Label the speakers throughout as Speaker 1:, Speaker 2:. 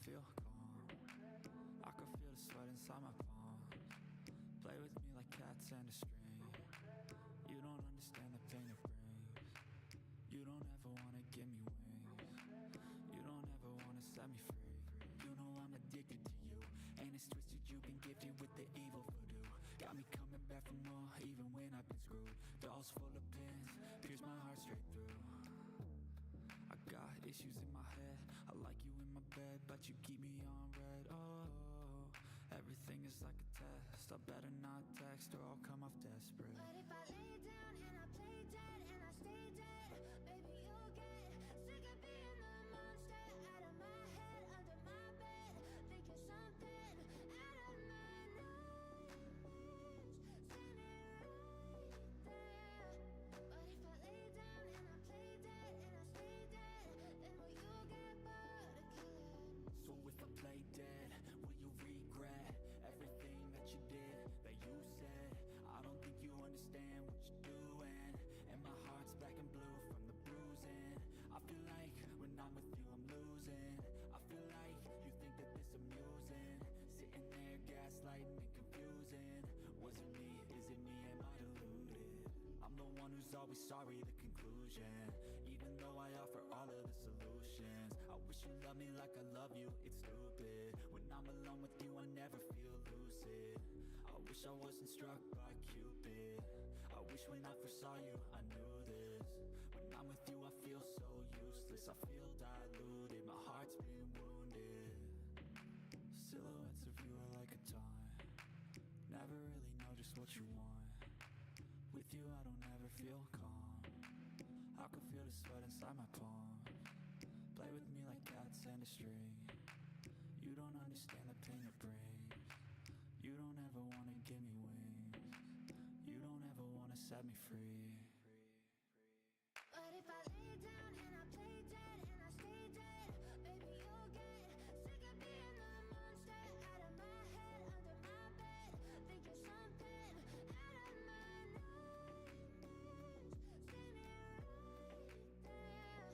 Speaker 1: feel calm. I can feel the sweat inside my palms. Play with me like cats and a string. You don't understand the pain it brings. You don't ever wanna give me wings. You don't ever wanna set me free. You know I'm addicted to you, and it's twisted, you've been gifted with the evil voodoo. Got me coming back for more, even when I've been screwed. Dolls full of pins, pierce my heart straight through. I got issues in my head, I like you in my bed, but you keep me on red. Oh, everything is like a test, I better not text or I'll come off desperate.
Speaker 2: But if I lay down and I play dead and I stay dead, baby, you'll get sick of being the monster out of my head, under my bed, thinking something out of my nightmares, standing right there. But if I lay down and I play dead and I stay dead, then will you get bored of killing me?
Speaker 1: So if I play dead, will you regret everything that you did, that you said? I don't think you understand what you're doing, and my heart's black and blue from the bruising. I feel like when I'm with you I'm losing. I feel like you think that this amusing, sitting there gaslighting and confusing. Was it me? Is it me? Am I deluded? I'm the one who's always sorry, the conclusion, even though I offer all of the solutions. I wish you loved me like I love you, it's stupid. When I'm alone with you I never feel lucid. I wish I wasn't struck by Cupid. I wish when I first saw you I knew this. When I'm with you I feel so useless, I feel diluted, my heart's been wounded. Silhouettes of you are like a taunt, never really know just what you want. With you I don't ever feel calm, I can feel the sweat inside my palms. Play with me like cats and a string. You don't understand the pain it brings. You don't ever wanna give me wings. You don't ever wanna set me free.
Speaker 2: But if I lay down and I play dead and I stay dead, baby, you'll get sick of being the monster out of my head, under my bed, thinking something out of my nightmares, standing right there.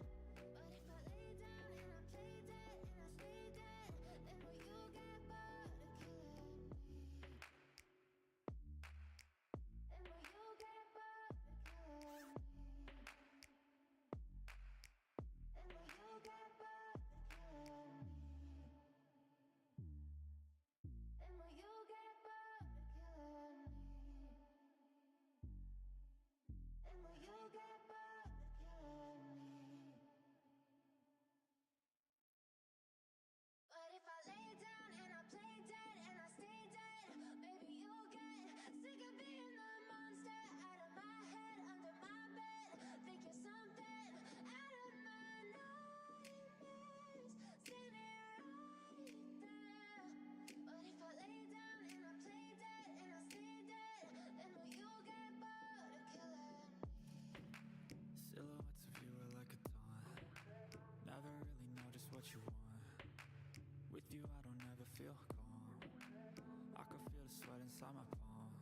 Speaker 2: But if I lay down and I play dead and I stay dead, then will you get bored of killing me? And will you get bored of killing me? And will you get bored of killing me? And will you get bored of killing me? And will you get bored of killing me? But if I lay down and I play dead and I stay dead, baby, you'll get sick of being the monster out of my head, under my bed, thinking something out of my nightmares, standing right there. But if I lay down and I play dead and I stay dead, then will you get bored of killing me?
Speaker 1: Silhouettes of you are like a taunt, never really know just what you want. With you I don't ever feel calm, I can feel the sweat inside my palms.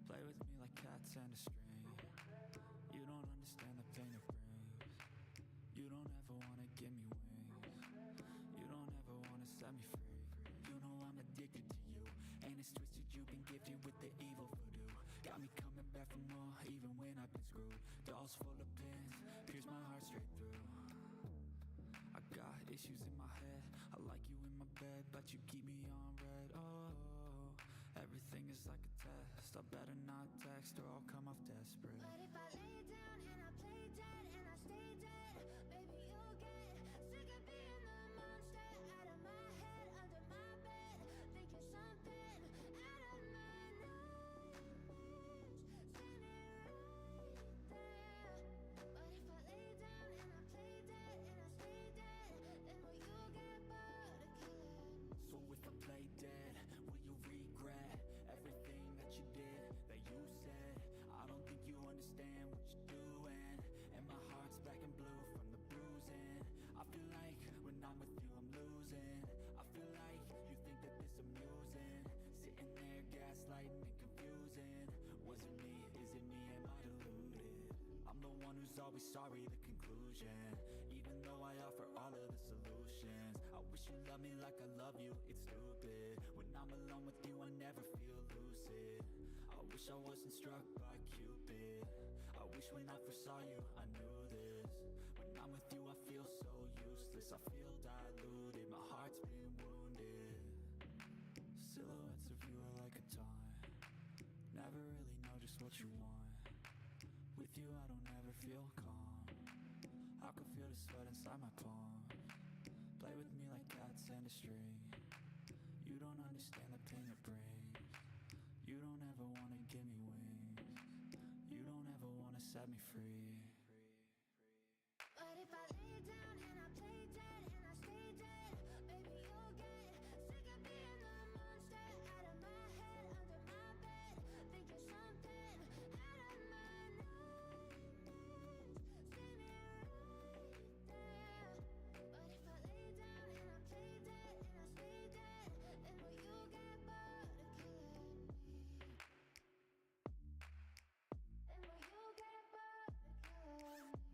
Speaker 1: Play with me like cats and a string. You don't understand the pain it brings. You don't ever wanna give me wings. You don't ever wanna set me free. You know I'm addicted to you, and it's twisted, you've been gifted with the evil voodoo. Got me coming back for more, even when I've been screwed. Dolls full of pins, pierce my heart straight through. I got issues in my head, I like you in my bed, but you keep me on red. Oh, everything is like a test, I better not text or I'll come off desperate.
Speaker 2: But if I lay down and I play dead and I stay dead, baby, you'll get sick of being the monster out of my head, under my bed, thinking something out of my nightmares, standing right there. But if I lay down and I play dead and I stay dead, then will you get bored of killing me?
Speaker 1: So if I play dead, will you regret everything that you did, that you said? I don't think you understand what you're doing, and my heart's black and blue from the bruising. I feel like when I'm with you I'm losing. I feel like you think that this amusing, sitting there gaslighting and confusing. Was it me? Is it me? Am I deluded? I'm the one who's always sorry, the conclusion, even though I offer all of the solutions. I wish you loved love me like I love you, it's stupid. When I'm alone with you, I never feel lucid. I wish I wasn't struck by Cupid. I wish when I first saw you, I knew this. When I'm with you, I feel so useless. I feel diluted, my heart's been wounded. Silhouettes of you are like a taunt. Never really know just what you want. With you, I don't ever feel calm. I can feel the sweat inside my palm. Play with me like cats and a string. You don't understand the pain it brings. You don't ever wanna give me wings. You don't ever wanna set me free.
Speaker 2: But if I lay down and I play dead and I stay dead, baby, you'll get sick of being the monster out of my head, under my bed. Think you're something out of my nightmares. See me right there. But if I lay down and I play dead and I stay dead, then will you get bored of killing me? Then will you get bored of killing me?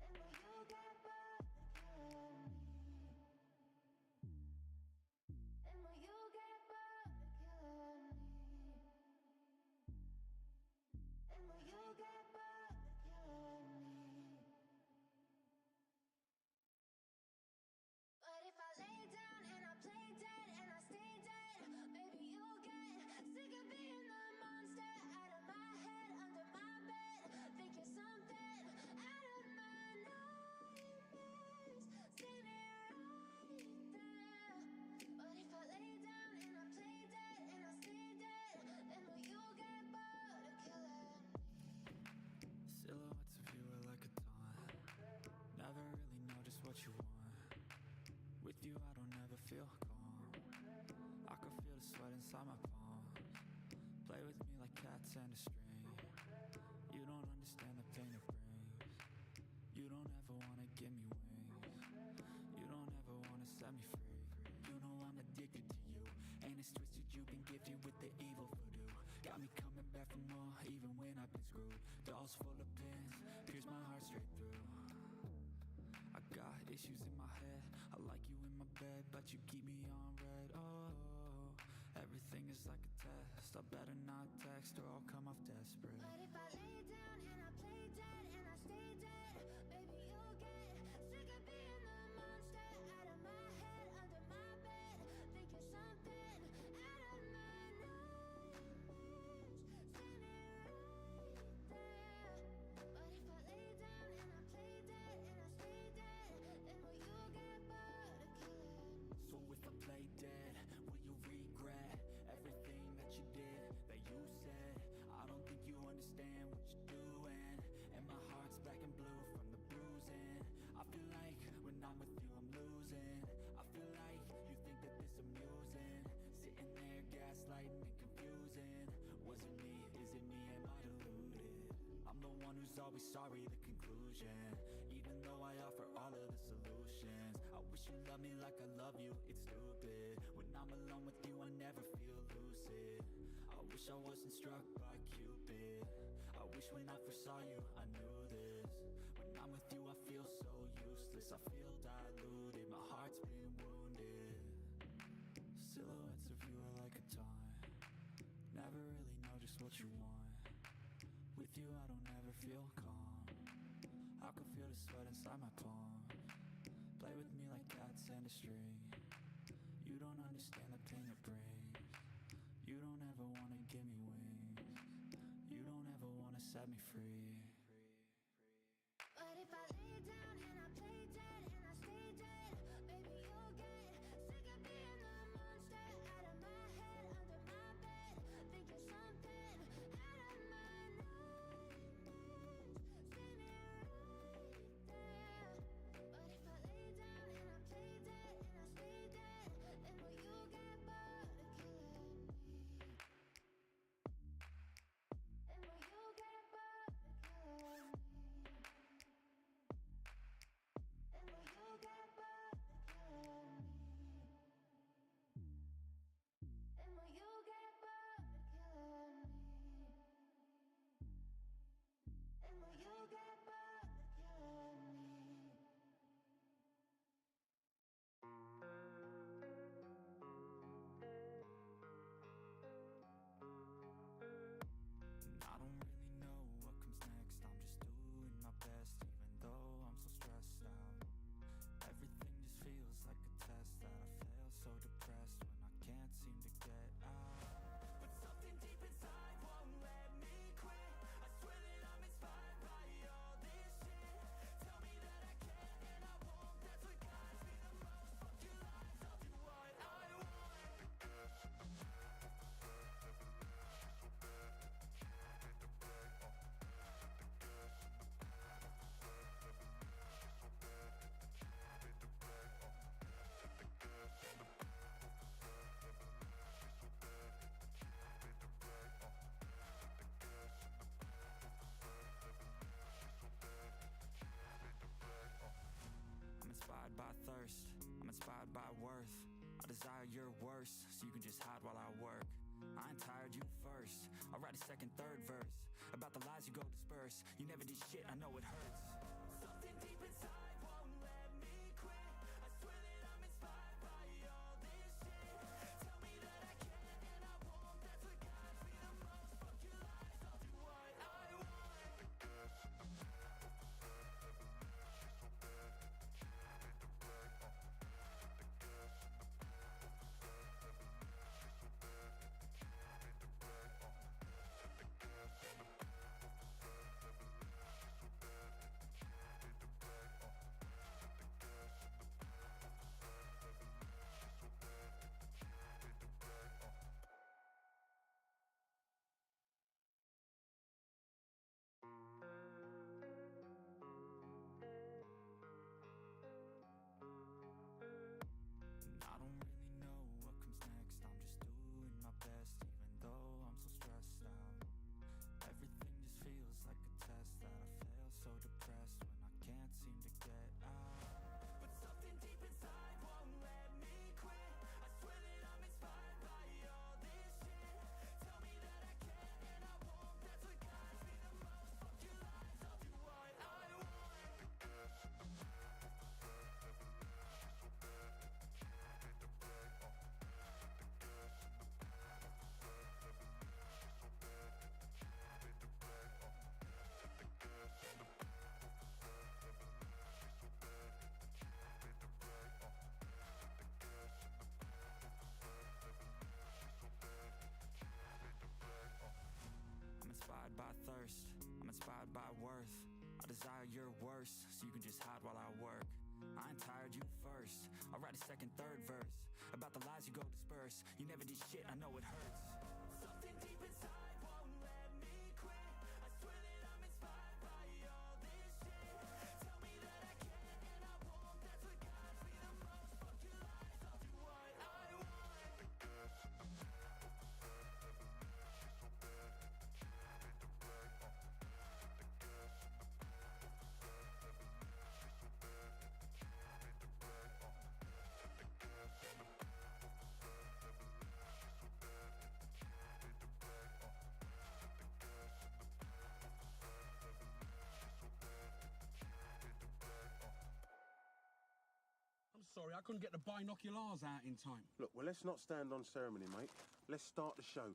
Speaker 2: And will you get bored of killing me? And will you get bored of killing me? And will you get bored of killing me? But if I lay down and I play dead and I stay dead, baby, you'll get sick of being the monster out of my head, under my bed. Think you're something out of my nightmares. See me right there. But if I lay down and I play dead and I stay dead, then will you get bored of killing me?
Speaker 1: Silhouettes of you are like a taunt. Never really know just what you want. With you, I don't ever feel calm. I can feel the sweat inside my palms. Play with me like cats and a string. You don't understand the pain it brings. You don't ever wanna give me wings. You don't ever wanna set me free. You know I'm addicted to you, and it's twisted. You've been gifted with the evil voodoo. Got me coming back for more, even when I've been screwed. Dolls full of pins, pierce my heart straight through. I got issues in my head. I like you in my bed, but you keep me on red. Oh, everything is like a test. I better not text or I'll come off desperate.
Speaker 2: But if I lay down and I play dead and I stay dead, baby, you'll get sick of being the monster out of my head, under my bed. Think you're something out of my nightmares. See me right there. But if I lay down and I play dead and I stay dead, then will you get bored of killing me?
Speaker 1: So if I play dead, will you regret everything that you did, that you said? I don't think you understand what you're doing, and my heart's black and blue from the bruising. I feel like when I'm with you I'm losing. I feel like you think that this amusing, sitting there gaslighting and confusing. Was it me? Is it me? Am I deluded? I'm the one who's always sorry, the conclusion. Even though I offer all of the solutions, I wish you loved me like I love you, it's stupid. When I'm alone with you, I never feel lucid. I wish I wasn't struck by Cupid. I wish when I first saw you, I knew this. When I'm with you, I feel so useless. I feel diluted, my heart's been wounded. Silhouettes of you are like a taunt. Never really know just what you want. With you, I don't ever feel calm. I can feel the sweat inside my palms. Play with me like cats and a string. You don't understand the pain it brings. You don't ever wanna give me wings. You don't ever wanna set me free.
Speaker 2: But if I lay down and I play dead and I stay dead, baby, you'll get sick of being the monster out of my head, under my bed. Think you're something out of my nightmares. See me right there. But if I lay down and I play dead and I stay dead, then will you get bored of killing me? And will you get bored of killing me?
Speaker 1: by worth. I desire your worst, so you can just hide while I work. I ain't tired, you first. I'll write a second, third verse about the lies you go disperse. You never did shit, I know it hurts. Something deep inside won't let me quit. I swear that I'm inspired by all this shit. Tell me that I can and I won't. That's what guides me the most. Fuck your lies, I'll do what I want. I don't really know what comes next. I'm just doing my best, even though I'm so stressed out. Everything just feels like a test that I fail, so depressed when I can't seem to get out. But something deep inside won't let me quit. I swear that I'm inspired by all this shit. Tell me that I can and I won't. That's what guides me the most. Fuck your lies, I'll do what I want. I'm inspired by thirst, I'm inspired by worth. I desire your worst, so you can just hide while I work. I ain't tired, you first. I'll write a second, third verse about the lies you go disperse. You never did shit, I know it hurts. Something deep inside won't let me quit. I swear that I'm inspired by all this shit. Tell me that I can and I won't. That's what guides me the most. Fuck your lies, I'll do what I want.
Speaker 3: I'm sorry, I couldn't get the binoculars out in time.
Speaker 4: Look, well, let's not stand on ceremony, mate. Let's start the show.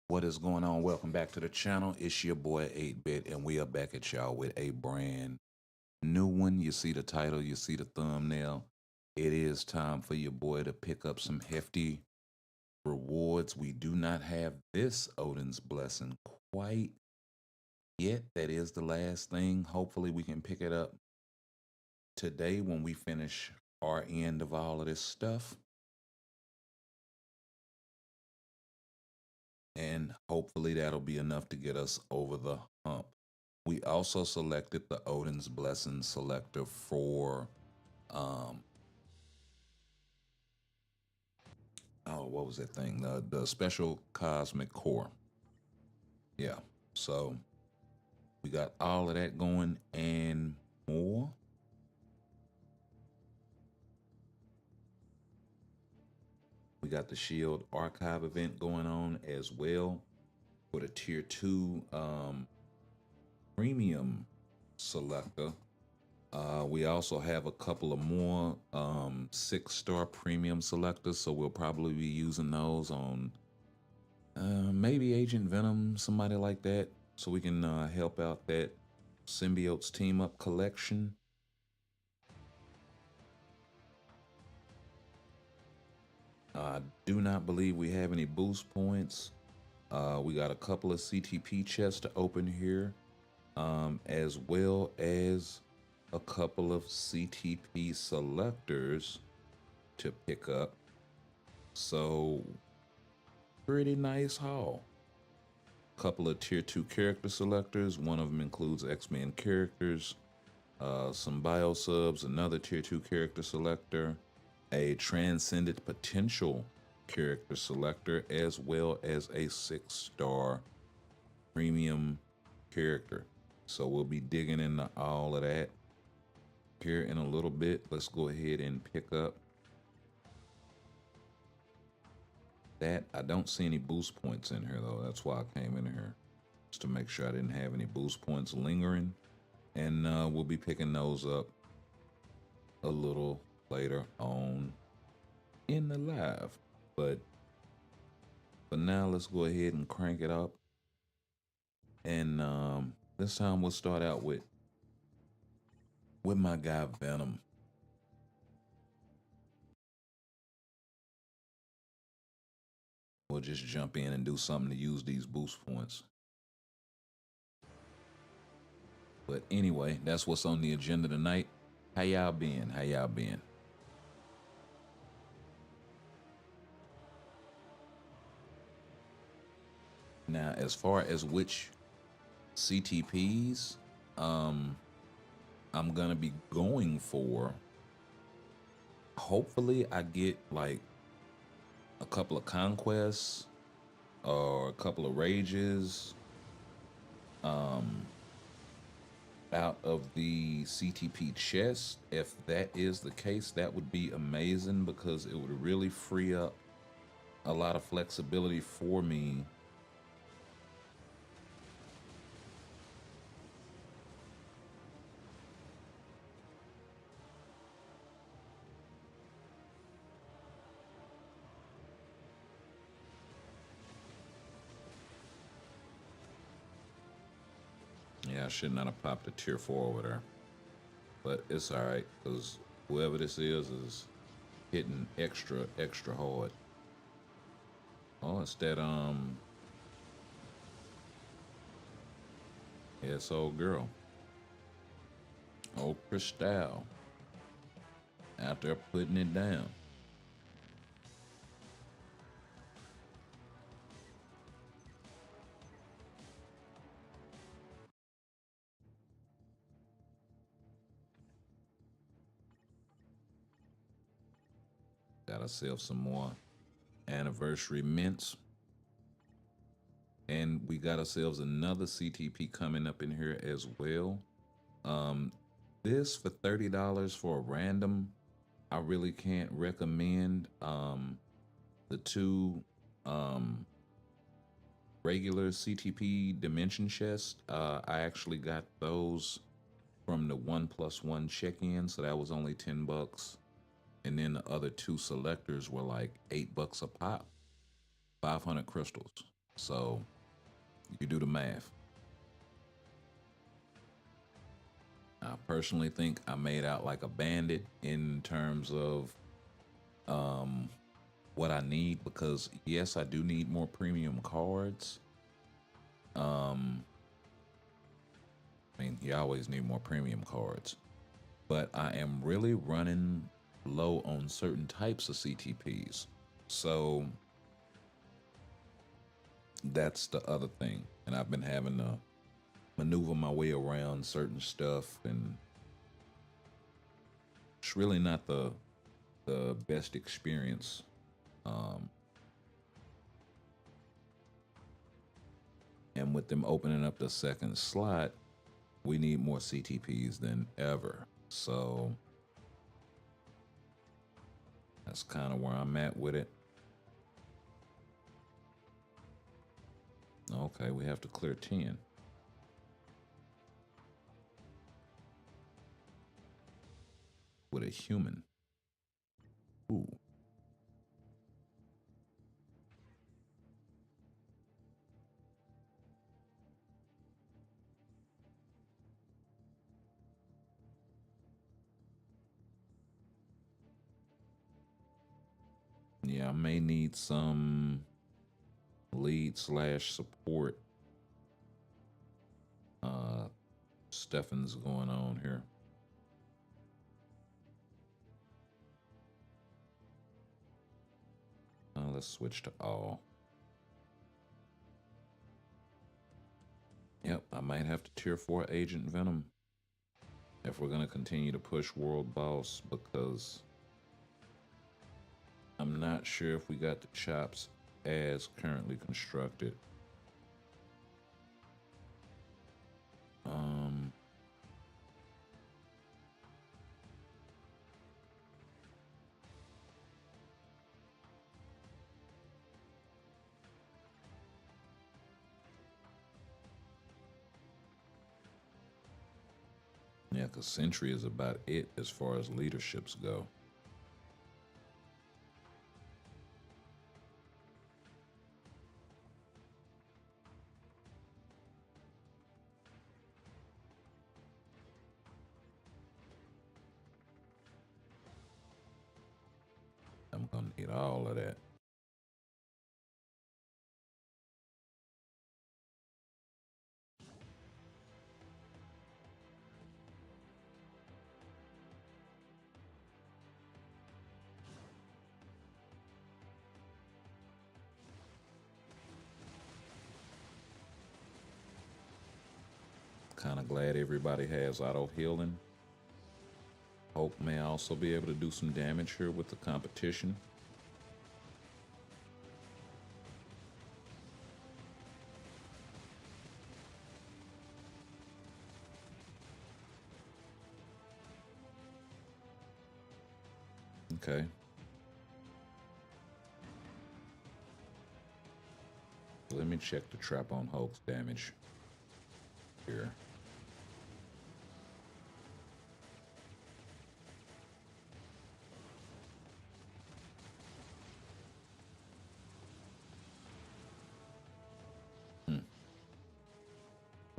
Speaker 5: What is going on? Welcome back to the channel. It's your boy 8-Bit, and we are back at y'all with a brand new one. You see the title, you see the thumbnail. It is time for your boy to pick up some hefty rewards. We do not have this Odin's Blessing quite yet. That is the last thing. Hopefully we can pick it up today when we finish our end of all of this stuff. And hopefully that'll be enough to get us over the hump. We also selected the Odin's Blessing selector for, what was that thing? The special cosmic core. Yeah, so we got all of that going and more. We got the Shield Archive event going on as well with a tier 2 premium selector. We also have a couple of more 6-star premium selectors, so we'll probably be using those on maybe Agent Venom, somebody like that, so we can help out that Symbiotes Team Up collection. I do not believe we have any boost points. We got a couple of CTP chests to open here, as well as a couple of CTP selectors to pick up. So, pretty nice haul. Couple of tier 2 character selectors. One of them includes X-Men characters, some bio subs, another tier 2 character selector, a Transcendent Potential character selector, as well as a 6-star premium character. So we'll be digging into all of that here in a little bit. Let's go ahead and pick up that. I don't see any boost points in here though. That's why I came in here, just to make sure I didn't have any boost points lingering. And we'll be picking those up a little later on in the live. But for now, let's go ahead and crank it up. And this time we'll start out with my guy Venom. We'll just jump in and do something to use these boost points. But anyway, that's what's on the agenda tonight. How y'all been? How y'all been? Now, as far as which CTPs I'm gonna be going for, hopefully I get like a couple of conquests or a couple of rages out of the CTP chest. If that is the case, that would be amazing, because it would really free up a lot of flexibility for me Yeah, I should not have popped a tier 4 over there. But it's alright, because whoever this is hitting extra hard. Oh, it's that, yes, old girl. Old Cristal. Out there putting it down. Got ourselves some more anniversary mints. And we got ourselves another CTP coming up in here as well. This for $30 for a random, I really can't recommend. The two regular CTP dimension chests, I actually got those from the 1+1 check-in, so that was only $10. And then the other two selectors were like $8 a pop, 500 crystals. So you do the math. I personally think I made out like a bandit in terms of what I need, because yes, I do need more premium cards. I mean, you always need more premium cards, but I am really running low on certain types of CTPs. So that's the other thing. And I've been having to maneuver my way around certain stuff, and it's really not the best experience. And with them opening up the second slot, we need more CTPs than ever. So that's kind of where I'm at with it. Okay, we have to clear 10. With a human. Ooh. Yeah, I may need some lead/support Stefan's going on here. Let's switch to all. Yep, I might have to tier 4 Agent Venom if we're going to continue to push World Boss, because I'm not sure if we got the chops as currently constructed. Um, yeah, because Sentry is about it as far as leaderships go. I'm gonna need all of that. Kind of glad everybody has auto healing. Hope may also be able to do some damage here with the competition. Okay. Let me check the trap on Hulk's damage here.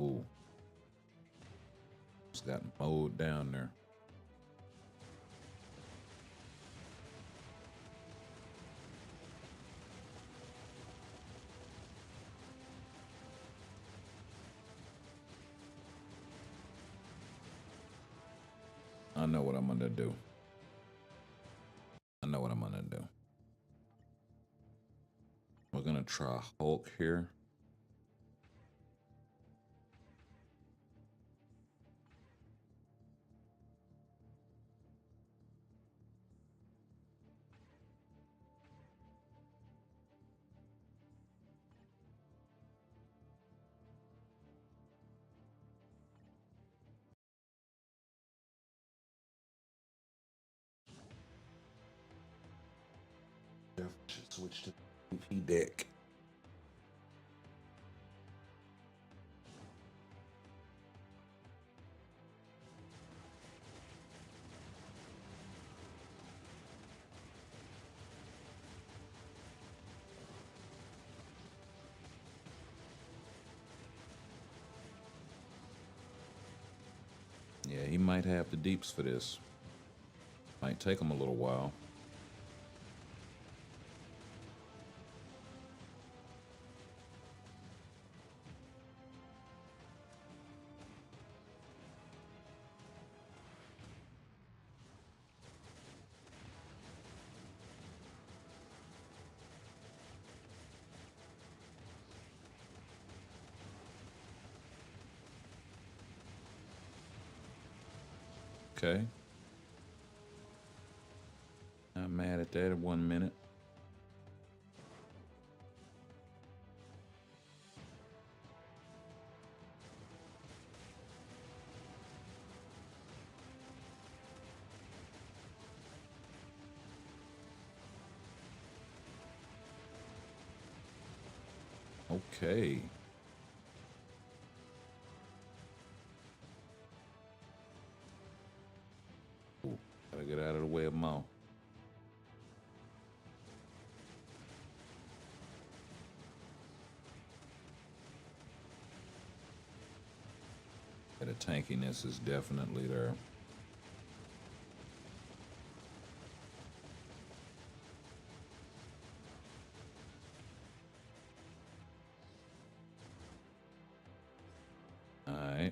Speaker 5: Ooh. It's got mowed down there. I know what I'm gonna do. I know what I'm gonna do. We're gonna try Hulk here. Should switch to PP deck. Yeah, he might have the deeps for this. Might take him a little while. Okay. Not mad at that. 1 minute. Okay. Ooh, gotta get out of the way of Maul. The tankiness is definitely there. All right.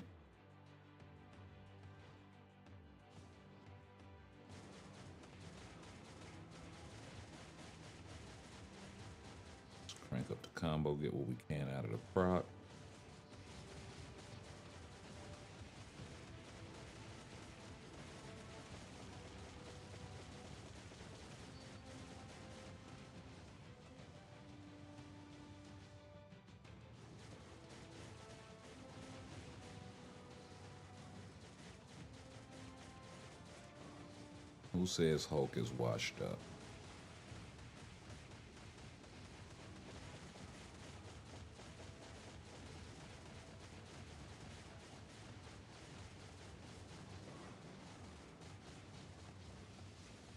Speaker 5: Let's crank up the combo, get what we can out of the proc. Who says Hulk is washed up?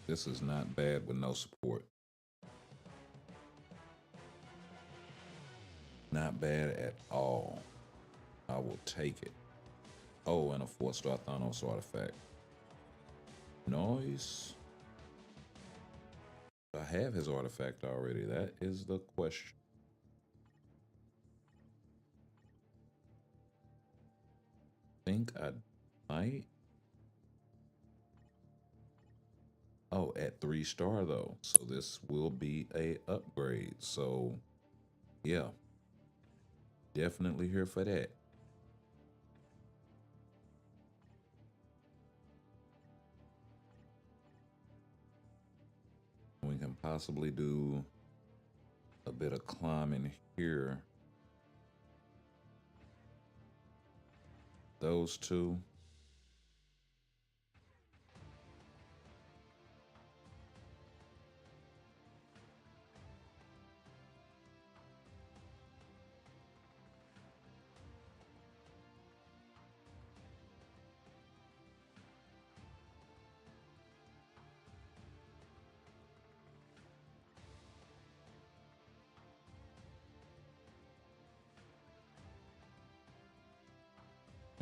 Speaker 5: This is not bad with no support. Not bad at all. I will take it. Oh, and a 4-star Thanos artifact. Nice. I have his artifact already. That is the question. Think I might. Oh, at 3-star though. So this will be a upgrade. So yeah. Definitely here for that. We can possibly do a bit of climbing here. Those two.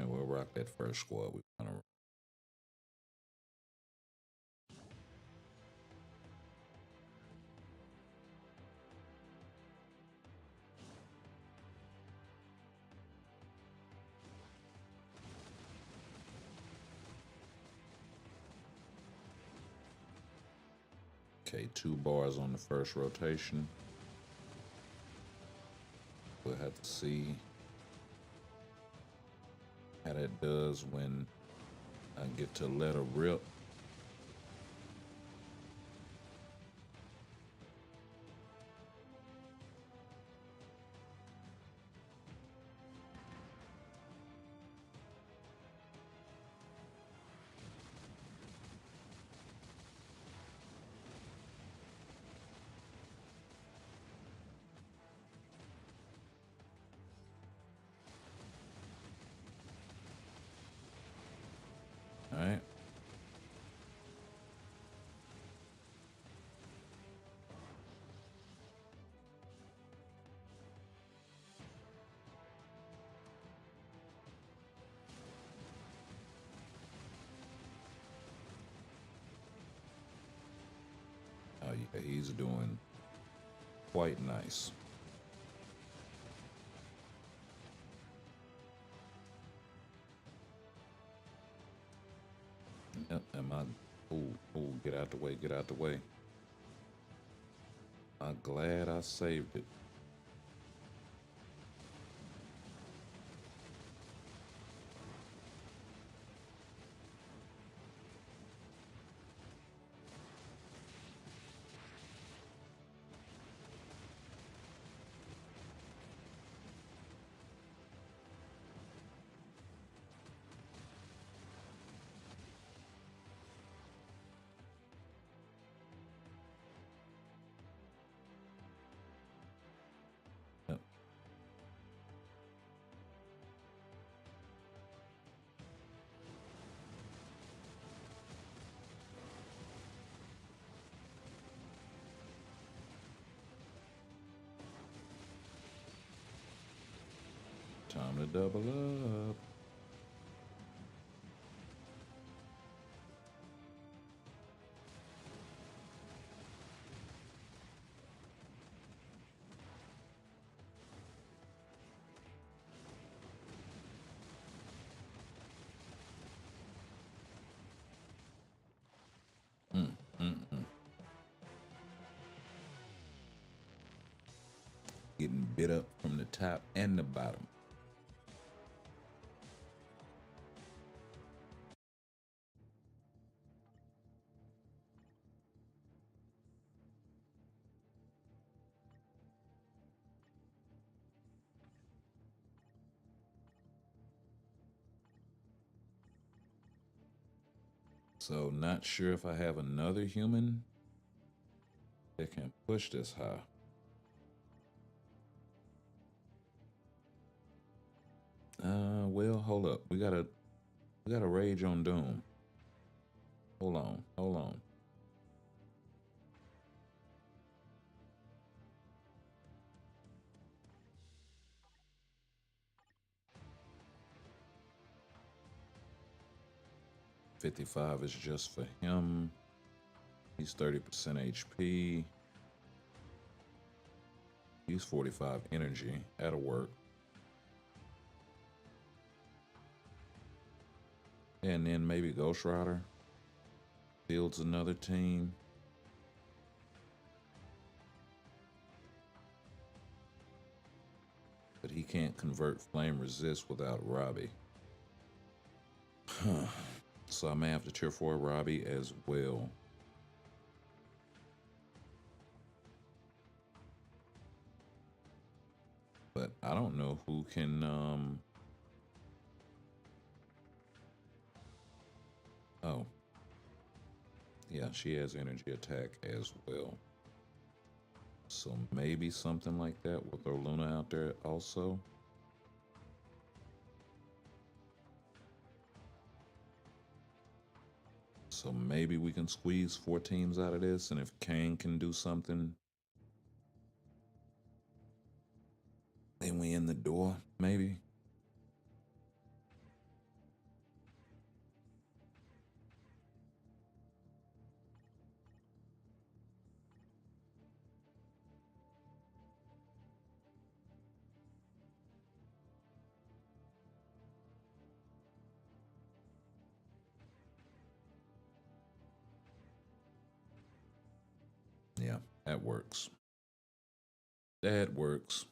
Speaker 5: And we'll rock that first squad. We want to. Okay, 2 bars on the first rotation. We'll have to see how that does when I get to let her rip. All right. Oh yeah, he's doing quite nice. Yep, and my get out the way, get out the way. I'm glad I saved it. Yep. Time to double up. Getting bit up from the top and the bottom. So not sure if I have another human that can push this high. Well, hold up. We gotta rage on Doom. Hold on. $55 is just for him. He's 30% HP. He's 45 energy. That'll work. And then maybe Ghost Rider fields another team. But he can't convert Flame Resist without Robbie. So I may have to tier 4 Robbie as well. But I don't know who can oh. Yeah, she has energy attack as well. So maybe something like that. We'll throw Luna out there also. So maybe we can squeeze 4 teams out of this, and if Kane can do something, then we in the door, maybe. Yeah, that works. That works.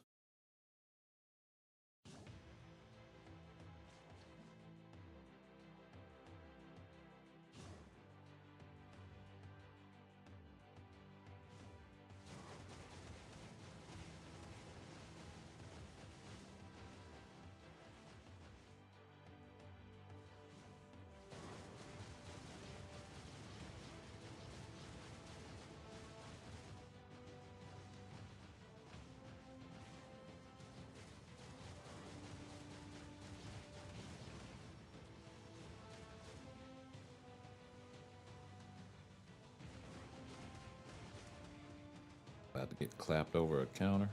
Speaker 5: About to get clapped over a counter.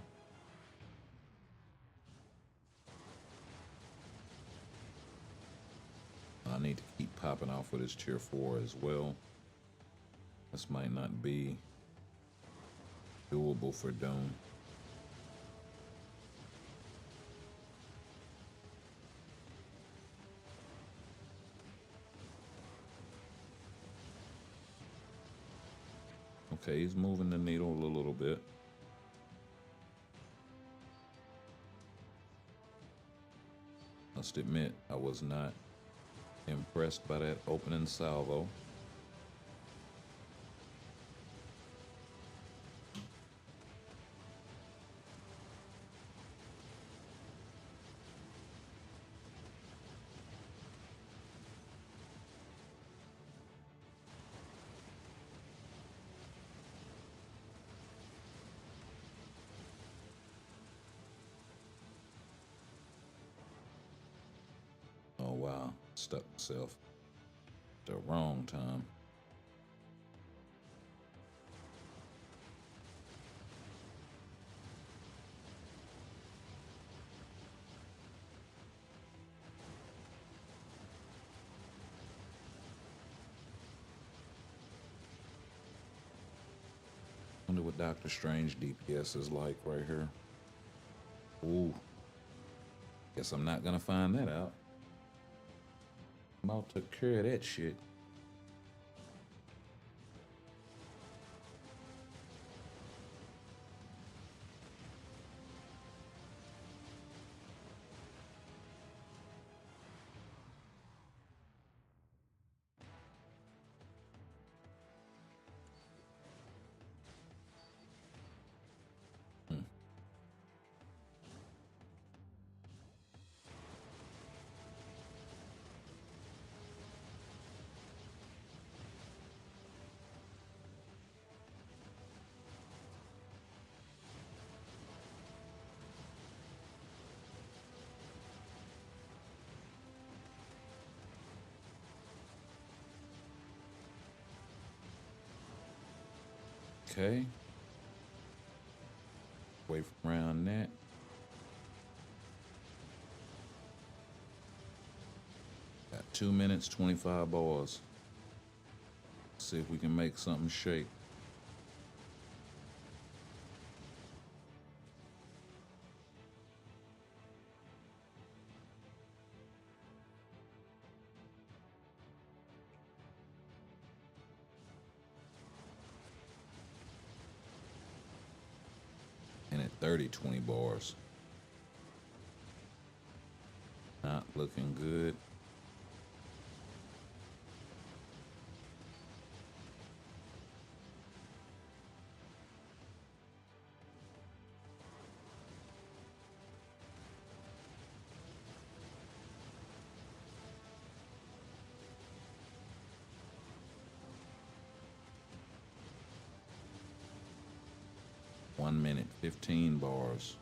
Speaker 5: I need to keep popping off with his tier 4 as well. This might not be doable for Doom. Okay, he's moving the needle a little bit. Must admit, I was not impressed by that opening salvo. Oh wow, stuck myself at the wrong time. Wonder what Doctor Strange DPS is like right here. Ooh. Guess I'm not gonna find that out. Maul took care of that shit. Okay. Wait around that. Got 2 minutes, 25 bars. See if we can make something shake. And at 30, 20 bars. Not looking good. One minute, 15 bars.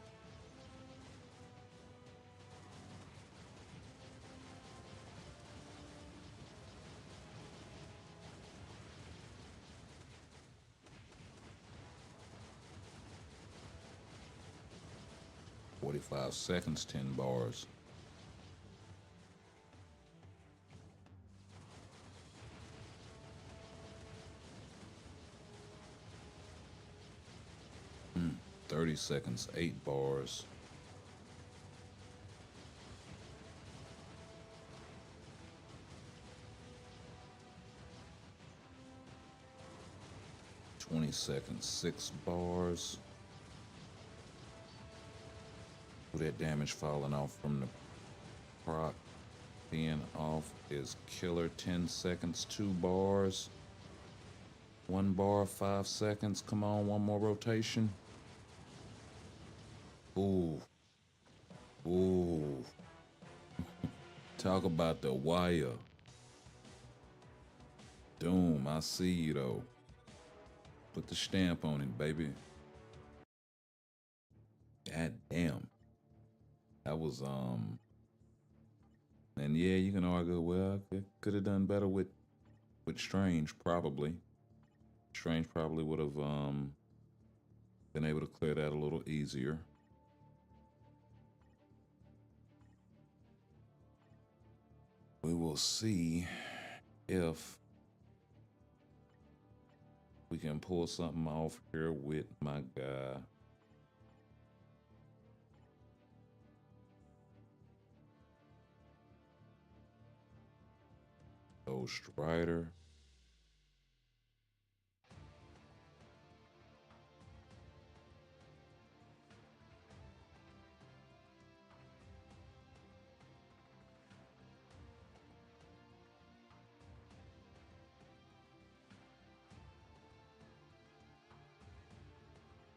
Speaker 5: "45 seconds, 10 bars. Hmm. 30 seconds, 8 bars. "20 seconds, 6 bars. Ooh, that damage falling off from the proc being off is killer. 10 seconds, 2 bars. 1 bar, 5 seconds. Come on, one more rotation. Ooh. Ooh. Talk about the wire. Doom, I see you though. Put the stamp on it, baby. God damn. That was and yeah, you can argue, well, it could have done better with Strange, probably. Strange probably would have been able to clear that a little easier. We will see if we can pull something off here with my guy. Ghost Rider.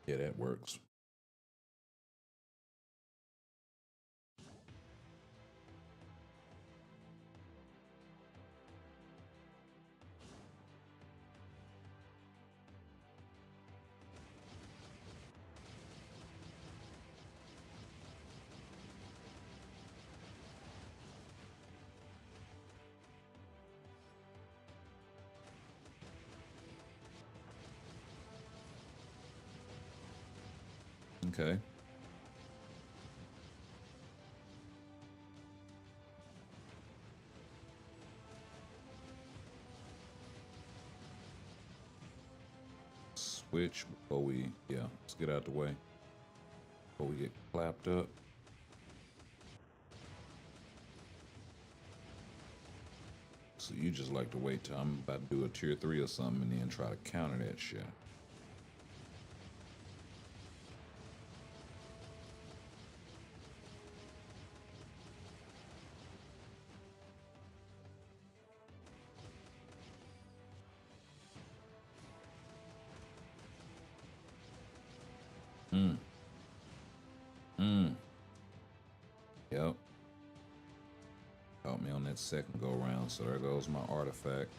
Speaker 5: Yeah, that works. Okay. Switch before we, yeah, let's get out the way before we get clapped up. So you just like to wait till I'm about to do a tier 3 or something and then try to counter that shit. Yep. Caught me on that second go round, so there goes my artifact.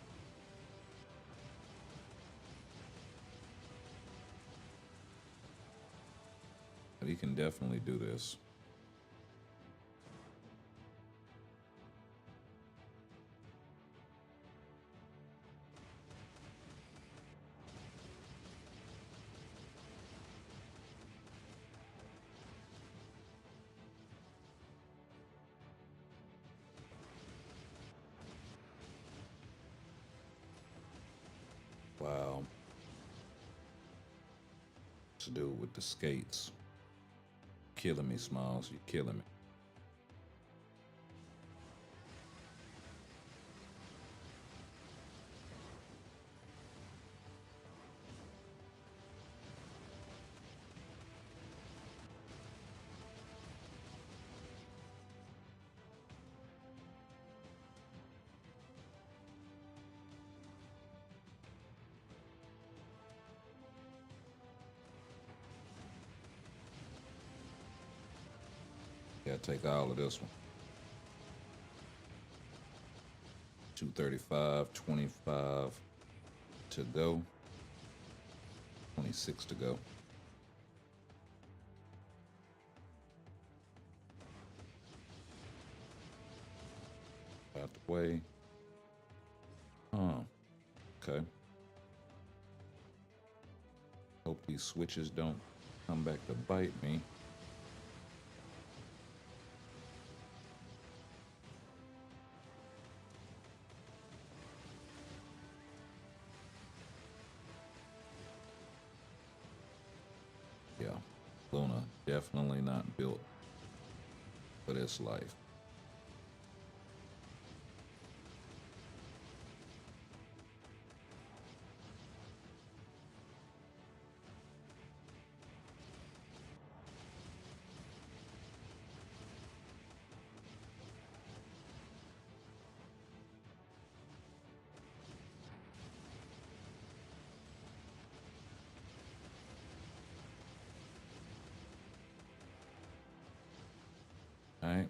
Speaker 5: But he can definitely do this. this dude with the skates. Killing me, Smalls. You're killing me. Yeah, take all of this one. 235, 25 to go. 26 to go. Out the way. Okay. Hope these switches don't come back to bite me. Yeah, Luna definitely not built for this life. All right.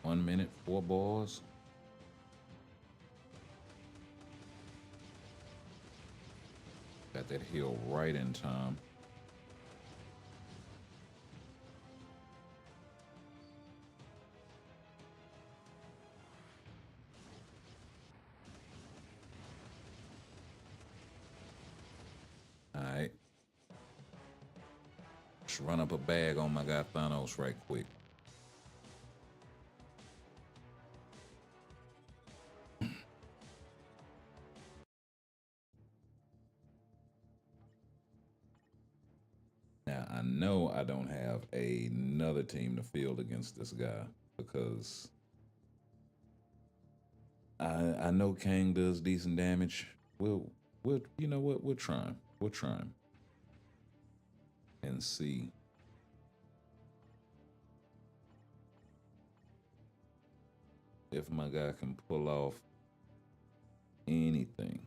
Speaker 5: One minute, 4 balls. Got that hill right in time. All right. Just run up a bag on my guy Thanos right quick. Now, I know I don't have another team to field against this guy because I know Kang does decent damage. We'll you know what? We're trying. We're trying. And see. If my guy can pull off anything.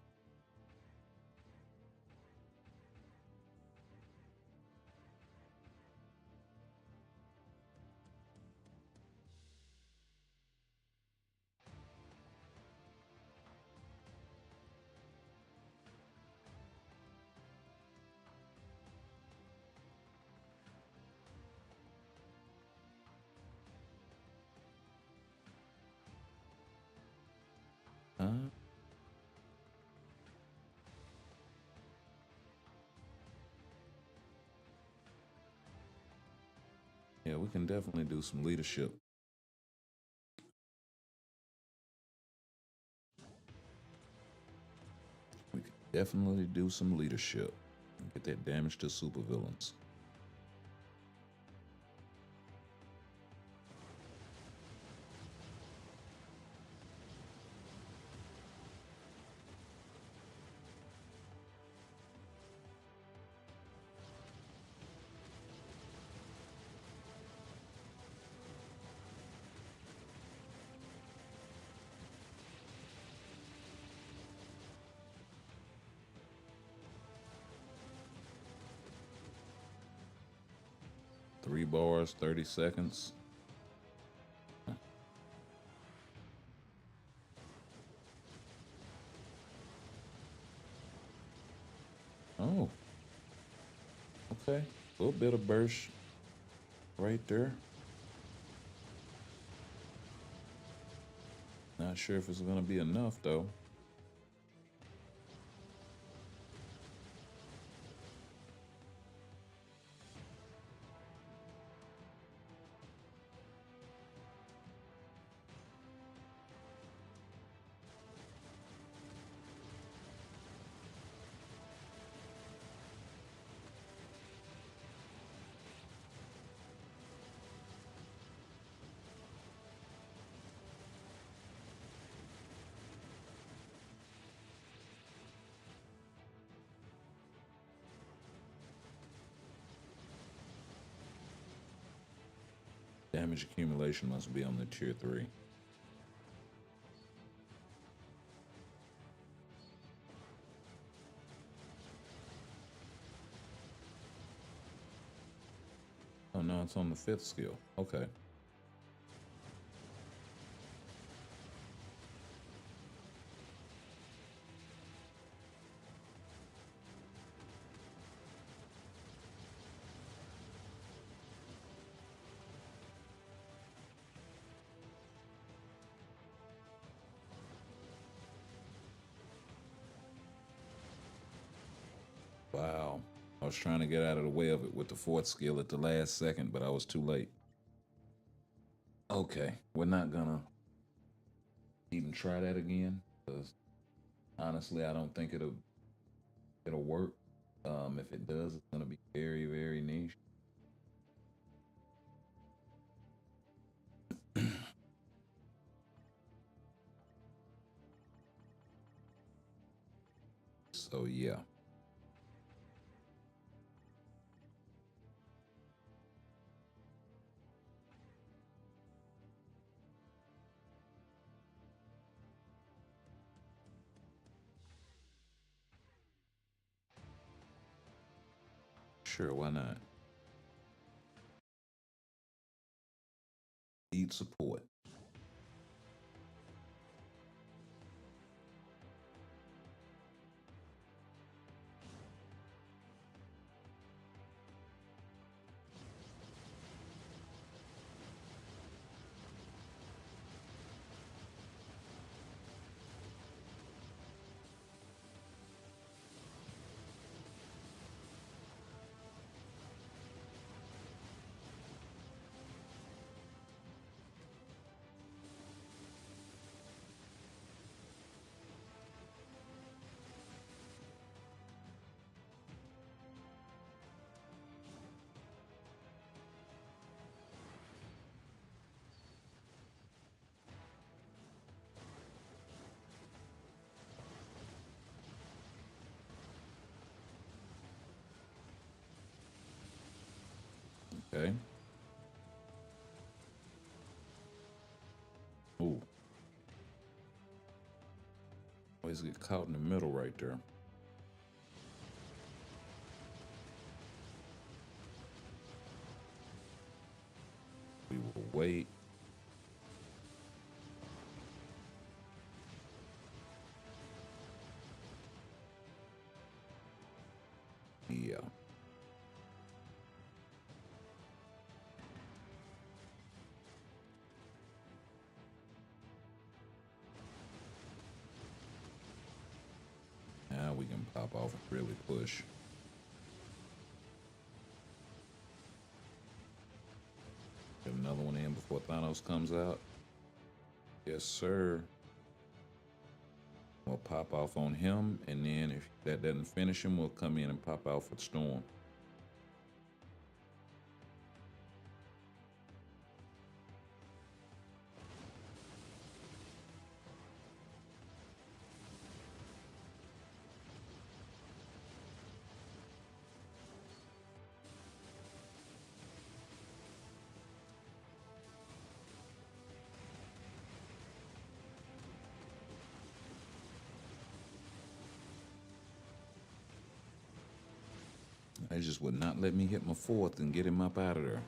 Speaker 5: Huh? Yeah, we can definitely do some leadership. We can definitely do some leadership and get that damage to supervillains. Three bars, 30 seconds. Oh. Okay. A little bit of burst right there. Not sure if it's going to be enough, though. Damage accumulation must be on the tier 3. Oh no, it's on the 5th skill. Okay. Wow. I was trying to get out of the way of it with the 4th skill at the last second, but I was too late. Okay, we're not gonna even try that again, because honestly, I don't think it'll work. If it does, it's gonna be very, very niche. So yeah. Sure, why not? Need support. Okay. Ooh. Always get caught in the middle right there. We will wait. Yeah. Now we can pop off and really push. Get another one in before Thanos comes out. Yes, sir. We'll pop off on him, and then if that doesn't finish him, we'll come in and pop out for Storm. They just would not let me hit my 4th and get him up out of there.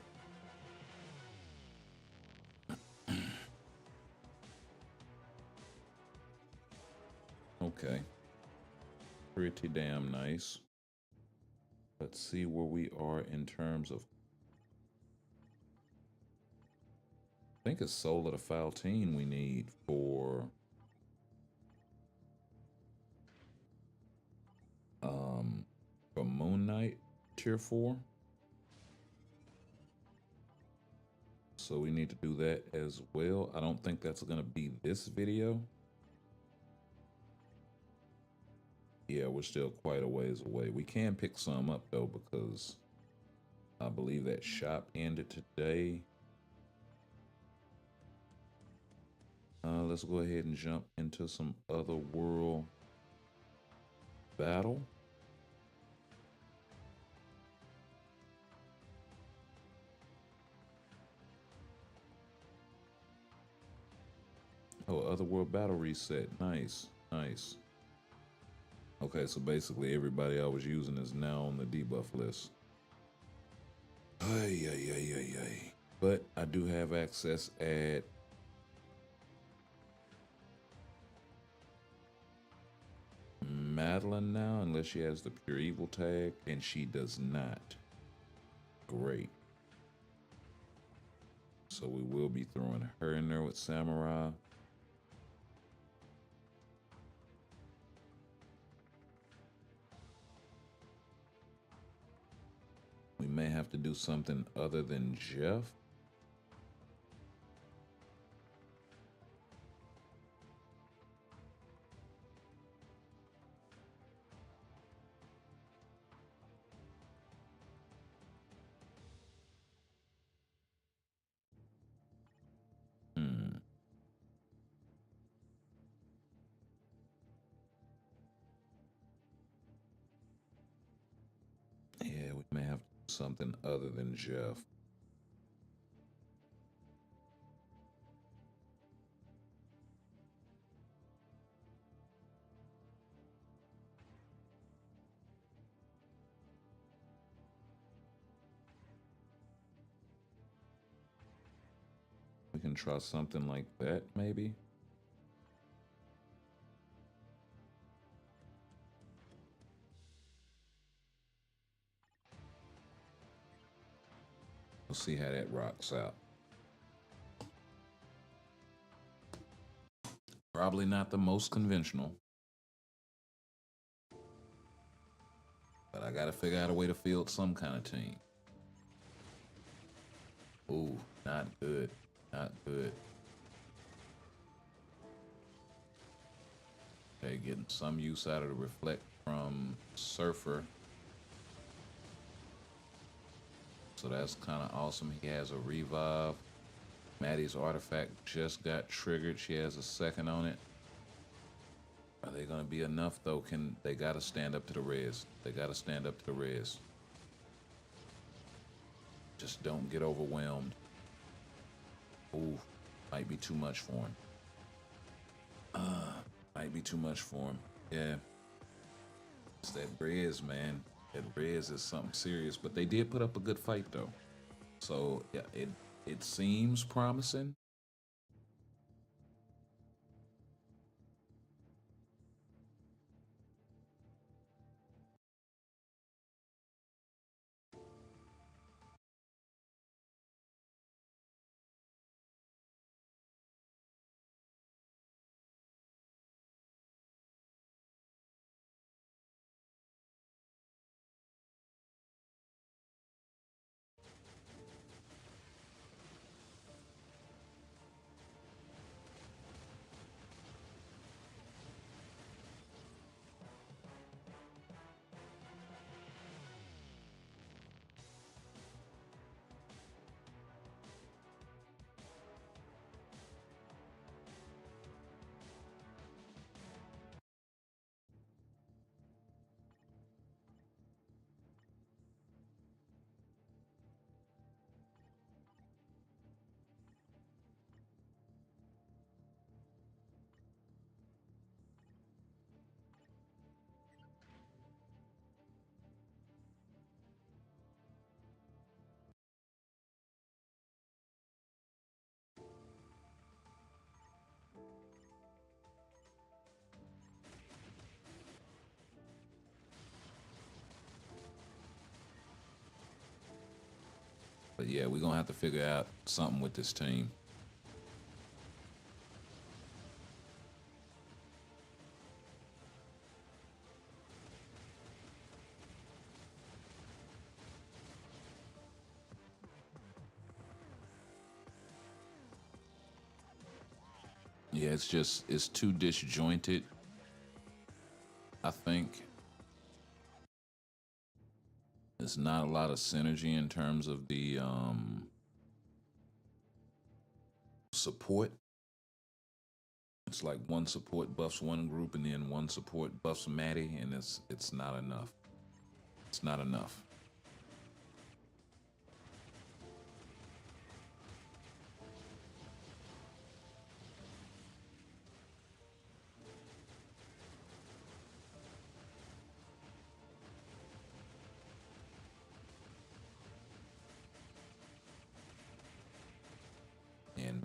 Speaker 5: Okay. Pretty damn nice. Let's see where we are in terms of... I think it's Soul of the Faltine we need for... for Moon Knight tier 4. So we need to do that as well. I don't think that's going to be this video. Yeah, we're still quite a ways away. We can pick some up though, because I believe that shop ended today. Let's go ahead and jump into some other world battle. Oh, Otherworld battle reset. Nice, nice. Okay, so basically everybody I was using is now on the debuff list. Ay, ay, ay, ay, ay. But I do have access at Madeline now, unless she has the Pure Evil tag, and she does not. Great. So we will be throwing her in there with Samurai. We may have to do something other than Jeff. Yeah, we may have to do something other than Jeff. We can try something like that, maybe. We'll see how that rocks out. Probably not the most conventional. But I gotta figure out a way to field some kind of team. Ooh, not good. Not good. Okay, getting some use out of the reflect from Surfer. So that's kind of awesome. He has a revive. Maddie's artifact just got triggered. She has a second on it. Are they gonna be enough though? They gotta stand up to the res. They gotta stand up to the res. Just don't get overwhelmed. Ooh, might be too much for him. Might be too much for him. Yeah. It's that res, man. That res is something serious. But they did put up a good fight though. So yeah, it seems promising. But yeah, we're gonna have to figure out something with this team. Yeah, it's too disjointed. I think there's not a lot of synergy in terms of the support. It's like one support buffs one group and then one support buffs Maddie, and it's not enough. It's not enough.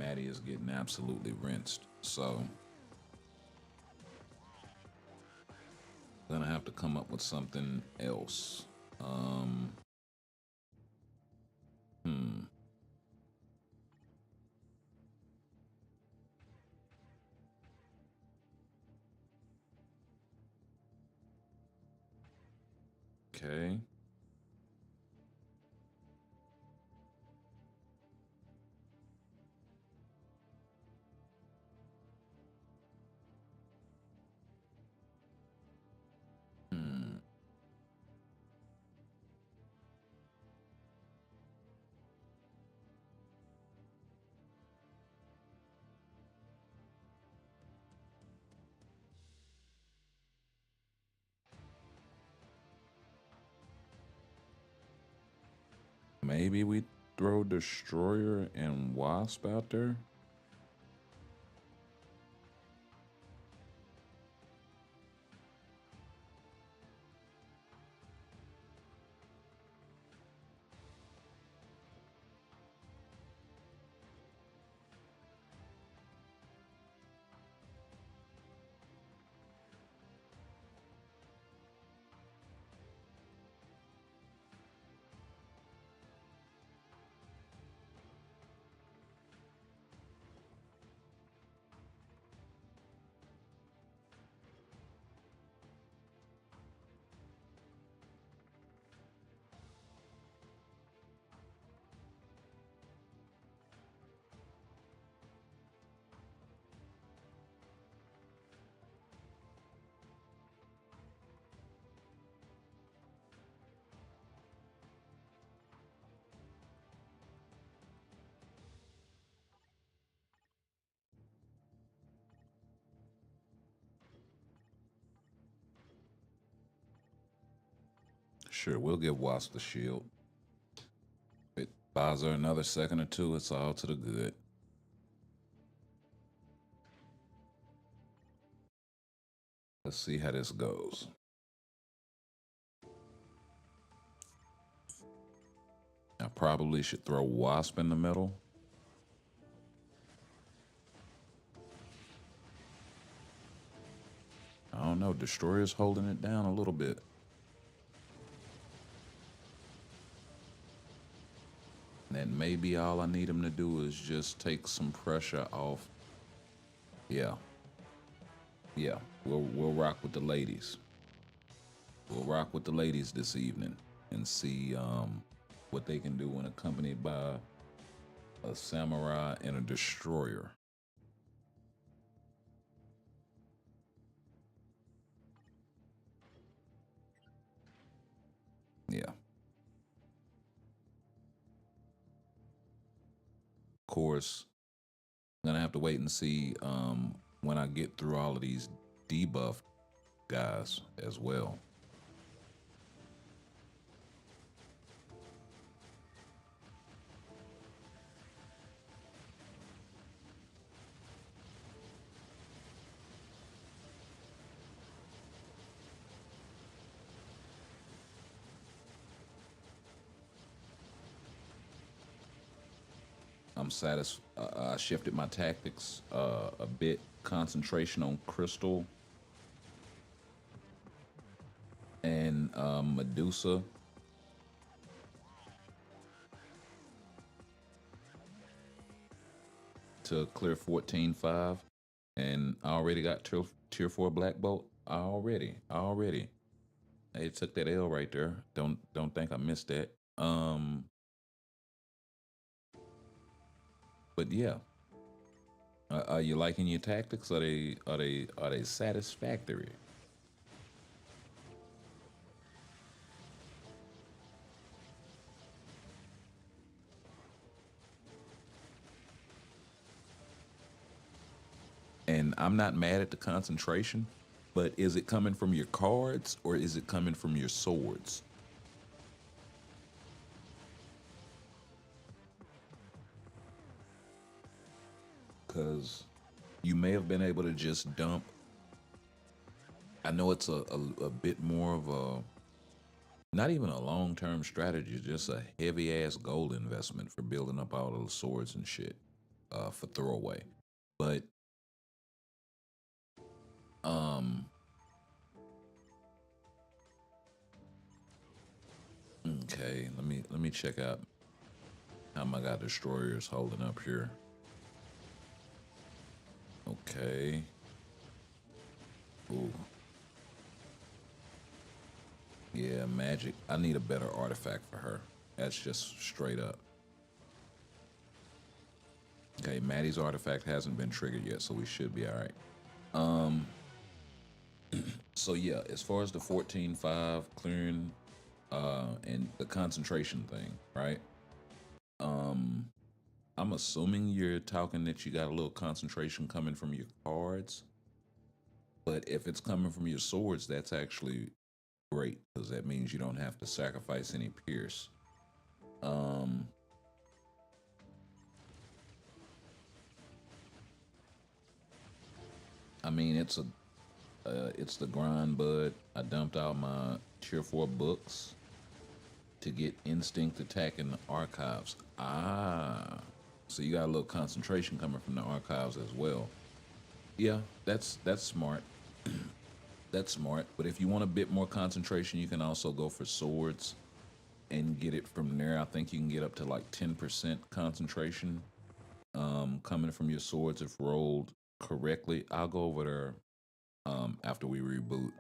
Speaker 5: Maddie is getting absolutely rinsed. So gonna have to come up with something else. Hmm. Okay. Hmm. Maybe we throw Destroyer and Wasp out there. Sure, we'll give Wasp the shield. It buys her another second or two. It's all to the good. Let's see how this goes. I probably should throw Wasp in the middle. I don't know. Destroyer's holding it down a little bit. That may be all I need him to do is just take some pressure off. Yeah. Yeah. We'll rock with the ladies. We'll rock with the ladies this evening and see what they can do when accompanied by a samurai and a destroyer. Yeah. Of course, I'm gonna have to wait and see when I get through all of these debuff guys as well. I'm satisfied. I shifted my tactics a bit. Concentration on Crystal and Medusa. To clear 14-5. And I already got tier 4 Black Bolt. Already. It took that L right there. Don't think I missed that. But yeah. Are you liking your tactics? Are they satisfactory? And I'm not mad at the concentration, but is it coming from your cards or is it coming from your swords? Because you may have been able to just dump. I know it's a bit more of a, not even a long-term strategy, just a heavy-ass gold investment for building up all those swords and shit. for throwaway. But um okay, let me check out how my God Destroyer is holding up here. Okay. Ooh. Yeah, magic. I need a better artifact for her. That's just straight up. Okay, Maddie's artifact hasn't been triggered yet, so we should be all right. So yeah, as far as the 14-5 clearing and the concentration thing, right? I'm assuming you're talking that you got a little concentration coming from your cards, but if it's coming from your swords, that's actually great because that means you don't have to sacrifice any pierce. I mean, it's the grind, bud. I dumped out my tier 4 books to get instinct attack in the archives. Ah, so you got a little concentration coming from the archives as well. Yeah, that's smart. That's smart. But if you want a bit more concentration, you can also go for swords and get it from there. I think you can get up to like 10% concentration coming from your swords if rolled correctly. I'll go over there after we reboot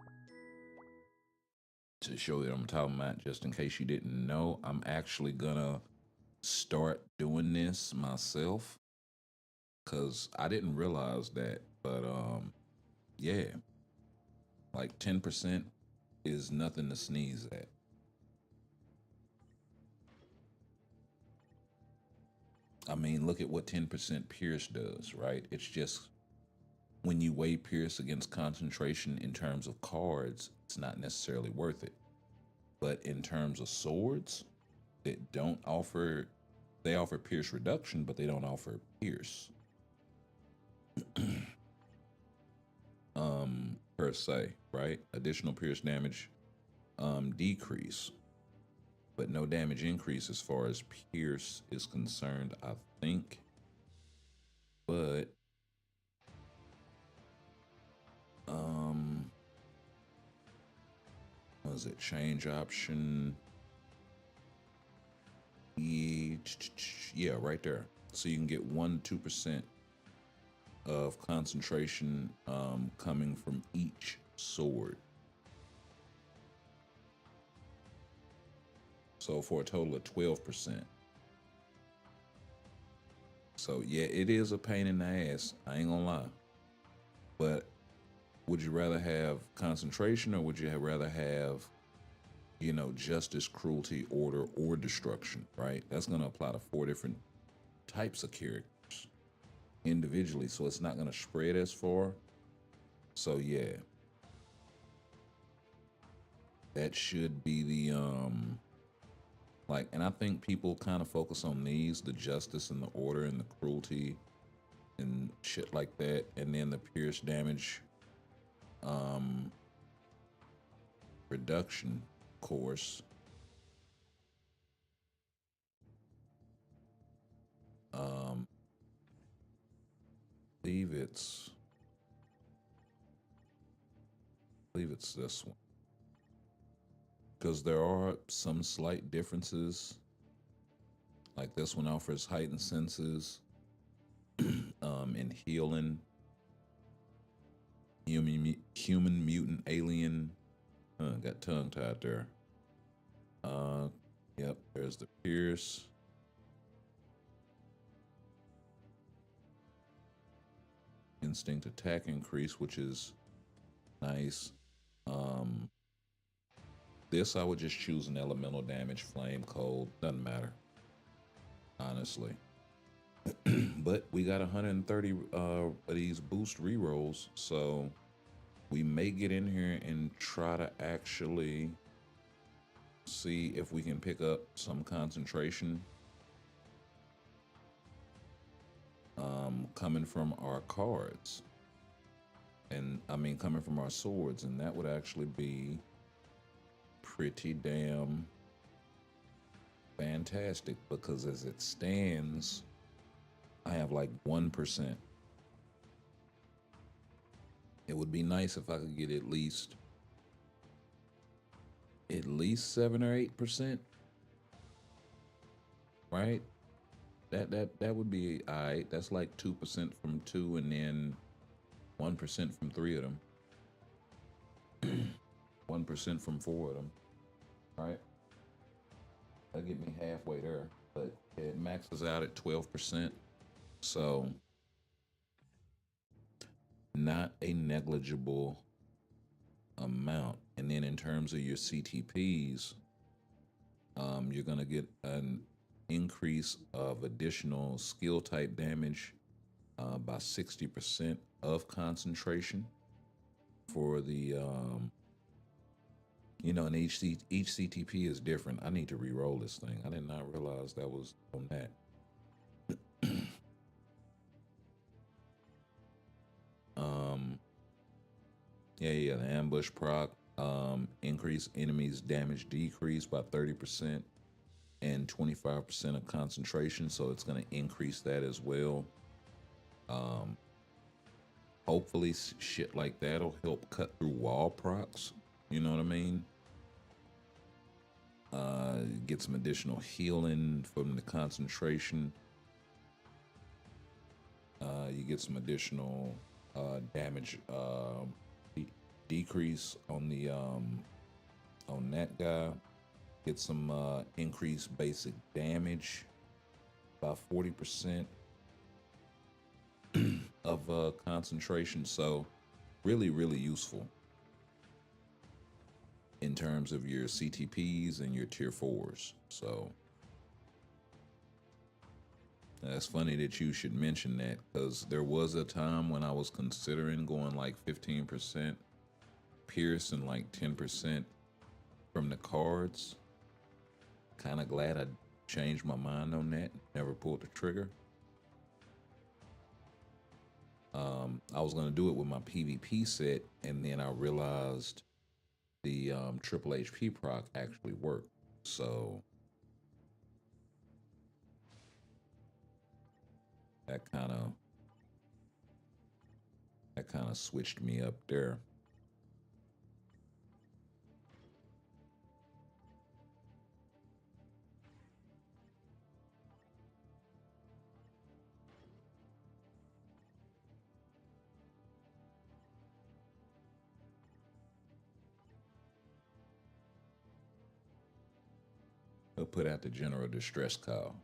Speaker 5: to show you what I'm talking about. Just in case you didn't know, I'm actually gonna start doing this myself because I didn't realize that. But yeah, like 10% is nothing to sneeze at. I mean, look at what 10% Pierce does, right? It's just when you weigh Pierce against concentration in terms of cards, it's not necessarily worth it. But in terms of swords, that don't offer, they offer Pierce reduction, but they don't offer Pierce. Per se, right? Additional Pierce damage decrease, but no damage increase as far as Pierce is concerned, I think. But was it change option? Yeah, right there. So you can get 1-2% of concentration coming from each sword. So for a total of 12%. So yeah, it is a pain in the ass. I ain't gonna lie. But would you rather have concentration or would you rather have, you know, justice, cruelty, order, or destruction, right? That's gonna apply to 4 different types of characters individually. So it's not gonna spread as far. So yeah. That should be the like, and I think people kind of focus on these, the justice and the order and the cruelty and shit like that, and then the pierce damage reduction course. Believe it's this one. Because there are some slight differences. Like this one offers heightened senses, and healing. Human, mutant, alien. Got tongue tied there. Yep. There's the pierce. Instinct attack increase, which is nice. This I would just choose an elemental damage, flame, cold, doesn't matter, honestly. But we got 130 of these boost rerolls, so we may get in here and try to actually see if we can pick up some concentration coming from our cards, and I mean coming from our swords, and that would actually be pretty damn fantastic, because as it stands, I have like 1%. It would be nice if I could get at least 7 or 8%. Right? That would be all right. That's like 2% from 2 and then 1% from 3 of them. 1% from 4 of them. Right? That'll get me halfway there. But it maxes out at 12%. So not a negligible amount. And then in terms of your CTPs, you're gonna get an increase of additional skill type damage by 60% of concentration for the and each CTP is different. I need to re-roll this thing. I did not realize that was on that. Yeah, the ambush proc, increase enemies damage decrease by 30% and 25% of concentration, so it's going to increase that as well. Hopefully shit like that'll help cut through wall procs, you know what I mean? Get some additional healing from the concentration. You get some additional damage decrease on the on that guy. Get some increased basic damage by 40% of concentration. So really, really useful in terms of your CTPs and your tier 4s. So that's funny that you should mention that, because there was a time when I was considering going like 15% Pierce and like 10% from the cards. Kind of glad I changed my mind on that. Never pulled the trigger. I was going to do it with my PvP set, and then I realized the triple HP proc actually worked. So that kind of switched me up there. We'll put out the general distress call.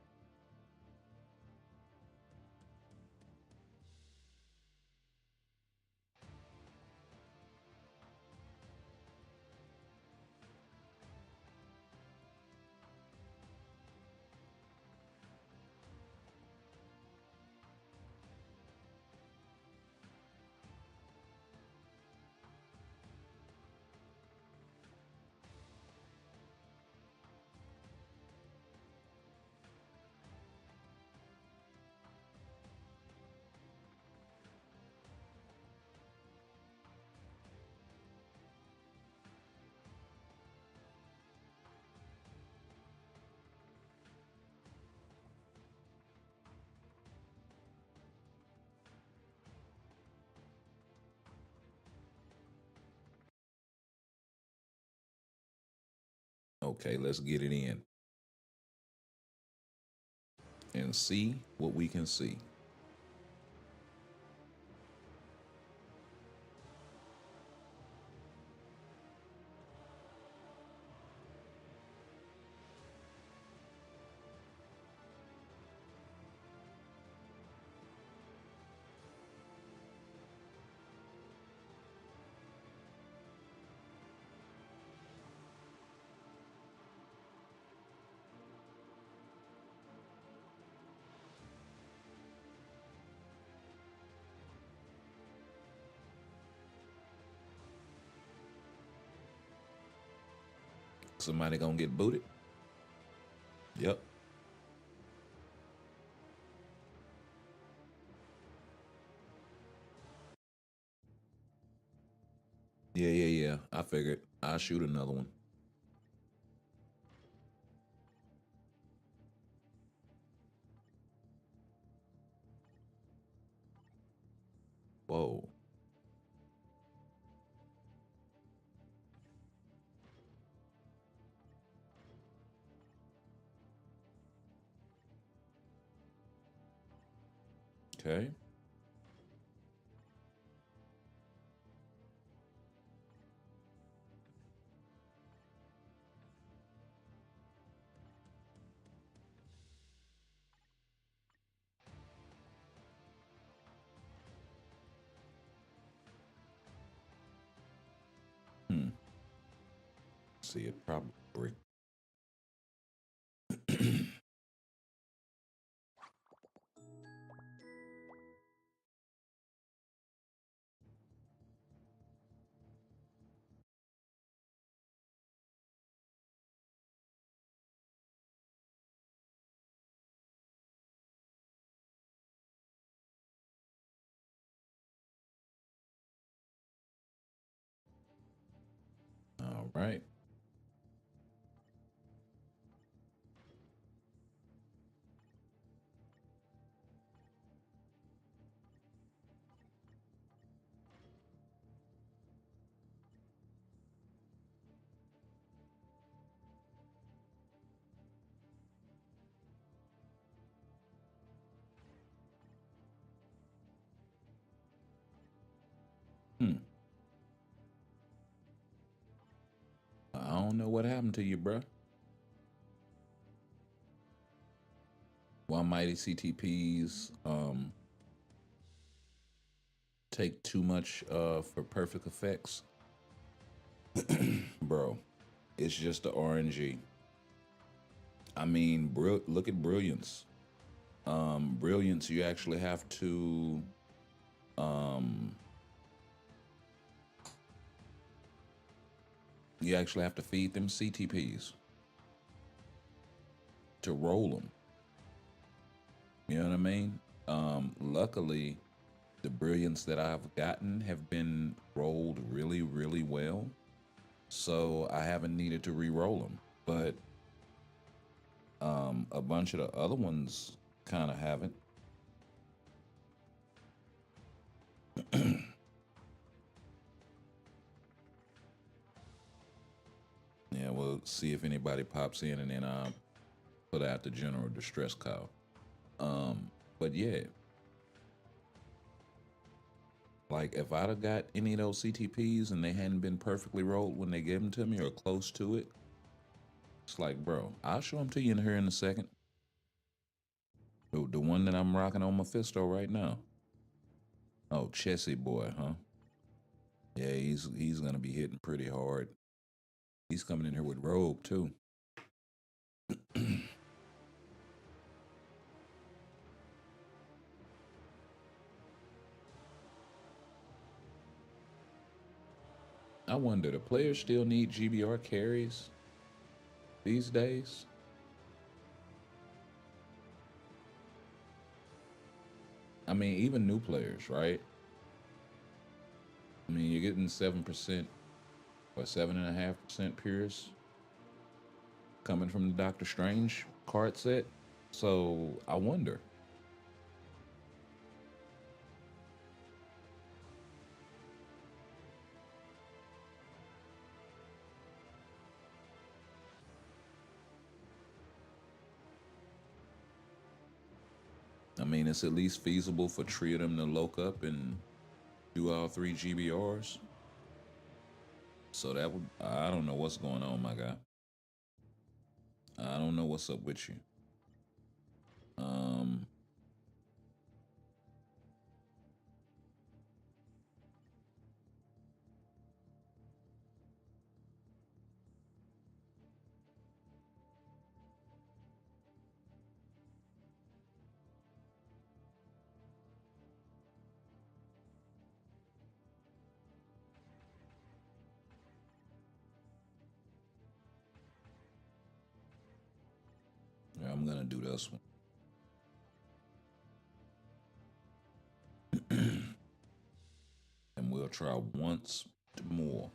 Speaker 5: Okay, let's get it in and see what we can see. Somebody gonna get booted? Yep. Yeah. I figured I'll shoot another one. Whoa. Okay. Hmm. See, it probably break. All right. Hmm. I don't know what happened to you, bruh. One mighty CTPs take too much for perfect effects. Bro, it's just the RNG. I mean, look at Brilliance. Brilliance, you actually have to um, feed them CTPs to roll them. You know what I mean? Luckily, the Brilliance that I've gotten have been rolled really, really well, so I haven't needed to re-roll them. But a bunch of the other ones kind of haven't. Yeah, we'll see if anybody pops in, and then I'll put out the general distress call. But yeah, like if I'd have got any of those CTPs and they hadn't been perfectly rolled when they gave them to me or close to it, it's like, bro, I'll show them to you in here in a second. The one that I'm rocking on Mephisto right now. Oh, Chessie boy, huh? Yeah, he's gonna be hitting pretty hard. He's coming in here with Rogue too. I wonder, do players still need GBR carries these days? I mean, even new players, right? I mean, you're getting 7% or 7.5% Pierce coming from the Doctor Strange card set. So I wonder. I mean, it's at least feasible for three of them to lock up and do all three GBRs. So that would, I don't know what's going on, my guy. I don't know what's up with you. Um, yeah, I'm gonna do this one. And we'll try once more.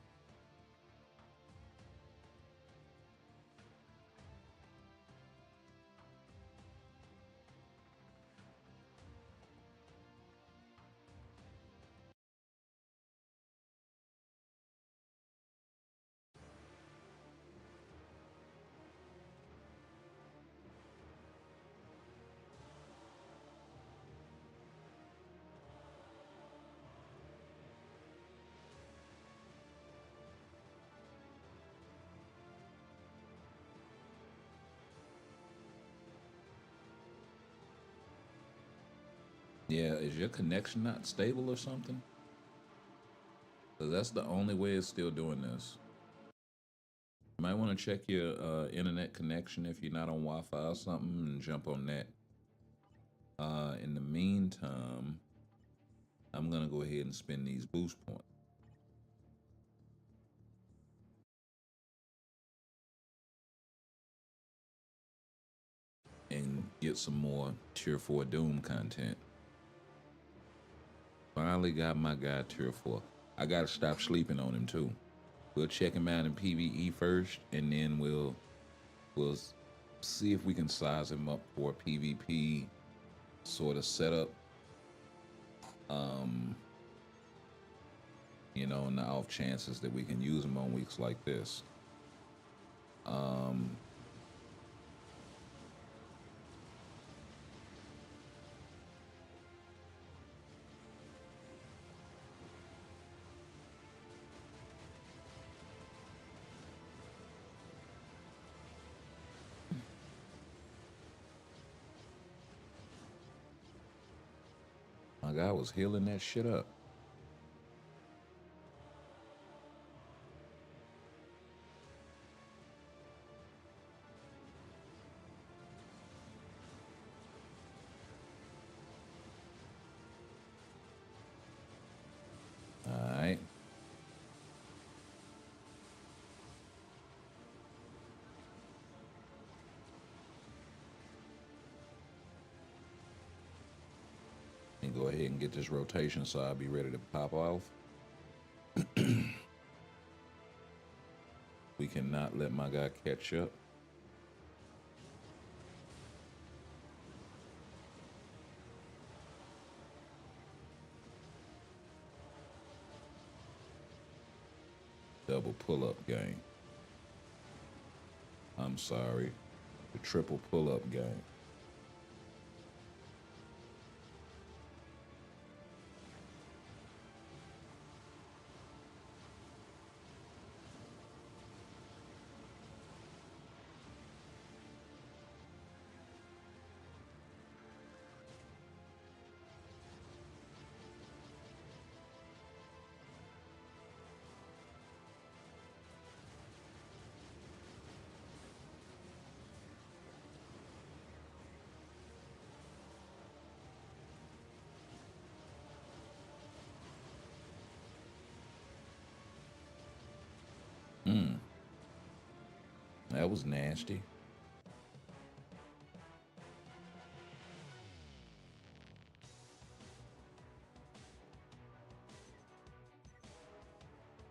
Speaker 5: Yeah, is your connection not stable or something? 'Cause that's the only way it's still doing this. You might want to check your internet connection if you're not on Wi-Fi or something and jump on that. In the meantime, I'm gonna go ahead and spend these boost points. And get some more Tier 4 Doom content. Finally got my guy Tier 4. I gotta stop sleeping on him too. We'll check him out in PvE first, and then we'll see if we can size him up for a PvP sort of setup. You know, in the off chances that we can use him on weeks like this. My guy was healing that shit up. Alright. And go ahead and get this rotation so I'll be ready to pop off. We cannot let my guy catch up. Double pull-up game. I'm sorry. The triple pull-up game. That was nasty.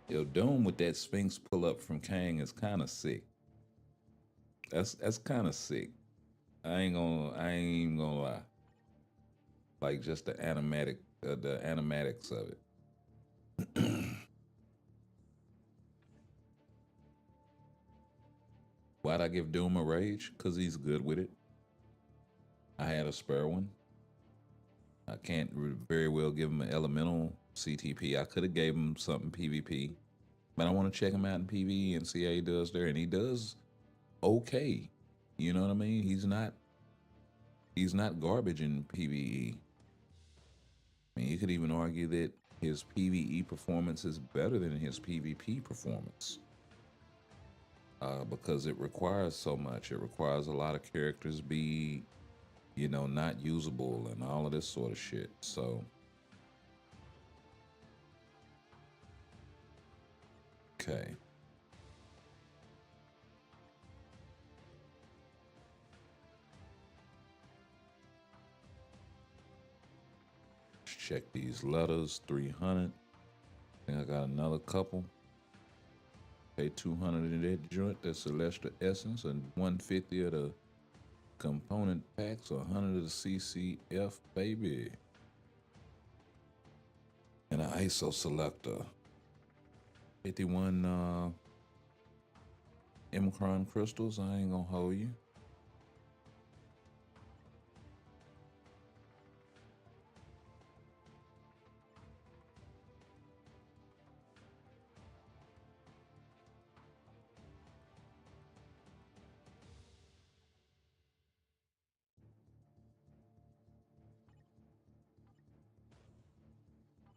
Speaker 5: Yo, Doom with that Sphinx pull up from Kang is kind of sick. That's kind of sick. I ain't even gonna lie. Like just the animatics of it. Why'd I give Doom a rage? Cause he's good with it. I had a spare one. I can't very well give him an elemental CTP. I could have gave him something PvP, but I want to check him out in PvE and see how he does there, and he does okay. You know what I mean? He's not garbage in PvE. I mean, you could even argue that his PvE performance is better than his PvP performance. Because it requires so much. It requires a lot of characters be, you know, not usable and all of this sort of shit. So, okay. Let's check these letters. 300. I think I got another couple. Pay 200 in that joint. That's Celestial Essence and 150 of the component packs, 100 of the CCF, baby. And an ISO selector. 51 Emicron crystals. I ain't gonna hold you.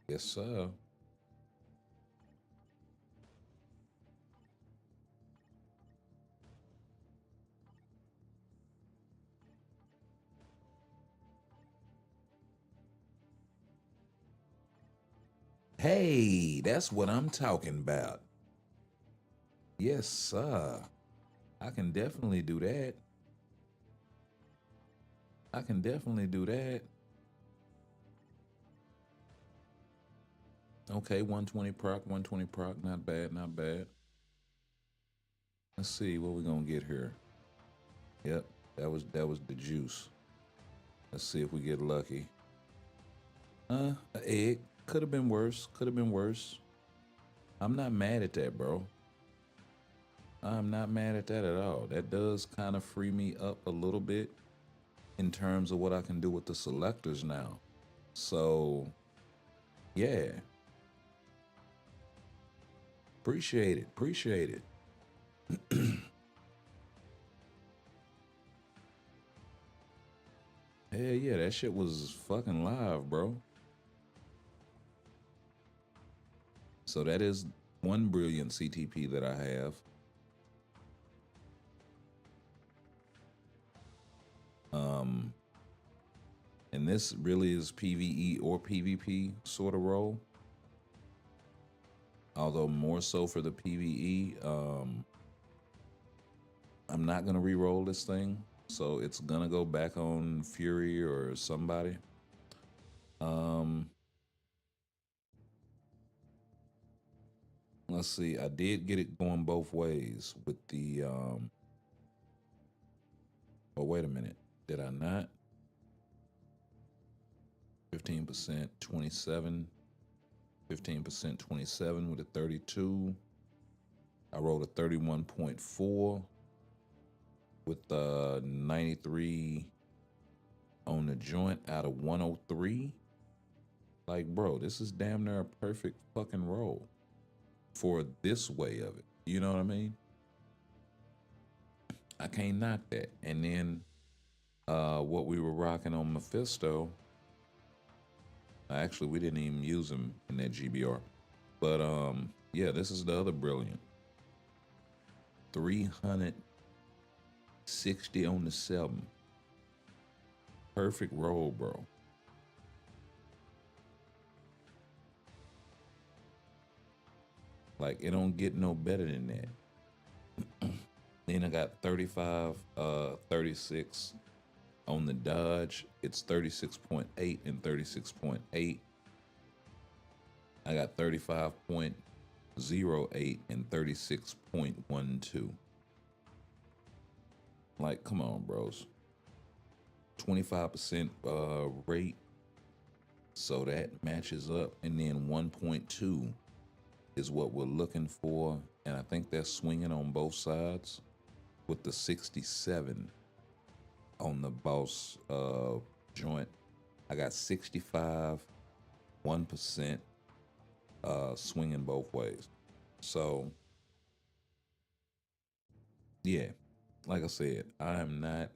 Speaker 5: Yes, sir. Hey, that's what I'm talking about. Yes, sir. I can definitely do that. I can definitely do that. Okay, 120 proc, 120 proc. Not bad, not bad. Let's see what we're gonna get here. Yep, that was the juice. Let's see if we get lucky. An egg. Could have been worse. Could have been worse. I'm not mad at that, bro. I'm not mad at that at all. That does kind of free me up a little bit in terms of what I can do with the selectors now. So, yeah. Appreciate it. Appreciate it. Hell yeah, that shit was fucking live, bro. So that is one brilliant CTP that I have. And this really is PvE or PvP sort of role. Although more so for the PvE. I'm not gonna re-roll this thing, so it's gonna go back on Fury or somebody. Let's see. I did get it going both ways with the. Oh wait a minute, did I not? 15%, 27. 15%, 27 with a 32. I rolled a 31.4 with 93 on the joint out of 103. Like, bro, this is damn near a perfect fucking roll for this way of it. You know what I mean? I can't knock that. And then what we were rocking on Mephisto, actually, we didn't even use him in that GBR. But yeah, this is the other brilliant. 360 on the 7. Perfect roll, bro. Like, it don't get no better than that. Then I got 35, 36 on the Dodge. It's 36.8 and 36.8. I got 35.08 and 36.12. Like, come on, bros. 25% rate. So that matches up. And then 1.2 is what we're looking for. And I think that's swinging on both sides with the 67 on the boss joint. I got 65, 1% swinging both ways. So, yeah, like I said, I am not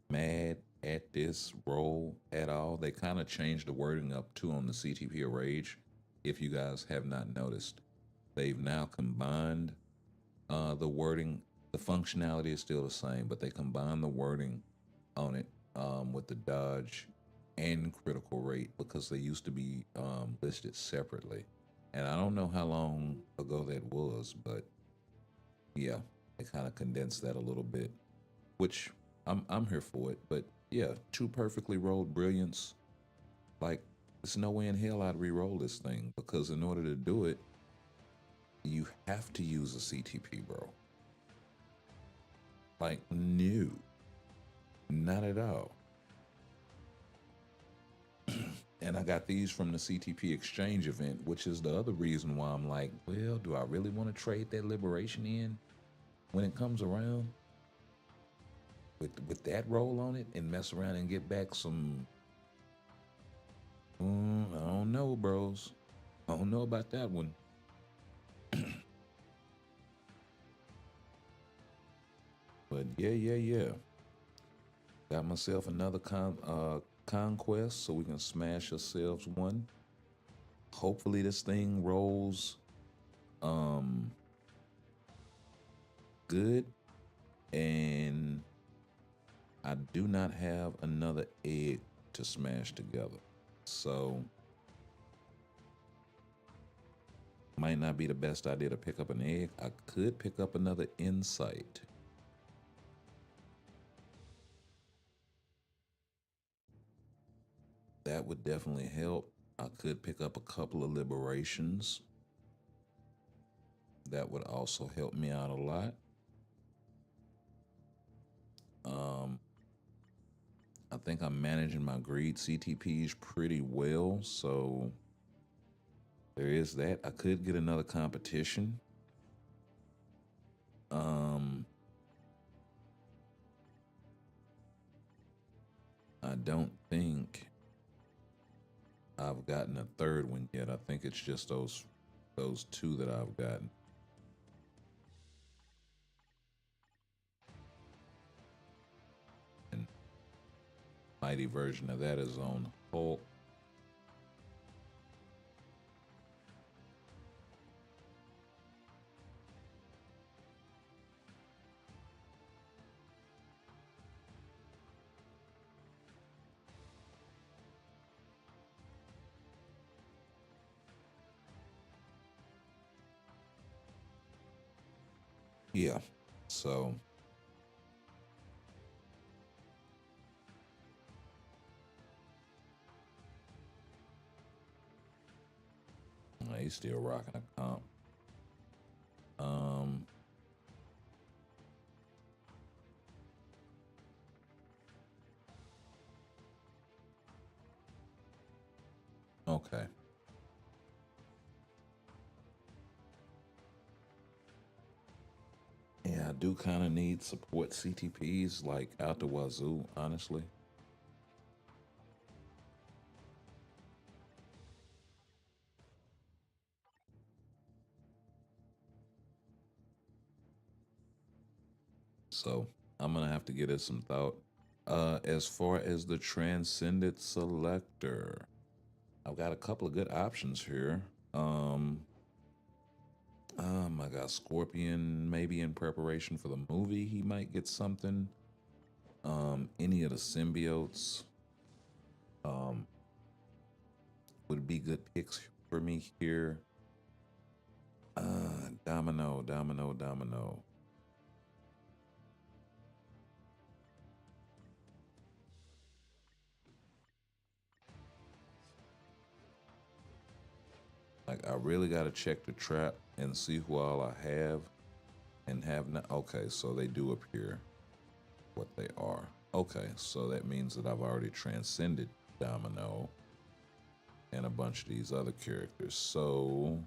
Speaker 5: mad at this roll at all. They kind of changed the wording up too on the CTP of Rage. If you guys have not noticed, they've now combined the wording. The functionality is still the same, but they combine the wording on it with the dodge and critical rate because they used to be listed separately. And I don't know how long ago that was, but yeah, they kind of condensed that a little bit, which I'm here for it. But yeah, two perfectly rolled brilliance. Like, there's no way in hell I'd re-roll this thing because in order to do it, you have to use a CTP, bro. Like, no, not at all. And I got these from the CTP exchange event, which is the other reason why I'm like, well, do I really want to trade that liberation in when it comes around with that roll on it and mess around and get back some? I don't know, bros. I don't know about that one. But yeah. Got myself another conquest so we can smash ourselves one. hopefully this thing rolls good, and I do not have another egg to smash together. So might not be the best idea to pick up an egg. I could pick up another insight. That would definitely help. I could pick up a couple of liberations. That would also help me out a lot. I think I'm managing my greed CTPs pretty well, so there is that. I could get another competition. I don't think I've gotten a third one yet. I think it's just those two that I've gotten. And mighty version of that is on Hulk. Yeah, so he's still rocking a comp. Okay. Yeah, I do kind of need support CTPs like out the wazoo, honestly. So I'm gonna have to give it some thought. As far as the transcended selector, I've got a couple of good options here. I got Scorpion maybe in preparation for the movie. He might get something. Any of the symbiotes would be good picks for me here. Domino. Like I really gotta check the trap and see who all I have and have not. Okay, so they do appear what they are. Okay, so that means that I've already transcended Domino and a bunch of these other characters. So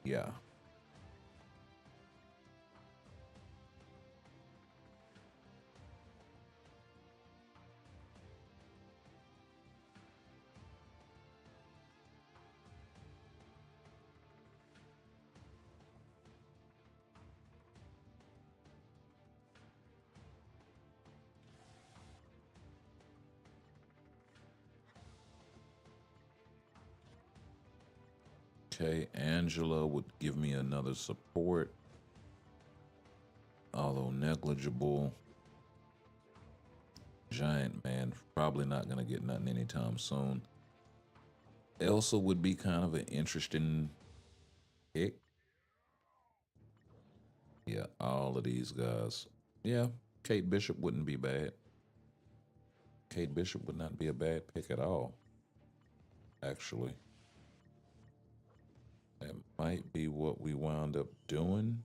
Speaker 5: yeah. Okay, Angela would give me another support, although negligible. Giant Man, probably not gonna get nothing anytime soon. Elsa would be kind of an interesting pick. Yeah, all of these guys. Yeah, Kate Bishop wouldn't be bad. Kate Bishop would not be a bad pick at all, actually. That might be what we wound up doing.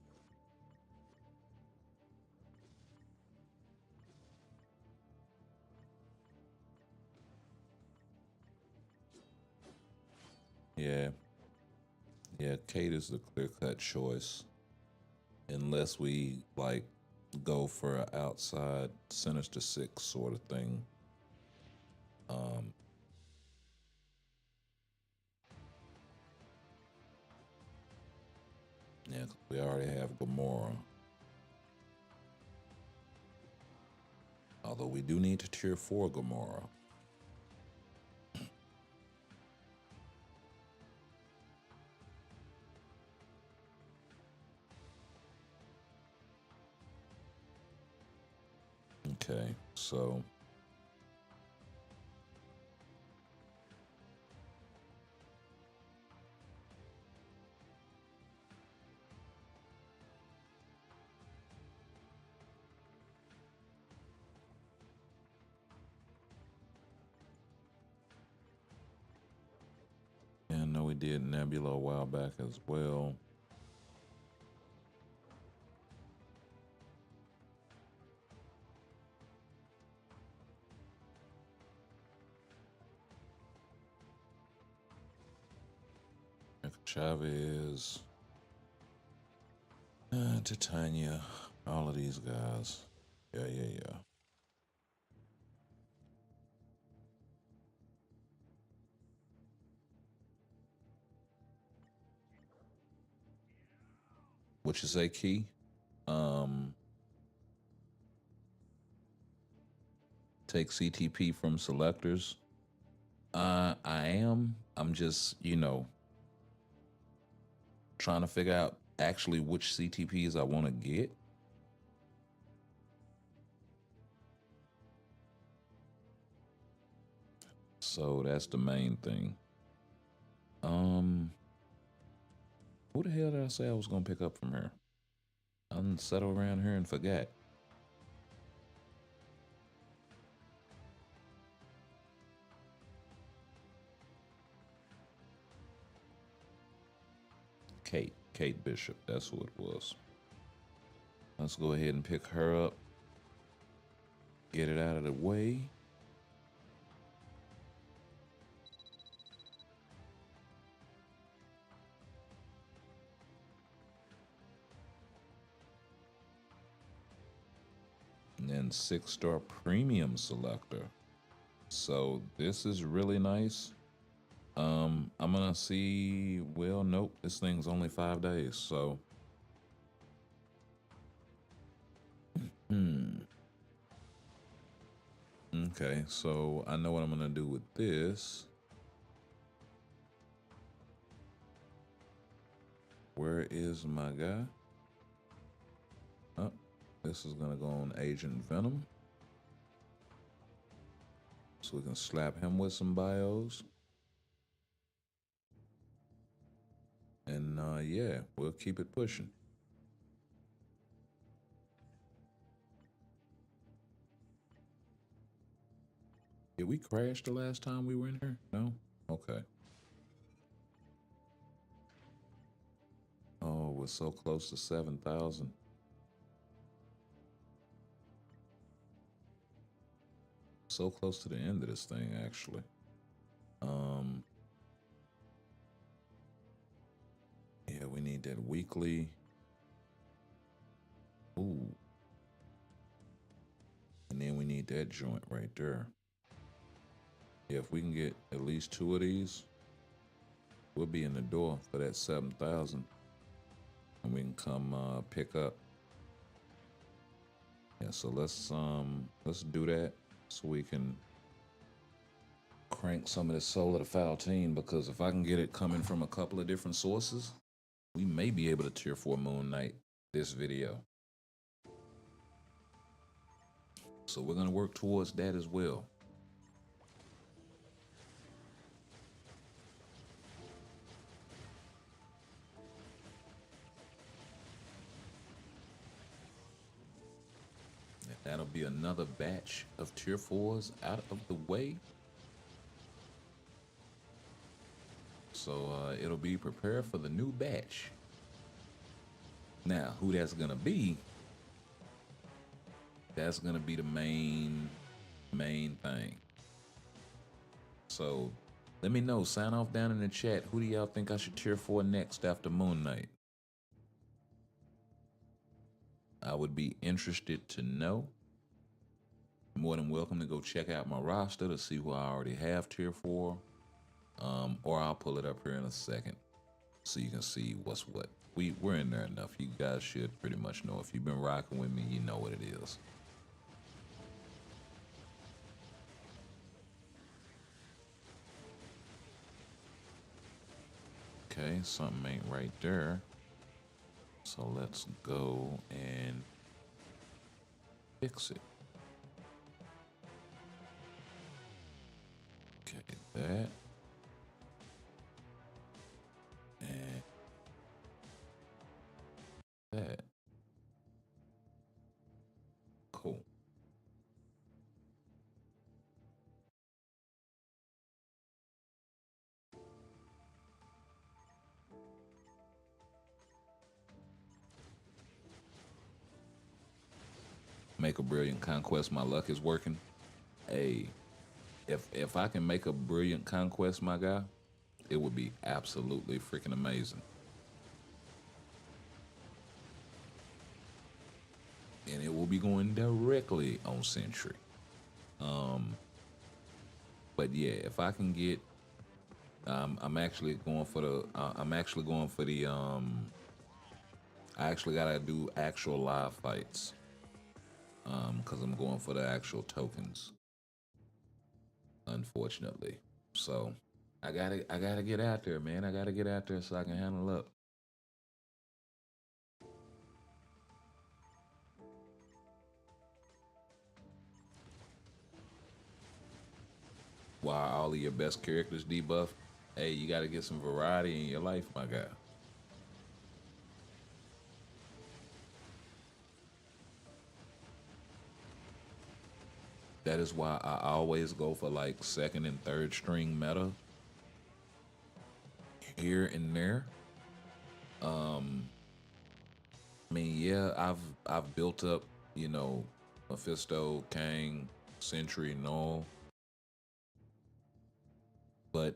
Speaker 5: Yeah. Yeah, Kate is the clear-cut choice. Unless we, like, go for an outside Sinister Six sort of thing. Yeah, 'cause we already have Gamora. Although we do need to tier 4 Gamora. Okay, so yeah, I know we did Nebula a while back as well. Chavez, Titania, all of these guys. Yeah. What you say, Key? Take CTP from selectors. I am. I'm just, trying to figure out actually which CTPs I want to get. So that's the main thing. Who the hell did I say I was gonna pick up from her? I done settled around here and forgot. Kate Bishop, that's who it was. Let's go ahead and pick her up. Get it out of the way. And then 6-star premium selector. So this is really nice. I'm gonna see. Well, nope, this thing's only 5 days, so okay, so I know what I'm gonna do with this. Where is my guy? Oh, this is gonna go on Agent Venom, so we can slap him with some bios. And yeah, we'll keep it pushing. Did we crash the last time we were in here? No? Okay. Oh, we're so close to 7,000. So close to the end of this thing, actually. Yeah, we need that weekly. Ooh. And then we need that joint right there. Yeah, if we can get at least 2 of these, we'll be in the door for that 7,000. And we can come pick up. Yeah, so let's do that so we can crank some of this Soul of the Foul Team, because if I can get it coming from a couple of different sources, we may be able to tier 4 Moon Knight this video. So we're gonna work towards that as well. That'll be another batch of tier 4s out of the way. So it'll be prepared for the new batch. Now, who that's gonna be, that's gonna be the main thing. So let me know, sign off down in the chat, who do y'all think I should tier 4 next after Moon Knight? I would be interested to know. More than welcome to go check out my roster to see who I already have tier 4. Or I'll pull it up here in a second so you can see what's what. We're in there enough. You guys should pretty much know. If you've been rocking with me, you know what it is. Okay, something ain't right there. So let's go and fix it. that. And that. Cool. Make a brilliant conquest. My luck is working. Hey, if I can make a brilliant conquest, my guy, it would be absolutely freaking amazing. And it will be going directly on Century. But yeah, if I can get, I'm actually going for the, I actually gotta do actual live fights, because I'm going for the actual tokens, unfortunately. So I gotta get out there, man. I gotta get out there so I can handle up. While all of your best characters debuff, hey, you gotta get some variety in your life, my guy. That is why I always go for like second and third string meta here and there. I mean, yeah, I've built up, you know, Mephisto, Kang, Sentry, Null, but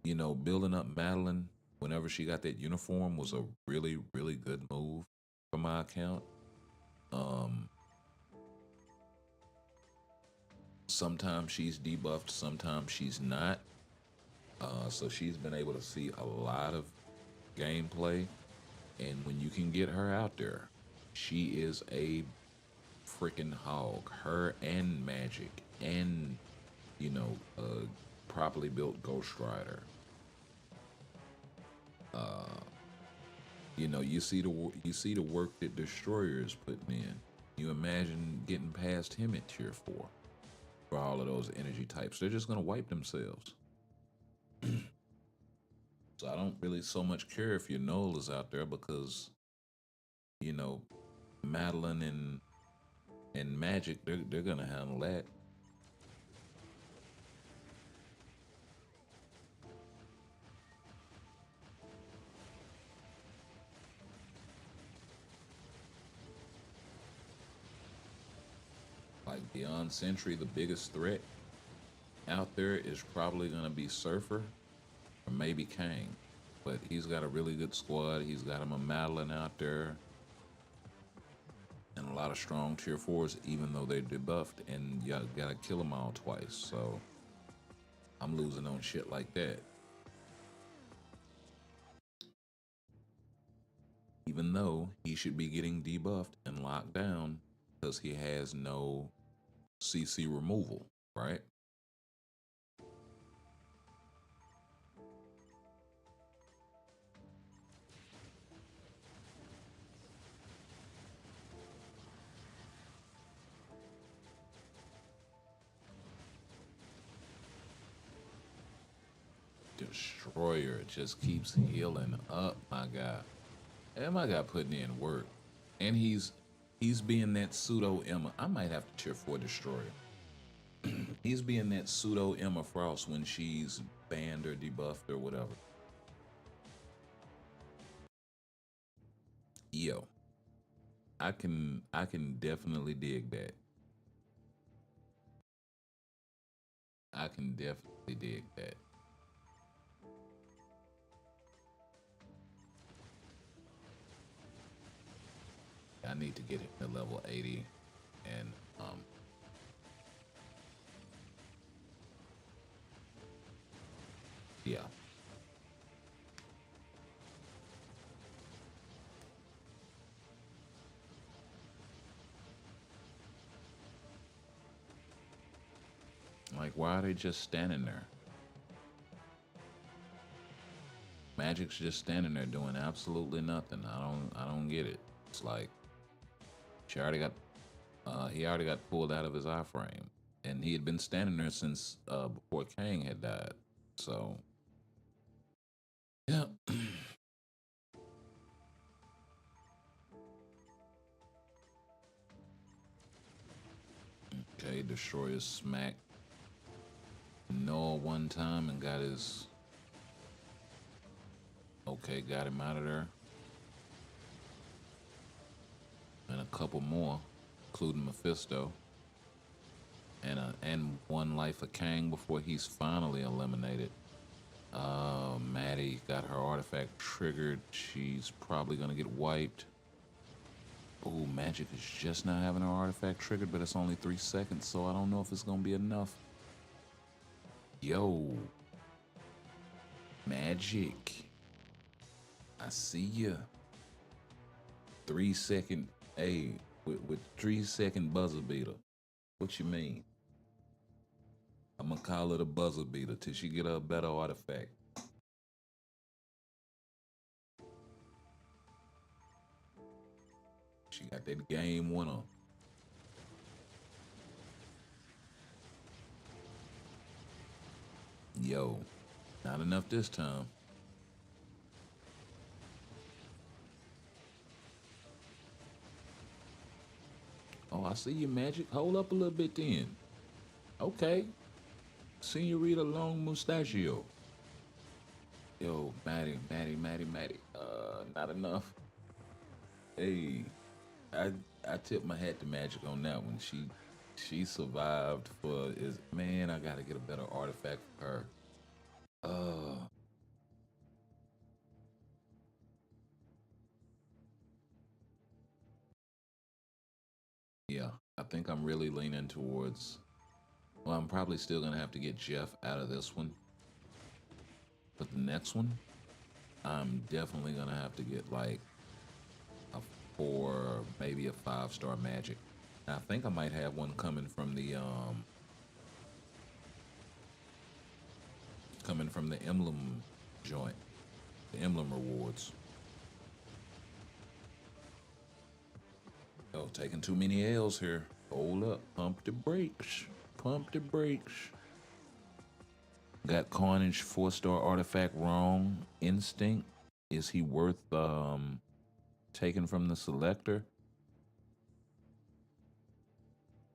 Speaker 5: you know, building up Madeline whenever she got that uniform was a really, really good move for my account. Um, Sometimes she's debuffed, sometimes she's not. So she's been able to see a lot of gameplay, and when you can get her out there, she is a freaking hog. Her and Magic, and you know, properly built Ghost Rider. You know, you see the work that Destroyer is putting in. You imagine getting past him at tier 4 for all of those energy types. They're just gonna wipe themselves. So I don't really so much care if your Null is out there because, you know, Madeline and Magic, they're gonna handle that. Like beyond Sentry, the biggest threat out there is probably gonna be Surfer or maybe Kang. But he's got a really good squad. He's got him a Madeline out there and a lot of strong tier 4s, even though they're debuffed, and you gotta kill them all twice. So I'm losing on shit like that. Even though he should be getting debuffed and locked down because he has no CC removal, right? Destroyer just keeps healing up, my guy. And my guy putting in work. And he's being that pseudo Emma. I might have to cheer for Destroyer. He's being that pseudo Emma Frost when she's banned or debuffed or whatever. Yo, I can definitely dig that. I can definitely dig that. I need to get him to level 80 and yeah. Like, why are they just standing there? Magic's just standing there doing absolutely nothing. I don't get it. It's like she already got he already got pulled out of his iframe. And he had been standing there since before Kang had died. So, yeah. Okay, Destroyer smacked Noah one time and got his. Okay, got him out of there. And a couple more, including Mephisto. And one life of Kang before he's finally eliminated. Maddie got her artifact triggered. She's probably gonna get wiped. Oh, Magic is just now having her artifact triggered, but it's only 3 seconds, so I don't know if it's gonna be enough. Yo, Magic, I see ya. 3 second, hey, with 3 second buzzer beater. What you mean? I'm gonna call it a buzzer beater till she get a better artifact. She got that game winner. Yo, not enough this time. Oh, I see you, Magic. Hold up a little bit then. Okay. Senorita Long Mustachio. Yo, Maddie. Not enough. Hey, I tip my hat to Magic on that one. She survived for man, I gotta get a better artifact for her. Yeah, I think I'm really leaning towards. Well, I'm probably still gonna have to get Jeff out of this one. But the next one, I'm definitely gonna have to get like a 4, maybe a 5-star Magic. And I think I might have one coming from the emblem joint, the emblem rewards. Oh, taking too many L's here. Hold up, pump the brakes. Pump the brakes. Got Carnage 4-star artifact wrong. Instinct. Is he worth taking from the selector?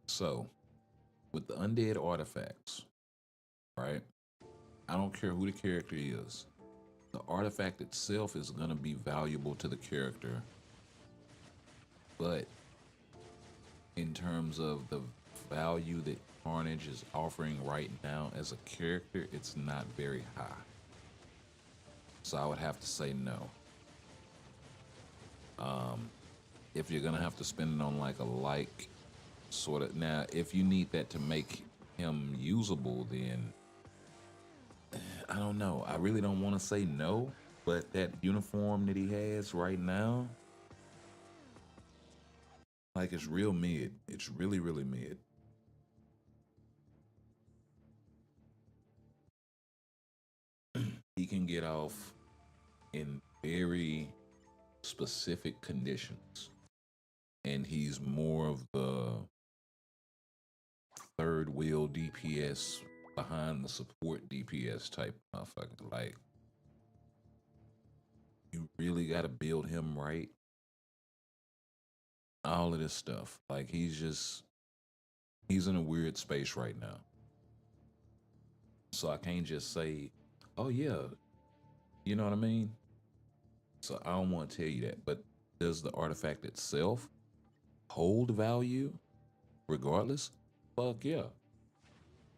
Speaker 5: So, with the undead artifacts, right? I don't care who the character is. The artifact itself is gonna be valuable to the character. But in terms of the value that Carnage is offering right now as a character, it's not very high. So I would have to say no. If you're gonna have to spend it on like a like sort of, now if you need that to make him usable, then I don't know. I really don't want to say no, but that uniform that he has right now, like, it's real mid. It's really, really mid. He can get off in very specific conditions. And he's more of the third wheel DPS behind the support DPS type motherfucker. Like, you really got to build him right. All of this stuff. Like, he's in a weird space right now. So I can't just say, oh yeah, you know what I mean? So I don't want to tell you that. But does the artifact itself hold value regardless? Fuck yeah.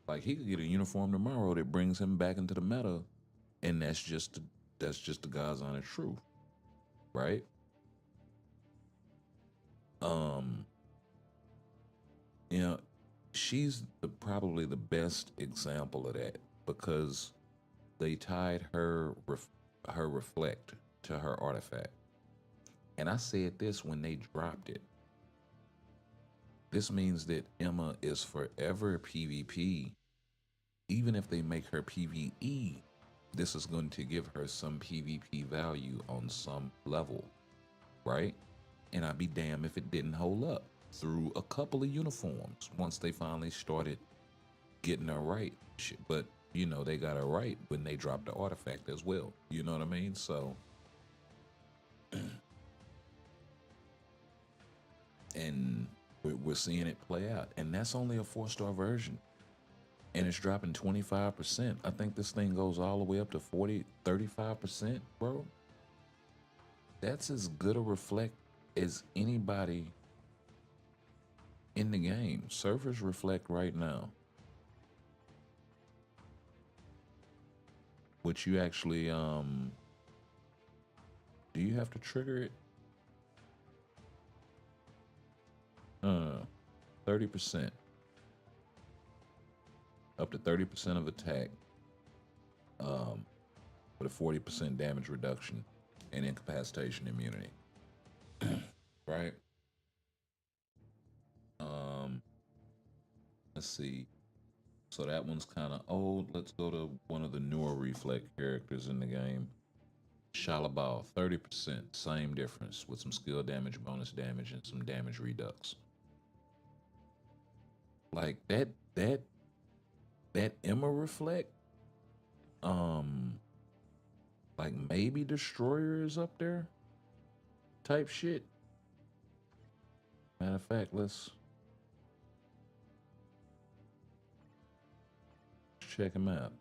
Speaker 5: Like, he could get a uniform tomorrow that brings him back into the meta, and that's just the God's honest truth, right? You know, she's probably the best example of that, because they tied her reflect to her artifact. And I said this when they dropped it. This means that Emma is forever PvP. Even if they make her PvE, this is going to give her some PvP value on some level, right? And I'd be damned if it didn't hold up through a couple of uniforms once they finally started getting her right. But you know, they got it right when they dropped the artifact as well. You know what I mean? So, and we're seeing it play out. And that's only a 4-star version. And it's dropping 25%. I think this thing goes all the way up to 35%, bro. That's as good a reflect as anybody in the game. Surfers reflect right now. Which you actually, do you have to trigger it? 30%. Up to 30% of attack. With a 40% damage reduction and incapacitation immunity. Right? Let's see. So that one's kind of old. Let's go to one of the newer reflect characters in the game. Shalabal, 30%, same difference with some skill damage, bonus damage, and some damage redux. Like that Emma reflect, like maybe Destroyer is up there type shit. Matter of fact, let's check him out.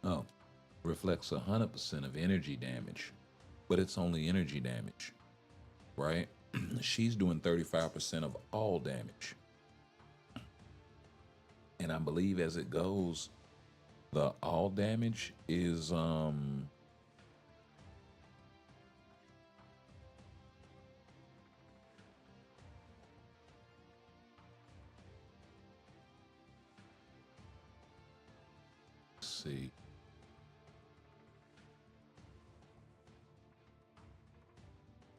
Speaker 5: Oh, reflects 100% of energy damage, but it's only energy damage, right? She's doing 35% of all damage. And I believe as it goes, the all damage is see.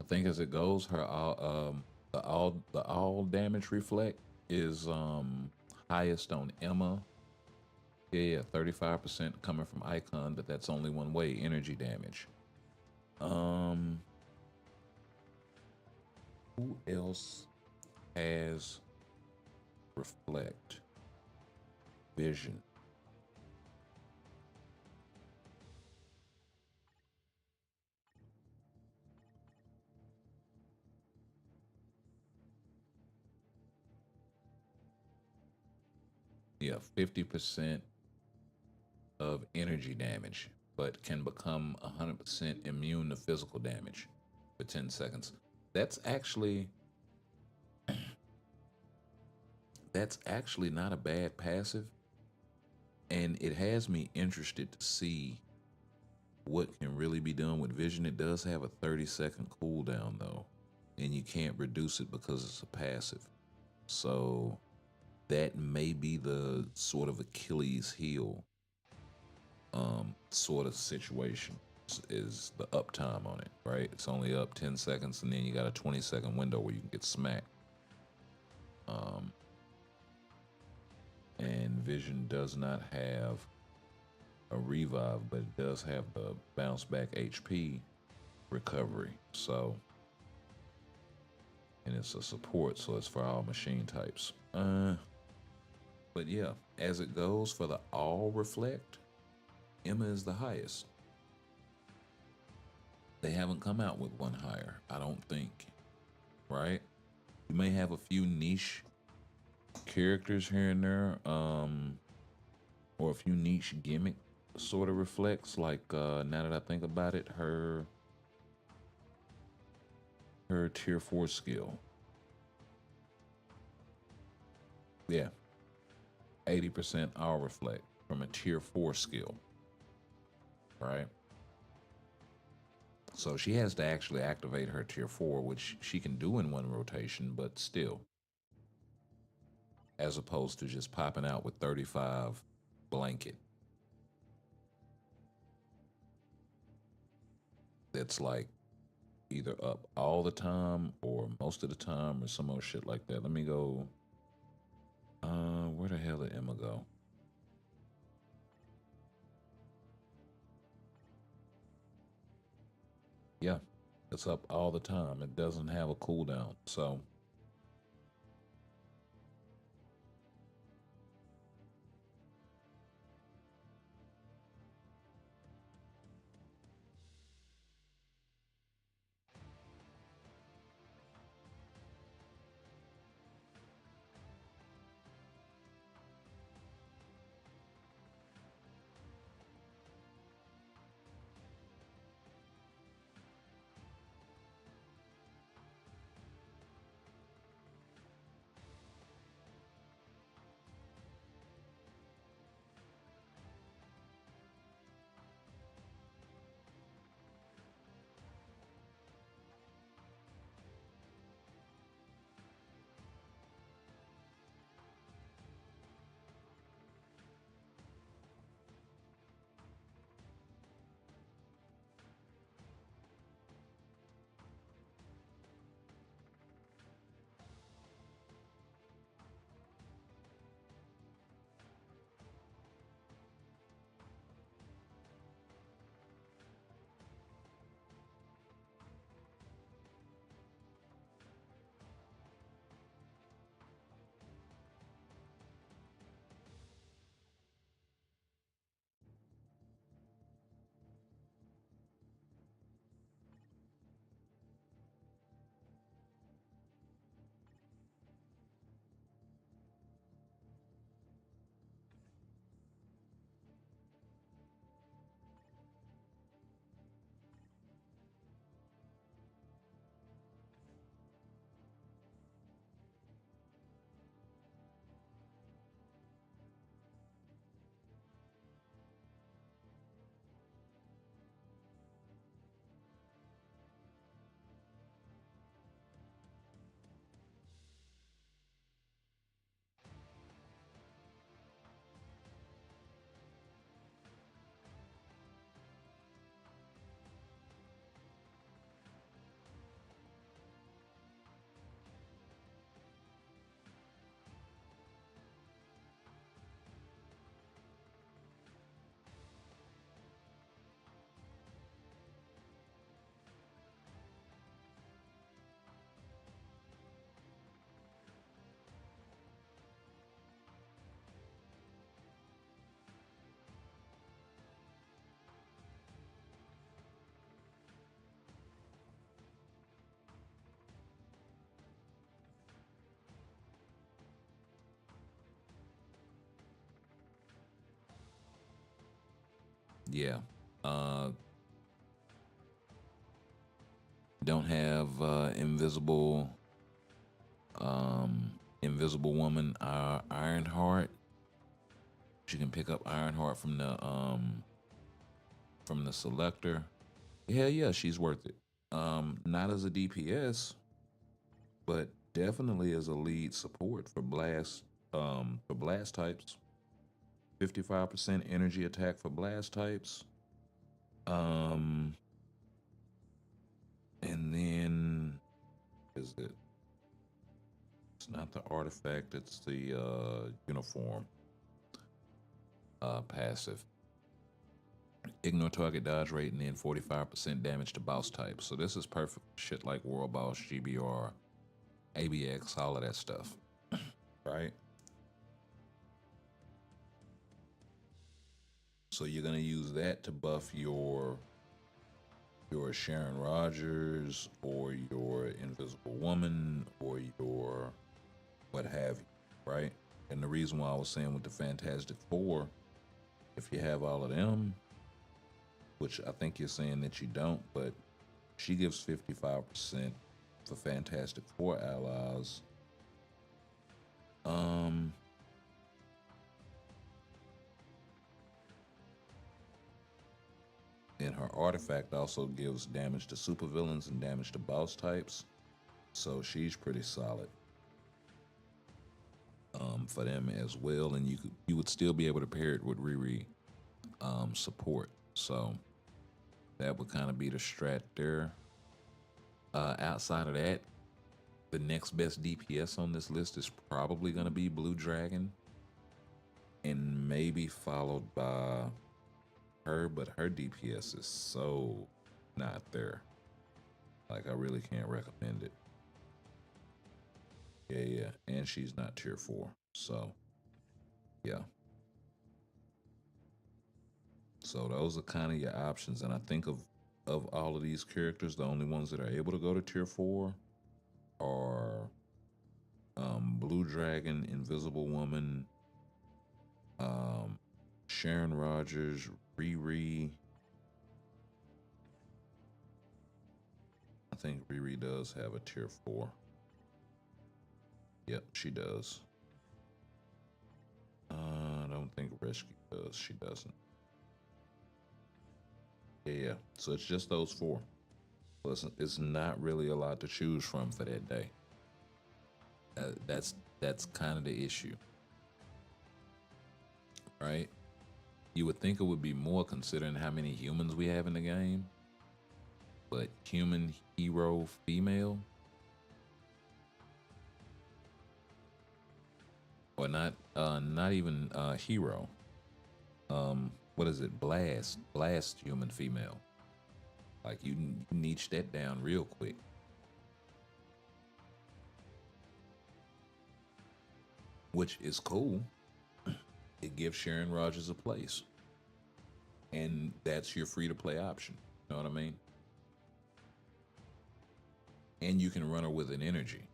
Speaker 5: I think as it goes, her the all damage reflect is highest on Emma. Yeah, 35% coming from Icon, but that's only one way, energy damage. Who else has reflect? Vision. Yeah, 50% of energy damage, but can become 100% immune to physical damage for 10 seconds. That's actually not a bad passive, and it has me interested to see what can really be done with Vision. It does have a 30-second cooldown though, and you can't reduce it because it's a passive. So that may be the sort of Achilles heel sort of situation is the uptime on it, right? It's only up 10 seconds, and then you got a 20-second window where you can get smacked. And Vision does not have a revive, but it does have the bounce back HP recovery. So, and it's a support, so it's for all machine types. But yeah, as it goes for the all reflect, Emma is the highest. They haven't come out with one higher, I don't think, right? You may have a few niche characters here and there, or a few niche gimmick sort of reflects. Like now that I think about it, her tier 4 skill, yeah, 80% all reflect from a tier 4 skill, right? So she has to actually activate her tier 4, which she can do in one rotation, but still, as opposed to just popping out with 35 blanket. That's like either up all the time or most of the time or some old shit like that. Let me go. Where the hell did Emma go? Yeah, it's up all the time. It doesn't have a cooldown. So yeah, uh, don't have invisible woman. Ironheart. She can pick up Ironheart from the selector. Hell yeah, she's worth it. Not as a DPS, but definitely as a lead support for blast types. 55% energy attack for blast types. Um and then is it it's not the artifact, it's the uniform passive. Ignore target dodge rate and then 45% damage to boss types. So this is perfect shit like World Boss, GBR, ABX, all of that stuff. Right? So you're gonna use that to buff your Sharon Rogers or your Invisible Woman or your what have you, right? And the reason why I was saying with the Fantastic Four, if you have all of them, which I think you're saying that you don't, but she gives 55% for Fantastic Four allies. And her artifact also gives damage to supervillains and damage to boss types. So she's pretty solid for them as well. And you would still be able to pair it with Riri support. So that would kind of be the strat there. Outside of that, the next best DPS on this list is probably going to be Blue Dragon, and maybe followed by her, but her DPS is so not there. Like, I really can't recommend it. Yeah. And she's not tier 4. So, yeah. So those are kind of your options. And I think of all of these characters, the only ones that are able to go to tier 4 are Blue Dragon, Invisible Woman, Sharon Rogers, Riri. I think Riri does have a tier 4. Yep, she does. I don't think Rescue does. She doesn't. Yeah. So it's just those 4. Listen, it's not really a lot to choose from for that day. That's kind of the issue, right? You would think it would be more considering how many humans we have in the game, but human, hero, female, or not even hero. What is it? Blast, human, female. Like you niche that down real quick. Which is cool. It gives Sharon Rogers a place. And that's your free to play option. You know what I mean? And you can run her with an energy.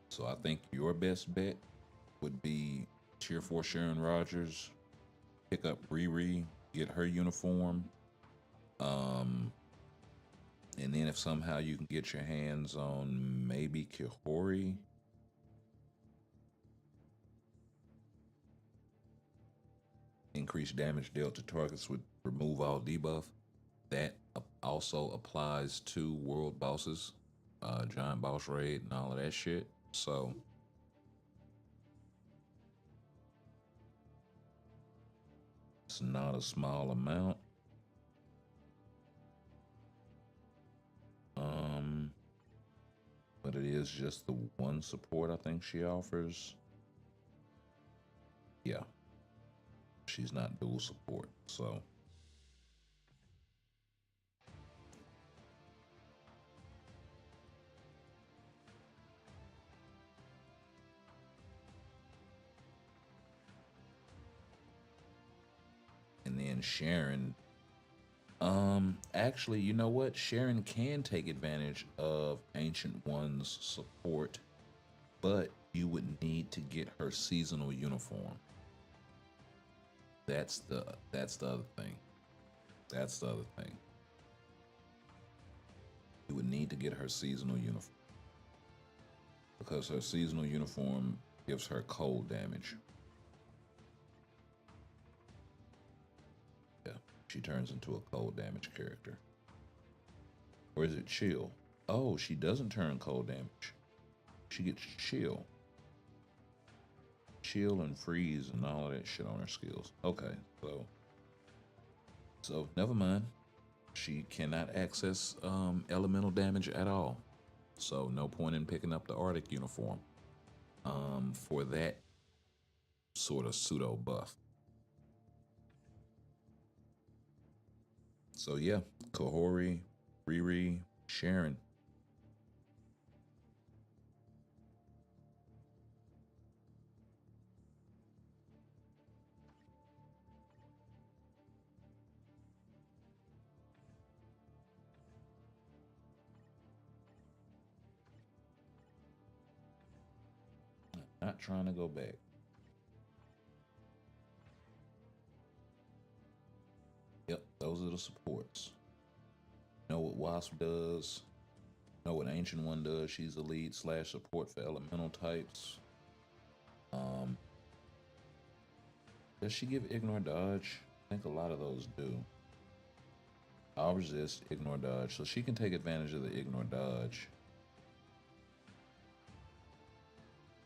Speaker 5: So I think your best bet would be tier 4 Sharon Rogers, pick up Riri, get her uniform. And then if somehow you can get your hands on maybe Kihori, increase damage dealt to targets with remove all debuff. That also applies to world bosses, giant boss raid and all of that shit. So it's not a small amount. But it is just the one support I think she offers. Yeah. She's not dual support, so. And then Sharon. Actually, you know what? Sharon can take advantage of Ancient One's support, but you would need to get her seasonal uniform. That's the other thing. That's the other thing. You would need to get her seasonal uniform. Because her seasonal uniform gives her cold damage. Yeah, she turns into a cold damage character. Or is it chill? Oh, she doesn't turn cold damage. She gets chill. Chill and freeze and all of that shit on her skills. Okay, so never mind. She cannot access elemental damage at all. So no point in picking up the Arctic uniform for that sort of pseudo buff. So yeah, Kahori, Riri, Sharon. Not trying to go back. Yep, those are the supports. Know what Wasp does. Know what Ancient One does. She's the lead / support for elemental types. Does she give Ignore Dodge? I think a lot of those do. I'll resist, Ignore Dodge. So she can take advantage of the Ignore Dodge.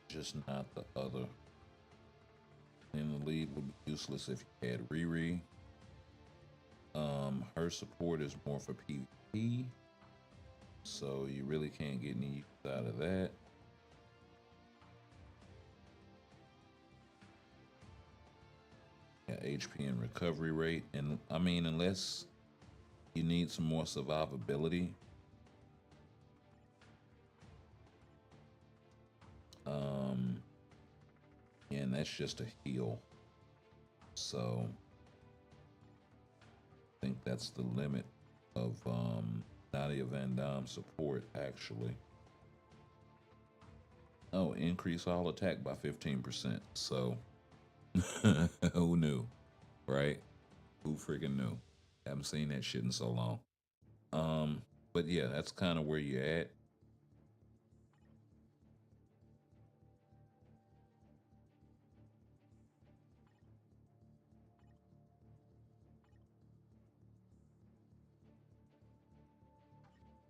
Speaker 5: Just not the other. And the lead would be useless if you had Riri. Her support is more for PvP. So you really can't get any use out of that. HP and recovery rate. And I mean, unless you need some more survivability, and that's just a heal. So I think that's the limit of Nadia Van Dam support, actually. Oh, increase all attack by 15%. So who knew, right? Who freaking knew? Haven't seen that shit in so long. But yeah, that's kind of where you're at.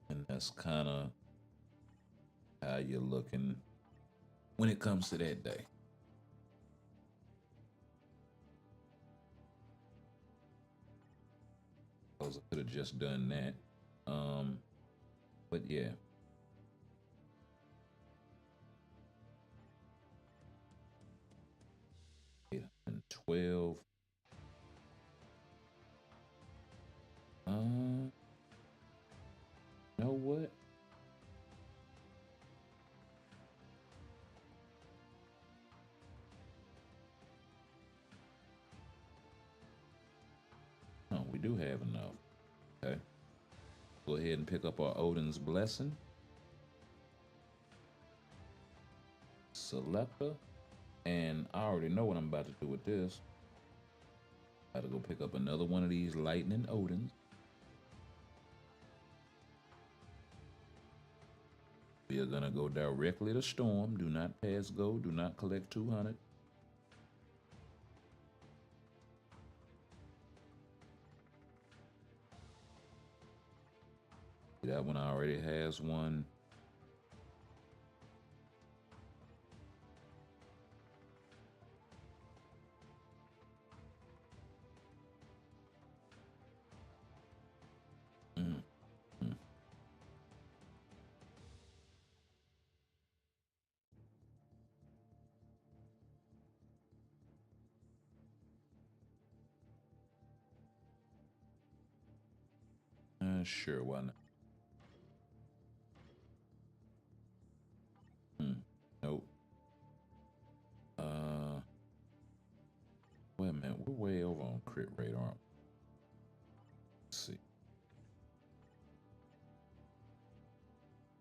Speaker 5: And that's kind of how you're looking when it comes to that day. I could have just done that. But yeah. And 12. Know what? Oh, we do have enough. Okay. Go ahead and pick up our Odin's Blessing. Selector. And I already know what I'm about to do with this. Gotta go pick up another one of these Lightning Odins. We are gonna go directly to Storm. Do not pass go. Do not collect 200. That one already has one. Sure, why not? Nope. Wait a minute, we're way over on crit rate, aren't we? Let's see.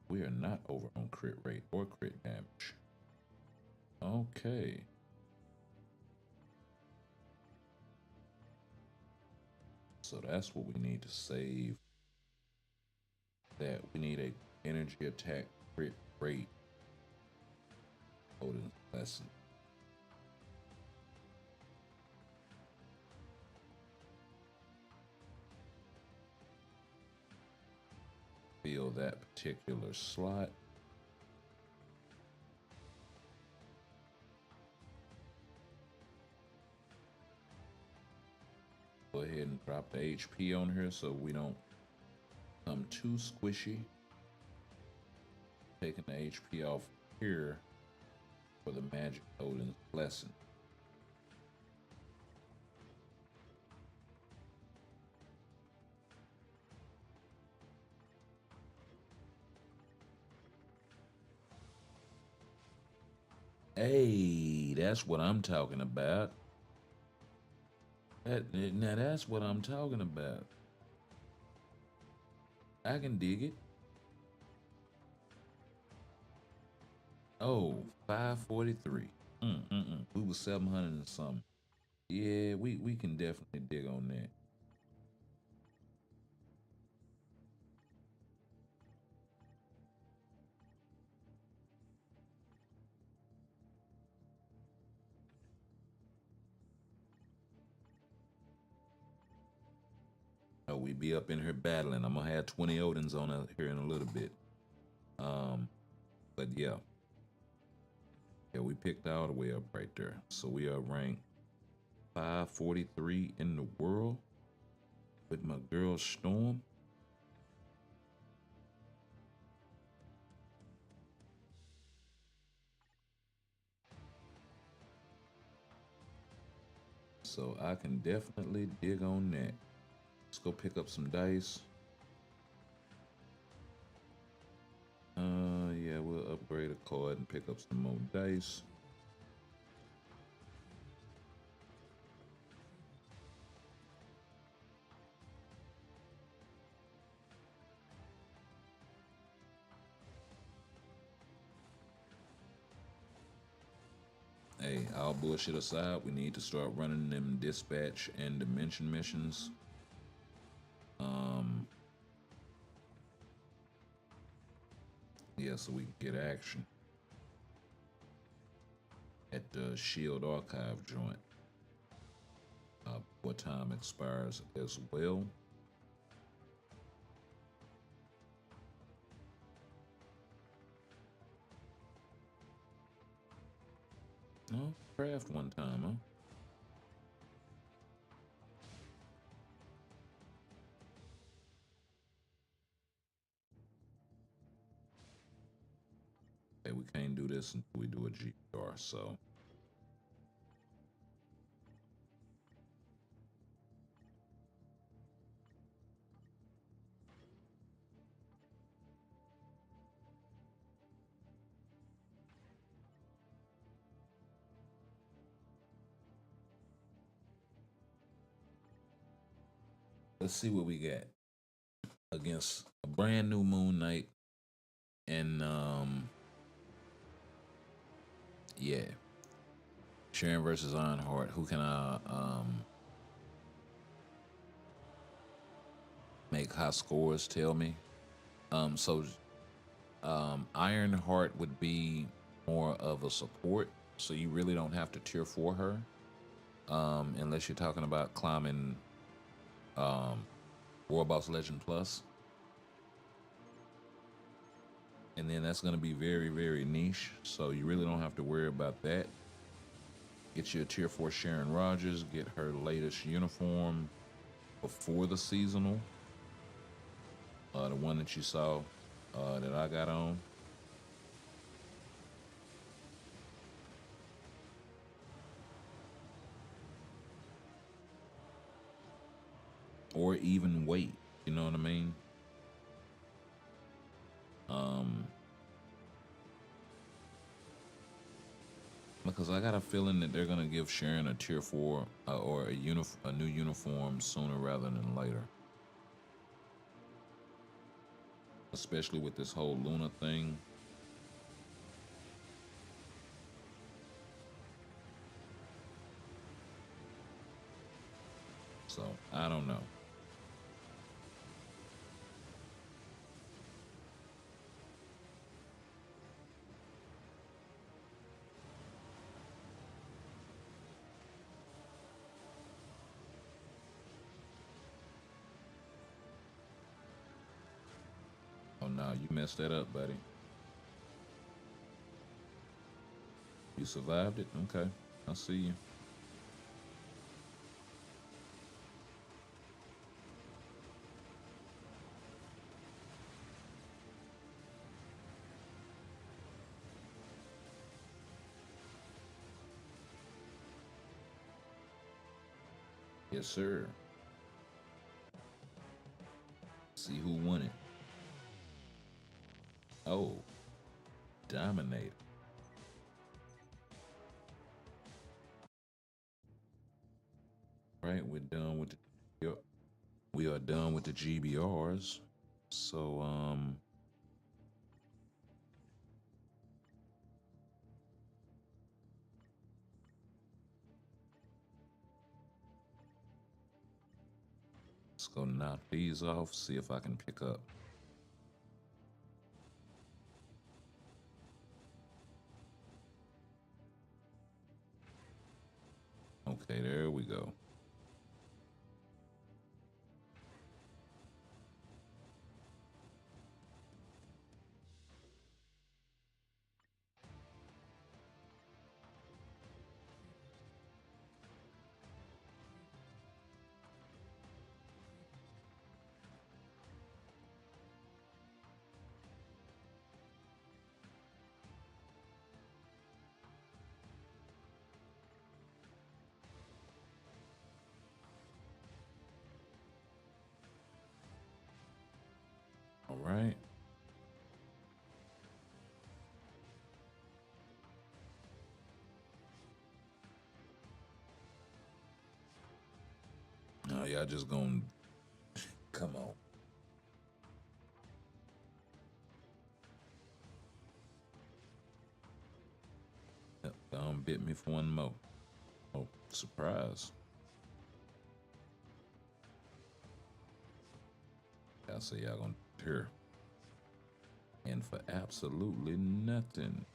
Speaker 5: We are not over on crit rate or crit damage. Okay. So that's what we need to save. That we need a energy attack crit rate. Odin's Blessing. Fill that particular slot. Go ahead and drop the HP on here so we don't become too squishy. Taking the HP off here for the Magic Odin's Blessing. Hey, that's what I'm talking about. Now that's what I'm talking about. I can dig it. Oh, 543. We was 700 and something. Yeah, we can definitely dig on that. Oh, we be up in here battling. I'm gonna have 20 Odins on here in a little bit. But yeah. Yeah, we picked all the way up right there. So we are ranked 543 in the world with my girl Storm. So I can definitely dig on that. Let's go pick up some dice. Yeah, we'll upgrade a card and pick up some more dice. Hey, all bullshit aside, we need to start running them dispatch and dimension missions. Yeah, so we can get action at the Shield Archive joint. What time expires as well. No, craft one time, huh? Hey, we can't do this until we do a GR, so. Let's see what we got against a brand new Moon Knight and yeah, Sharon versus Ironheart. Who can I make high scores? Tell me. So Ironheart would be more of a support, so you really don't have to tier 4 her, unless you're talking about climbing World Boss Legend Plus. And then that's going to be very, very niche, so you really don't have to worry about that. Get you a tier 4 Sharon Rogers, get her latest uniform before the seasonal. The one that you saw that I got on. Or even wait, you know what I mean? Because I got a feeling that they're gonna give Sharon a tier 4 or a new uniform sooner rather than later. Especially with this whole Luna thing. So, I don't know. Oh no, you messed that up, buddy. You survived it? Okay, I see you. Yes, sir. See who won it. Oh, Dominator. Right, we're done with the, we are done with the GBRs. So let's go knock these off, see if I can pick up. Okay, there we go. right. No, y'all just gonna come on. Yep, bit me for one more. Oh, surprise. Y'all say y'all gonna hear. And for absolutely nothing.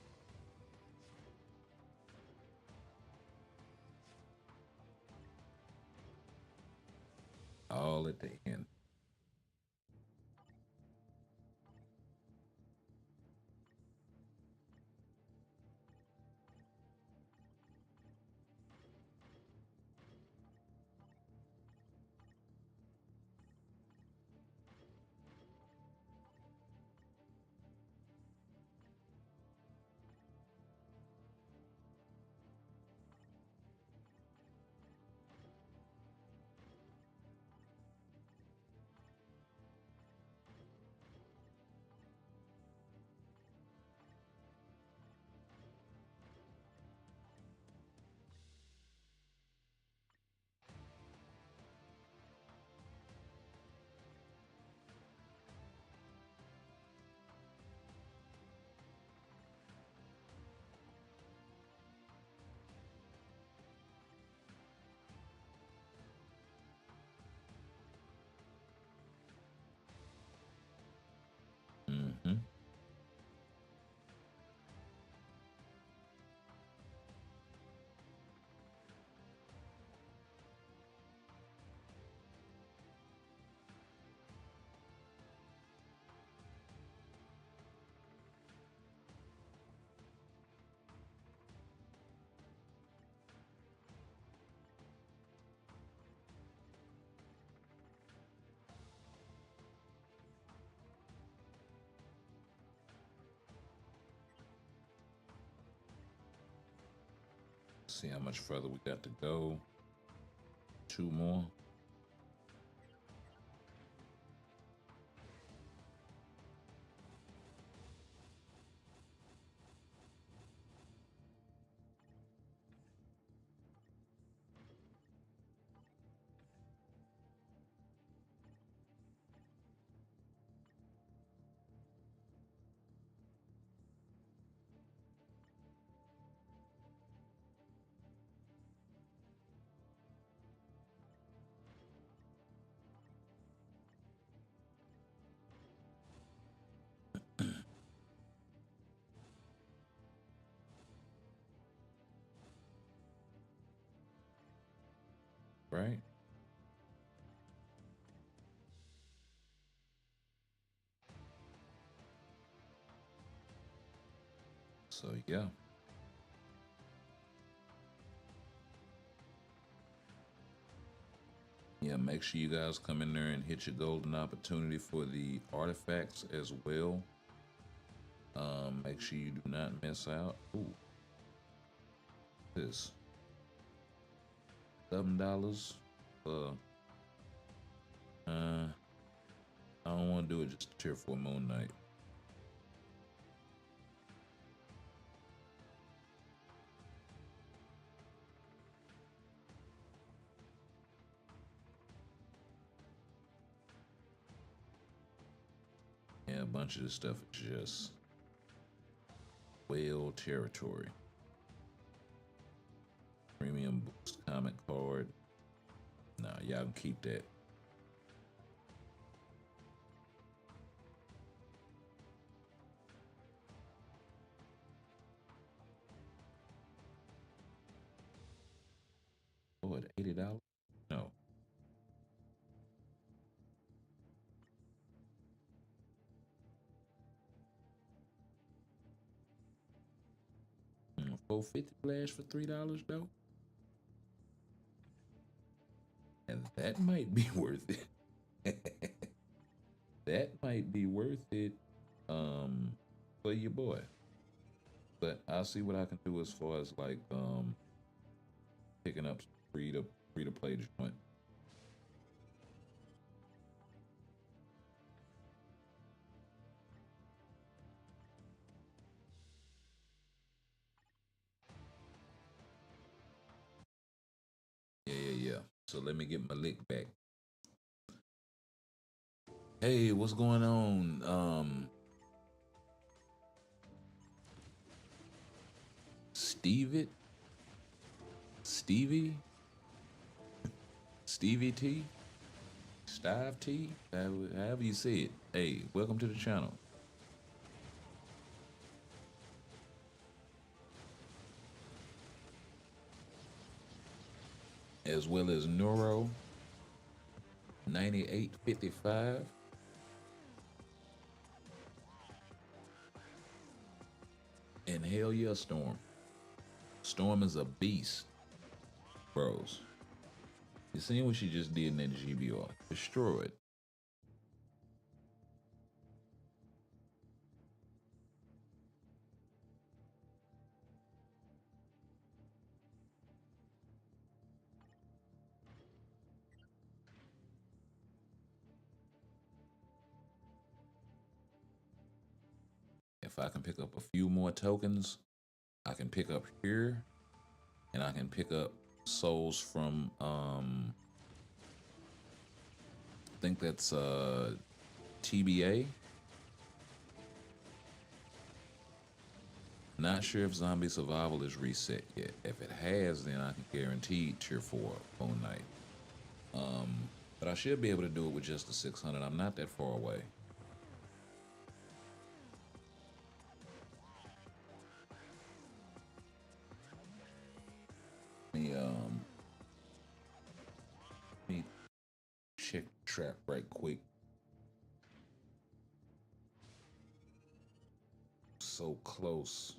Speaker 5: All at the end. Mm-hmm. See how much further we got to go. 2 more. Right? So yeah. Yeah, make sure you guys come in there and hit your golden opportunity for the artifacts as well. Make sure you do not miss out. Ooh, this $7. Uh, I don't want to do it just to cheer for Moon Knight. Yeah, a bunch of this stuff is just whale territory. Premium boost comic card. Nah, y'all can keep that. What, $80? No. $450 flash for $3 though? And that might be worth it. That might be worth it for your boy. But I'll see what I can do as far as like picking up free to play joint. So let me get my lick back. Hey, what's going on? Stevie T? Stive T? However you say it. Hey, welcome to the channel. As well as Neuro 9855. And hell yeah, Storm. Storm is a beast, bros. You seen what she just did in that GBR? Destroyed. If I can pick up a few more tokens, I can pick up here, and I can pick up souls from I think that's TBA. Not sure if Zombie Survival is reset yet. If it has, then I can guarantee tier 4 on night. But I should be able to do it with just the 600. I'm not that far away. Let me check the trap right quick. So close.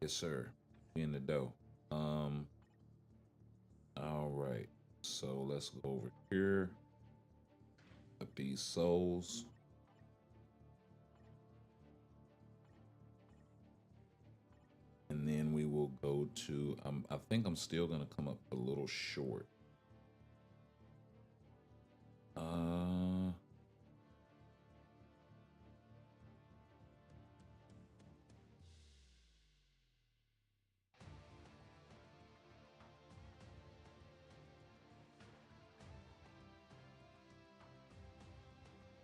Speaker 5: Yes, sir. We in the dough. All right. So let's go over here. Up these souls. And then we will go to, I think I'm still gonna come up a little short.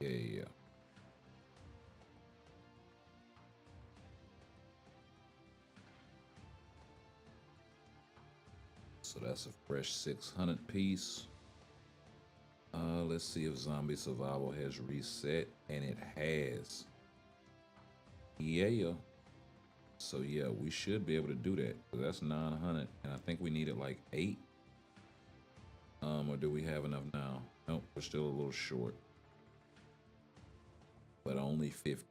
Speaker 5: Yeah. So that's a fresh 600 piece. Let's see if Zombie Survival has reset, and it has. Yeah. So yeah, we should be able to do that. That's 900, and I think we needed like 8. Or do we have enough now? Nope, we're still a little short. But only 50.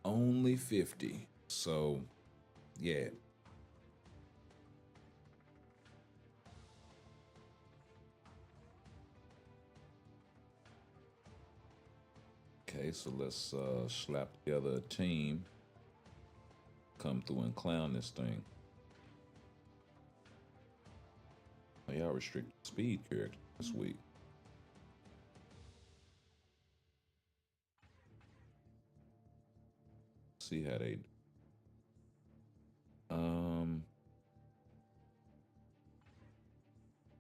Speaker 5: Only 50. So, yeah. Okay, so let's slap together a team. Come through and clown this thing. Oh, y'all restricted speed character this week. See how they do.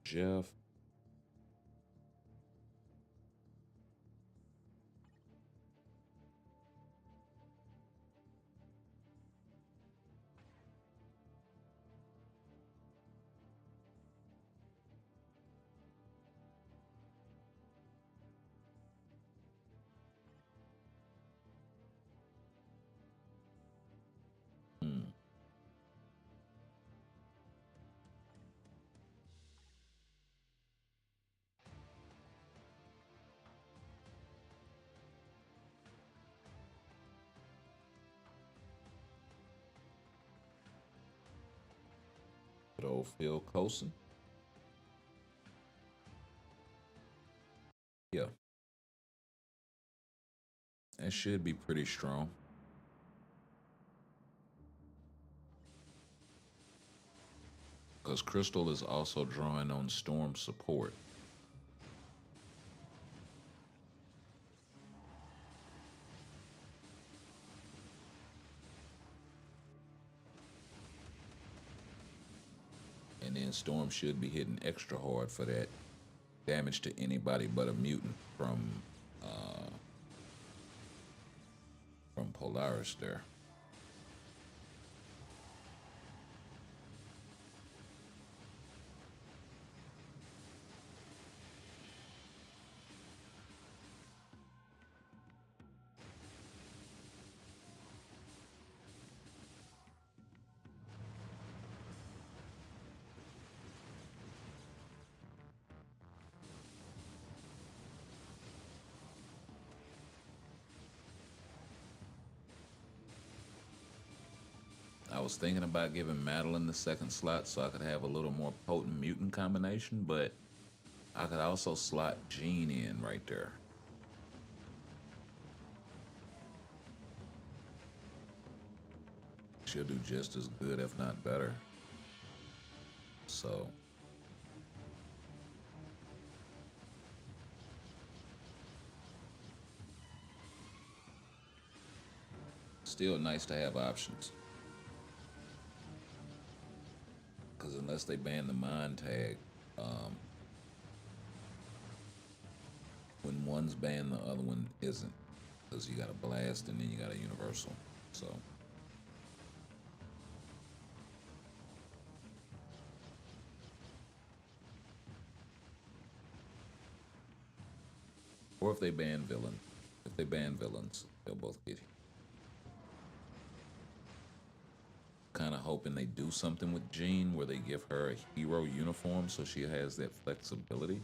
Speaker 5: Jeff. Good old Phil Coulson. Yeah. That should be pretty strong. Because Crystal is also drawing on Storm support. And then And Storm should be hitting extra hard for that damage to anybody but a mutant from Polaris there. I was thinking about giving Madeline the second slot so I could have a little more potent mutant combination, but I could also slot Jean in right there. She'll do just as good, if not better. So still nice to have options. Because unless they ban the mind tag, when one's banned, the other one isn't. Because you got a blast and then you got a universal. So. Or if they ban villain. If they ban villains, they'll both get hit. Kind of hoping they do something with Jean where they give her a hero uniform so she has that flexibility.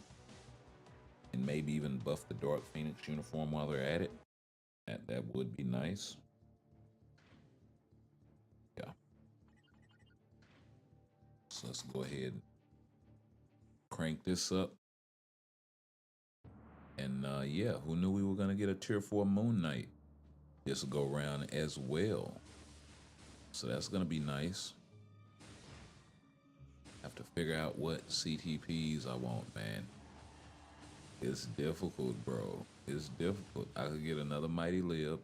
Speaker 5: And maybe even buff the Dark Phoenix uniform while they're at it. That would be nice. Yeah. So let's go ahead and crank this up. And yeah, who knew we were going to get a tier 4 Moon Knight this go round as well. So that's going to be nice. Have to figure out what CTPs I want, man. It's difficult, bro. It's difficult. I could get another Mighty Lib.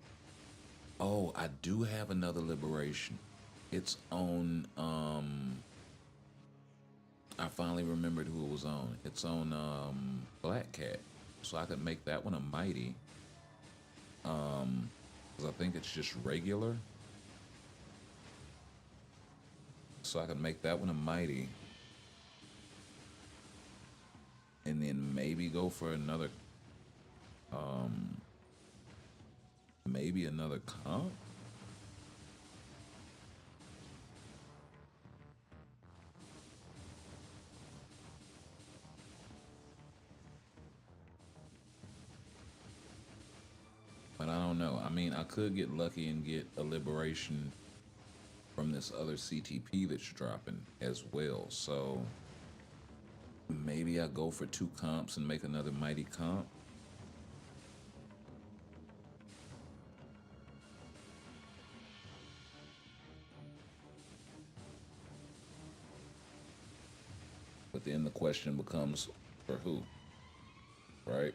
Speaker 5: Oh, I do have another Liberation. It's on, I finally remembered who it was on. It's on Black Cat. So I could make that one a Mighty. Because I think it's just regular. So I could make that one a Mighty. And then maybe go for another, maybe another comp? But I don't know. I mean, I could get lucky and get a Liberation from this other CTP that's dropping as well. So maybe I go for 2 comps and make another Mighty comp. But then the question becomes, for who? Right?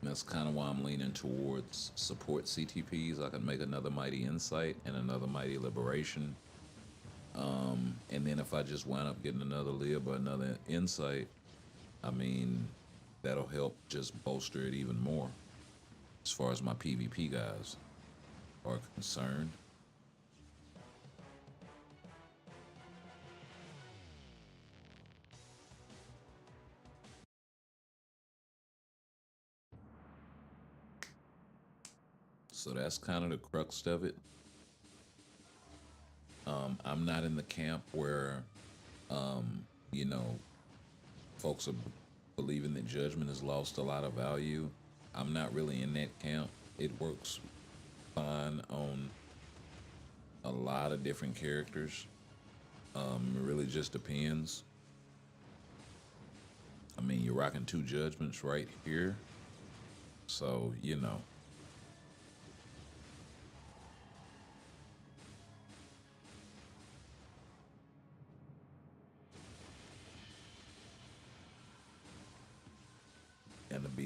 Speaker 5: That's kind of why I'm leaning towards support CTPs. I can make another Mighty Insight and another Mighty Liberation. And then if I just wind up getting another Lib or another Insight, I mean, that'll help just bolster it even more as far as my PvP guys are concerned. So that's kind of the crux of it. I'm not in the camp where, you know, folks are believing that Judgment has lost a lot of value. I'm not really in that camp. It works fine on a lot of different characters. It really just depends. I mean, you're rocking 2 Judgments right here. So, you know.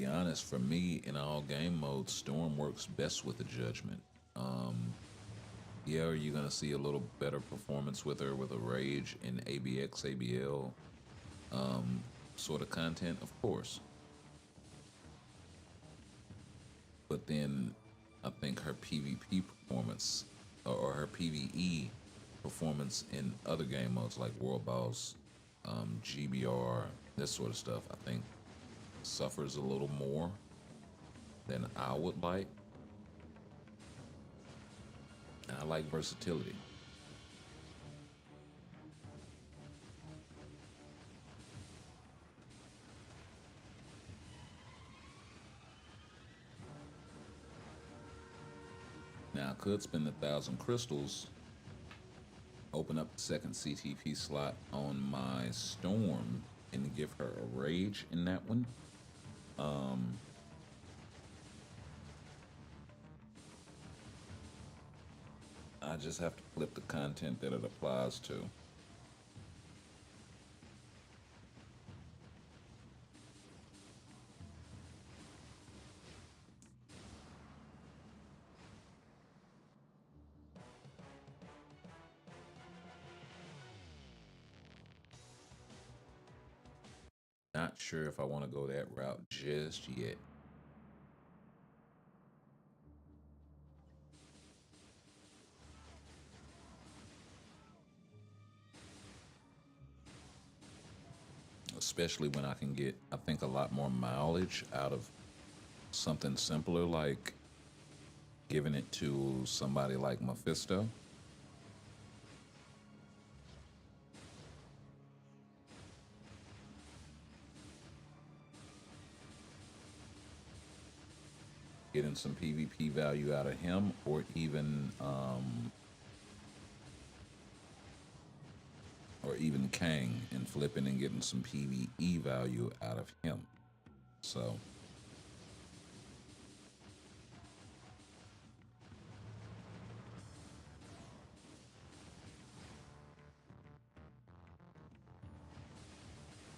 Speaker 5: honest, for me, in all game modes, Storm works best with the Judgment. Yeah, you're gonna see a little better performance with her with a Rage in ABX, ABL sort of content, of course. But then I think her PvP performance or her PvE performance in other game modes like World Boss, GBR, this sort of stuff, I think suffers a little more than I would like. And I like versatility. Now I could spend 1,000 crystals, open up the second CTP slot on my Storm, and give her a Rage in that one. I just have to flip the content that it applies to. Not sure if I want to go that route just yet. Especially when I can get, I think, a lot more mileage out of something simpler like giving it to somebody like Mephisto. Getting some PvP value out of him, or even Kang, and flipping and getting some PvE value out of him. So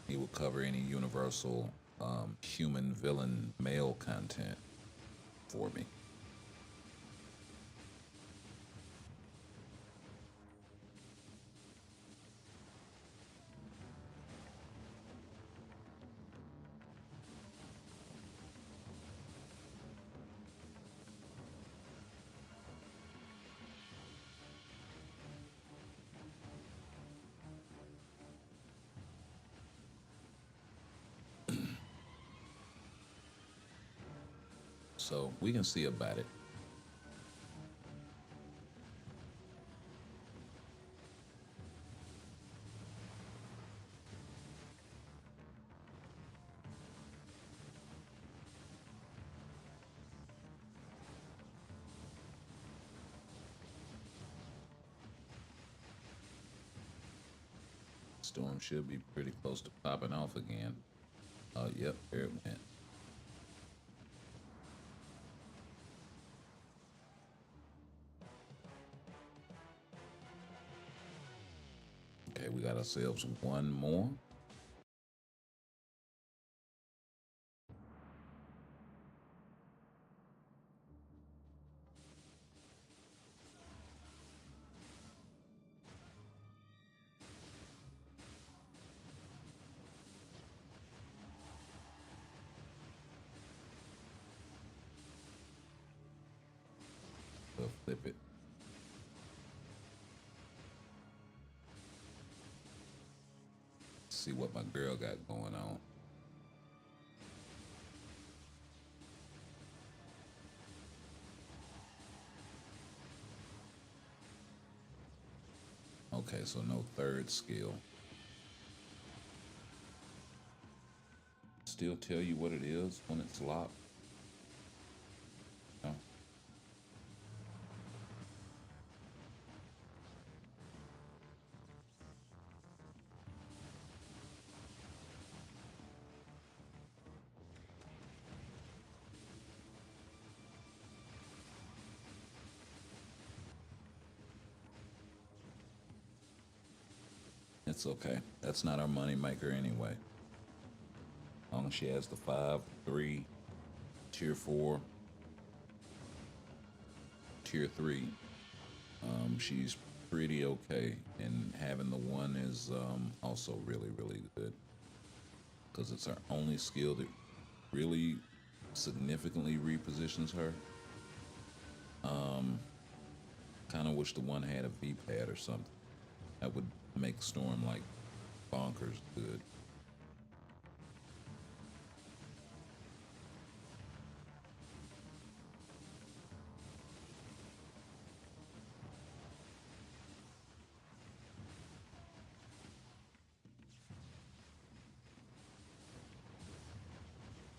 Speaker 5: he will cover any universal human villain male content for me. So we can see about it. Storm should be pretty close to popping off again. Oh, yep, there it went. Okay, we got ourselves one more. We'll flip it. See what my girl got going on. Okay, so no third skill. Still tell you what it is when it's locked. No. It's okay. That's not our money maker anyway. As long as she has the 5, 3, tier 4, tier 3. She's pretty okay, and having the 1 is also really, really good because it's her only skill that really significantly repositions her. Kind of wish the 1 had a V-pad or something. That would make Storm like bonkers good.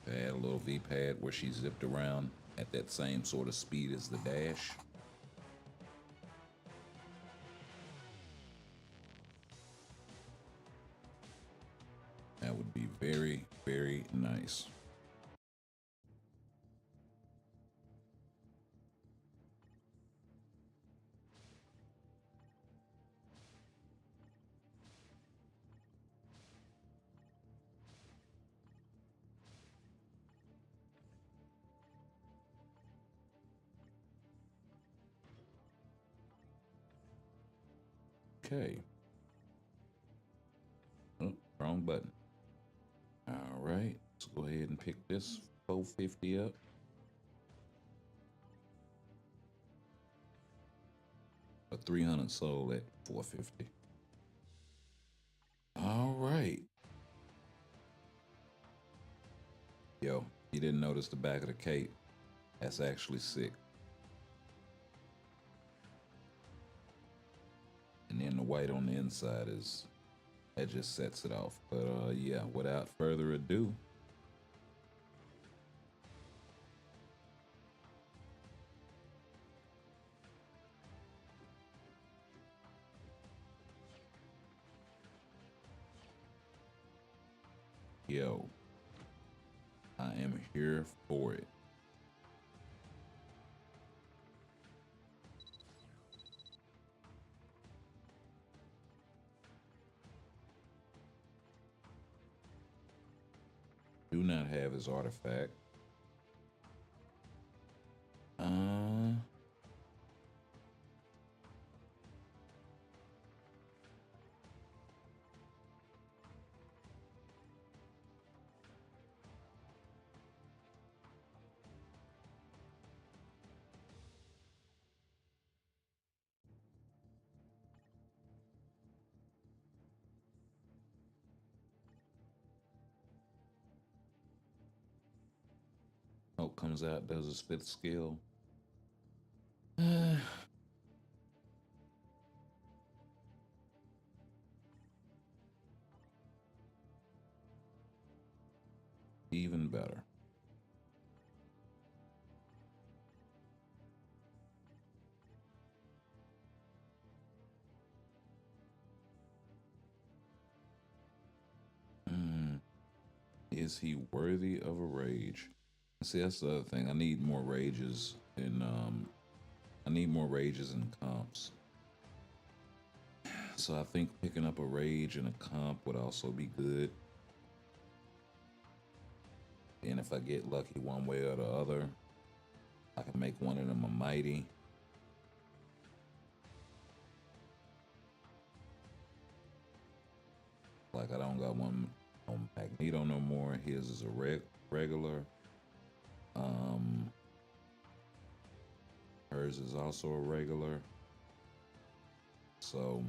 Speaker 5: Add a little V-pad where she zipped around at that same sort of speed as the dash. That would be very, very nice. Okay. Oh, wrong button. All right, let's go ahead and pick this 450 up. A 300 sold at 450. All right. Yo, you didn't notice the back of the cape. That's actually sick. And then the white on the inside is, that just sets it off. But yeah, without further ado, yo, I am here for it. Do not have his artifact. Hulk comes out, does his 5th skill. Even better. Is he worthy of a rage? See, that's the other thing. I need more rages in comps. So I think picking up a rage in a comp would also be good. And if I get lucky one way or the other, I can make one of them a mighty. Like I don't got one on Magneto no more. His is a regular. Hers is also a regular. So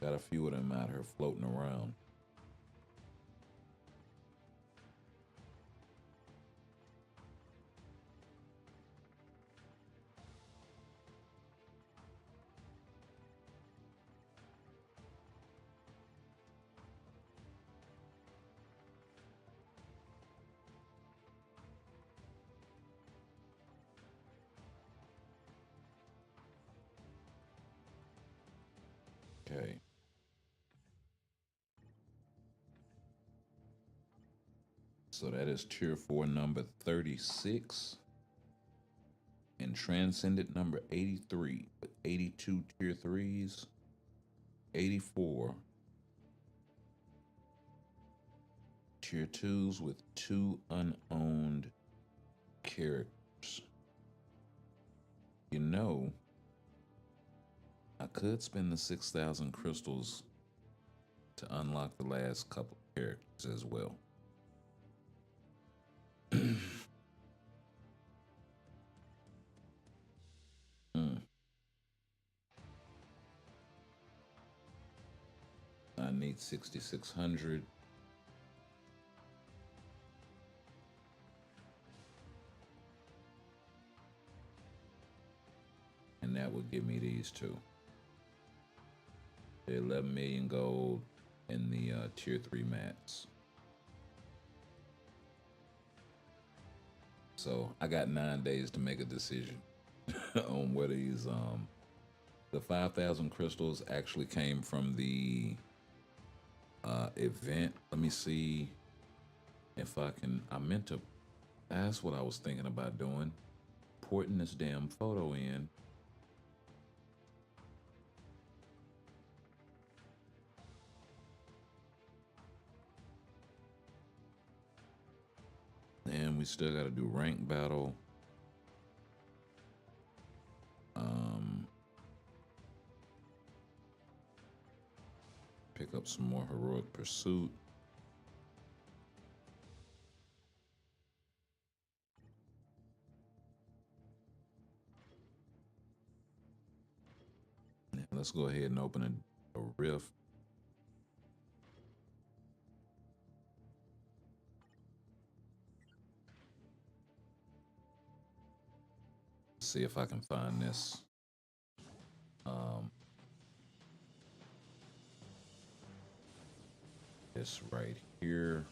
Speaker 5: got a few of them out here floating around. Okay. So that is tier 4 number 36 and transcendent number 83 with 82 tier 3s, 84 Tier 2s with 2 unowned characters. You know, I could spend the 6,000 crystals to unlock the last couple characters as well. I need 6,600. And that would give me these two. The 11 million gold and the tier 3 mats. So I got 9 days to make a decision on whether these the 5,000 crystals actually came from the event. Let me see if I can. I meant to. That's what I was thinking about doing. Porting this damn photo in. And we still got to do rank battle. Pick up some more heroic pursuit. Let's go ahead and open a rift. See if I can find this. This right here.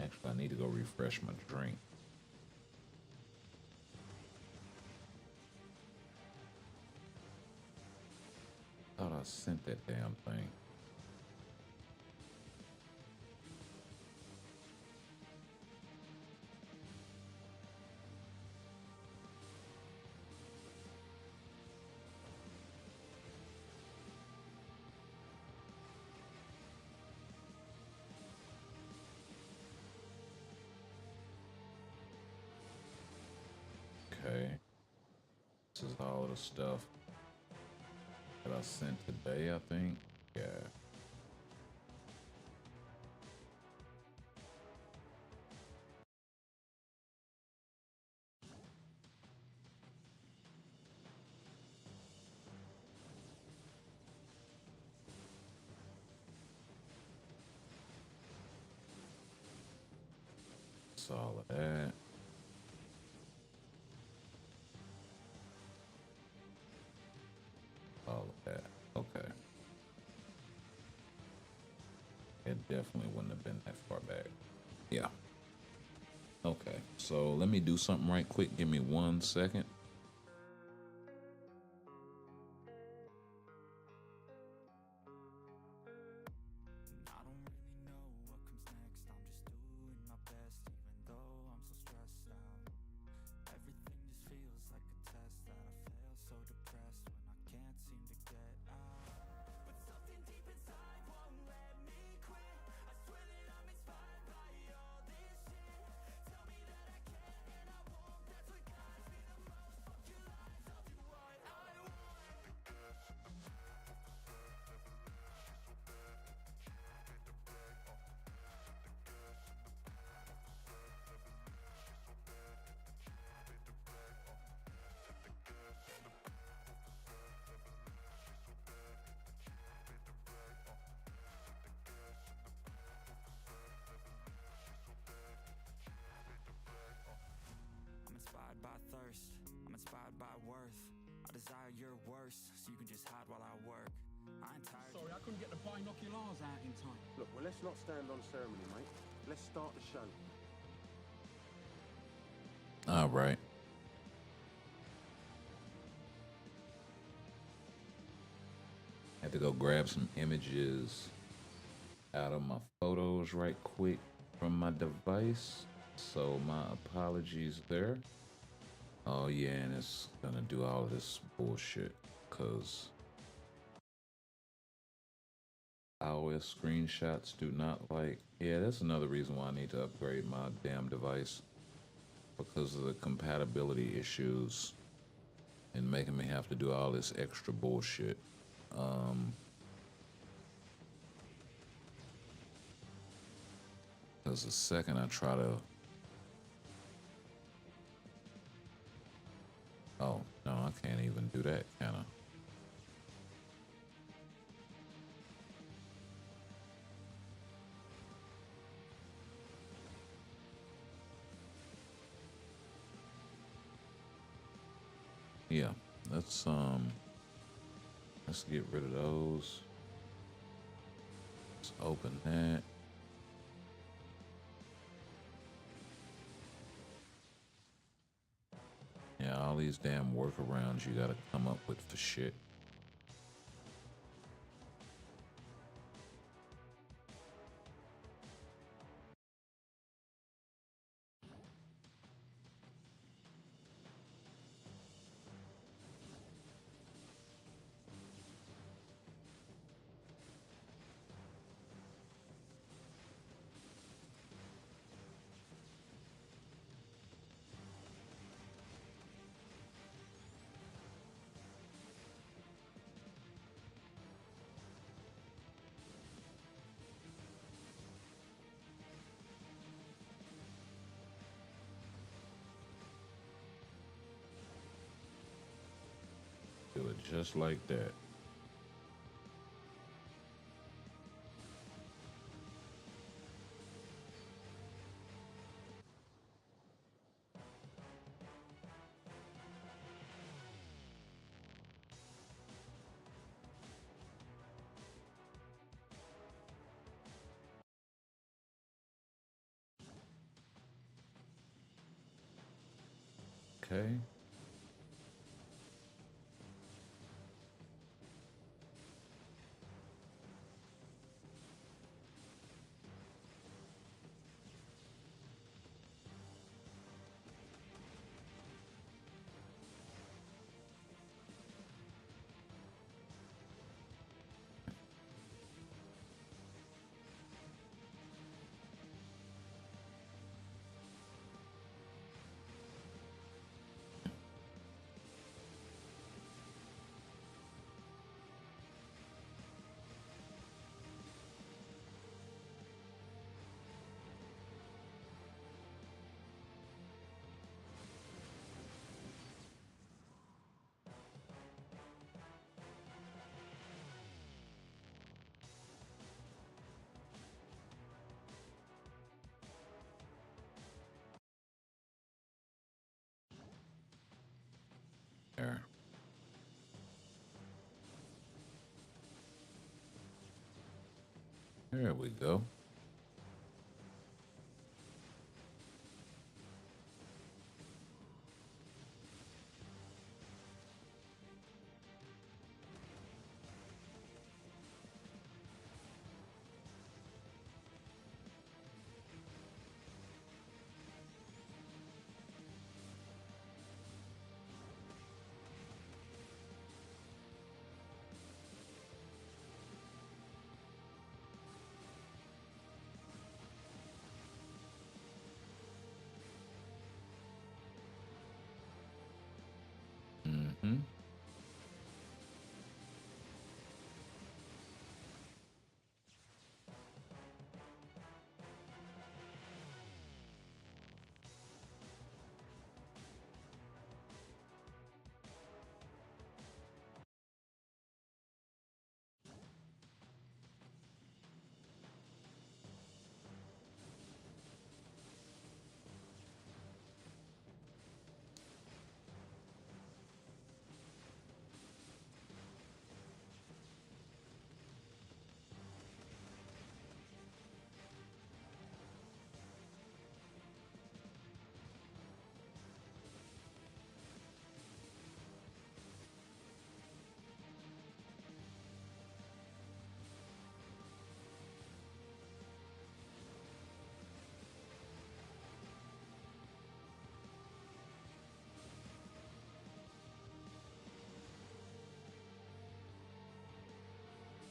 Speaker 5: Actually, I need to go refresh my drink. Thought I sent that damn thing. Okay. This is all the stuff that I sent today, I think. Yeah. It's all of that. All of that. Okay. It definitely wouldn't have been that far back. Yeah. Okay. So let me do something right quick. Give me 1 second.
Speaker 1: I don't really know what comes next. I'm just doing my best, even though I'm so stressed out. Everything just feels like a test that I fail, so depressed when I can't seem to get out. But something deep inside won't let me quit. I swear that I'm inspired by all this shit. Tell me that I can and I won't. That's what guides me the most. Fuck your lies, I'll do what I want. I'm inspired by thirst, I'm inspired by worth. I desire your worst, so you can just hide while I work. I ain't tired.
Speaker 3: Sorry, I couldn't get the binoculars out in time.
Speaker 4: Look, well, let's not stand on ceremony, mate. Let's start the show.
Speaker 5: All right. Had to go grab some images out of my photos right quick from my device. So my apologies there. Oh yeah, and it's gonna do all this bullshit because iOS screenshots do not like. Yeah, that's another reason why I need to upgrade my damn device because of the compatibility issues and making me have to do all this extra bullshit. Because the second I try to. Oh, no, I can't even do that, can I? Yeah, let's get rid of those. Let's open that. Yeah, all these damn workarounds you gotta come up with for shit. Do it just like that. Okay. There. There we go. Mm-hmm.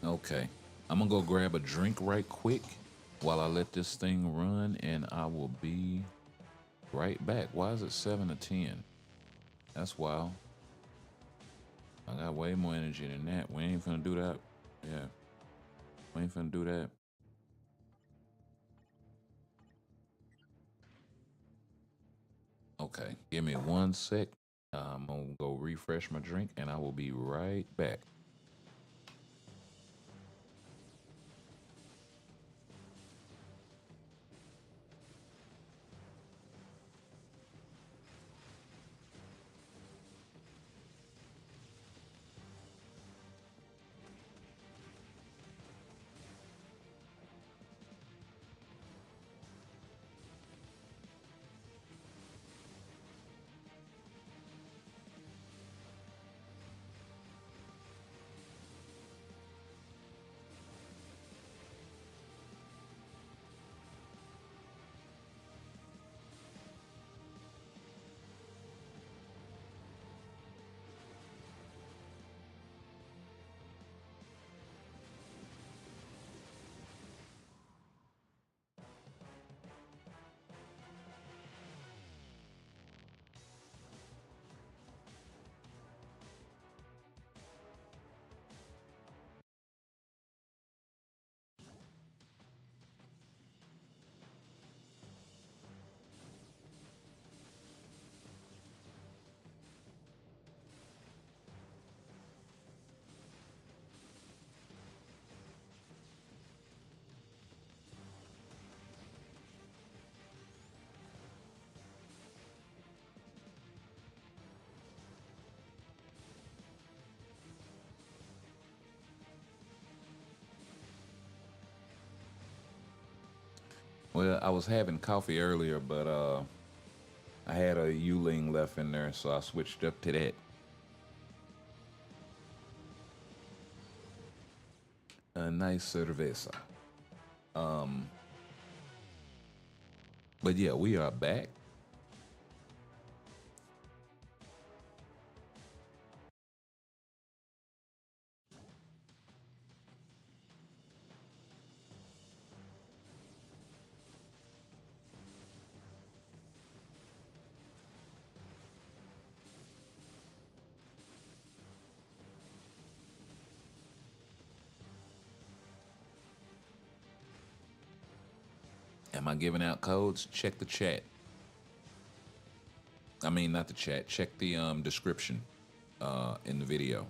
Speaker 5: Okay. I'm gonna go grab a drink right quick while I let this thing run, and I will be right back. Why is it 7 to 10? That's wild. I got way more energy than that. We ain't finna do that. Yeah, we ain't finna do that. Okay, give me 1 sec. I'm gonna go refresh my drink, and I will be right back. Well, I was having coffee earlier, but I had a Yuling left in there, so I switched up to that. A nice cerveza. But yeah, we are back. Am I giving out codes? Check the chat. I mean, not the chat. Check the description in the video.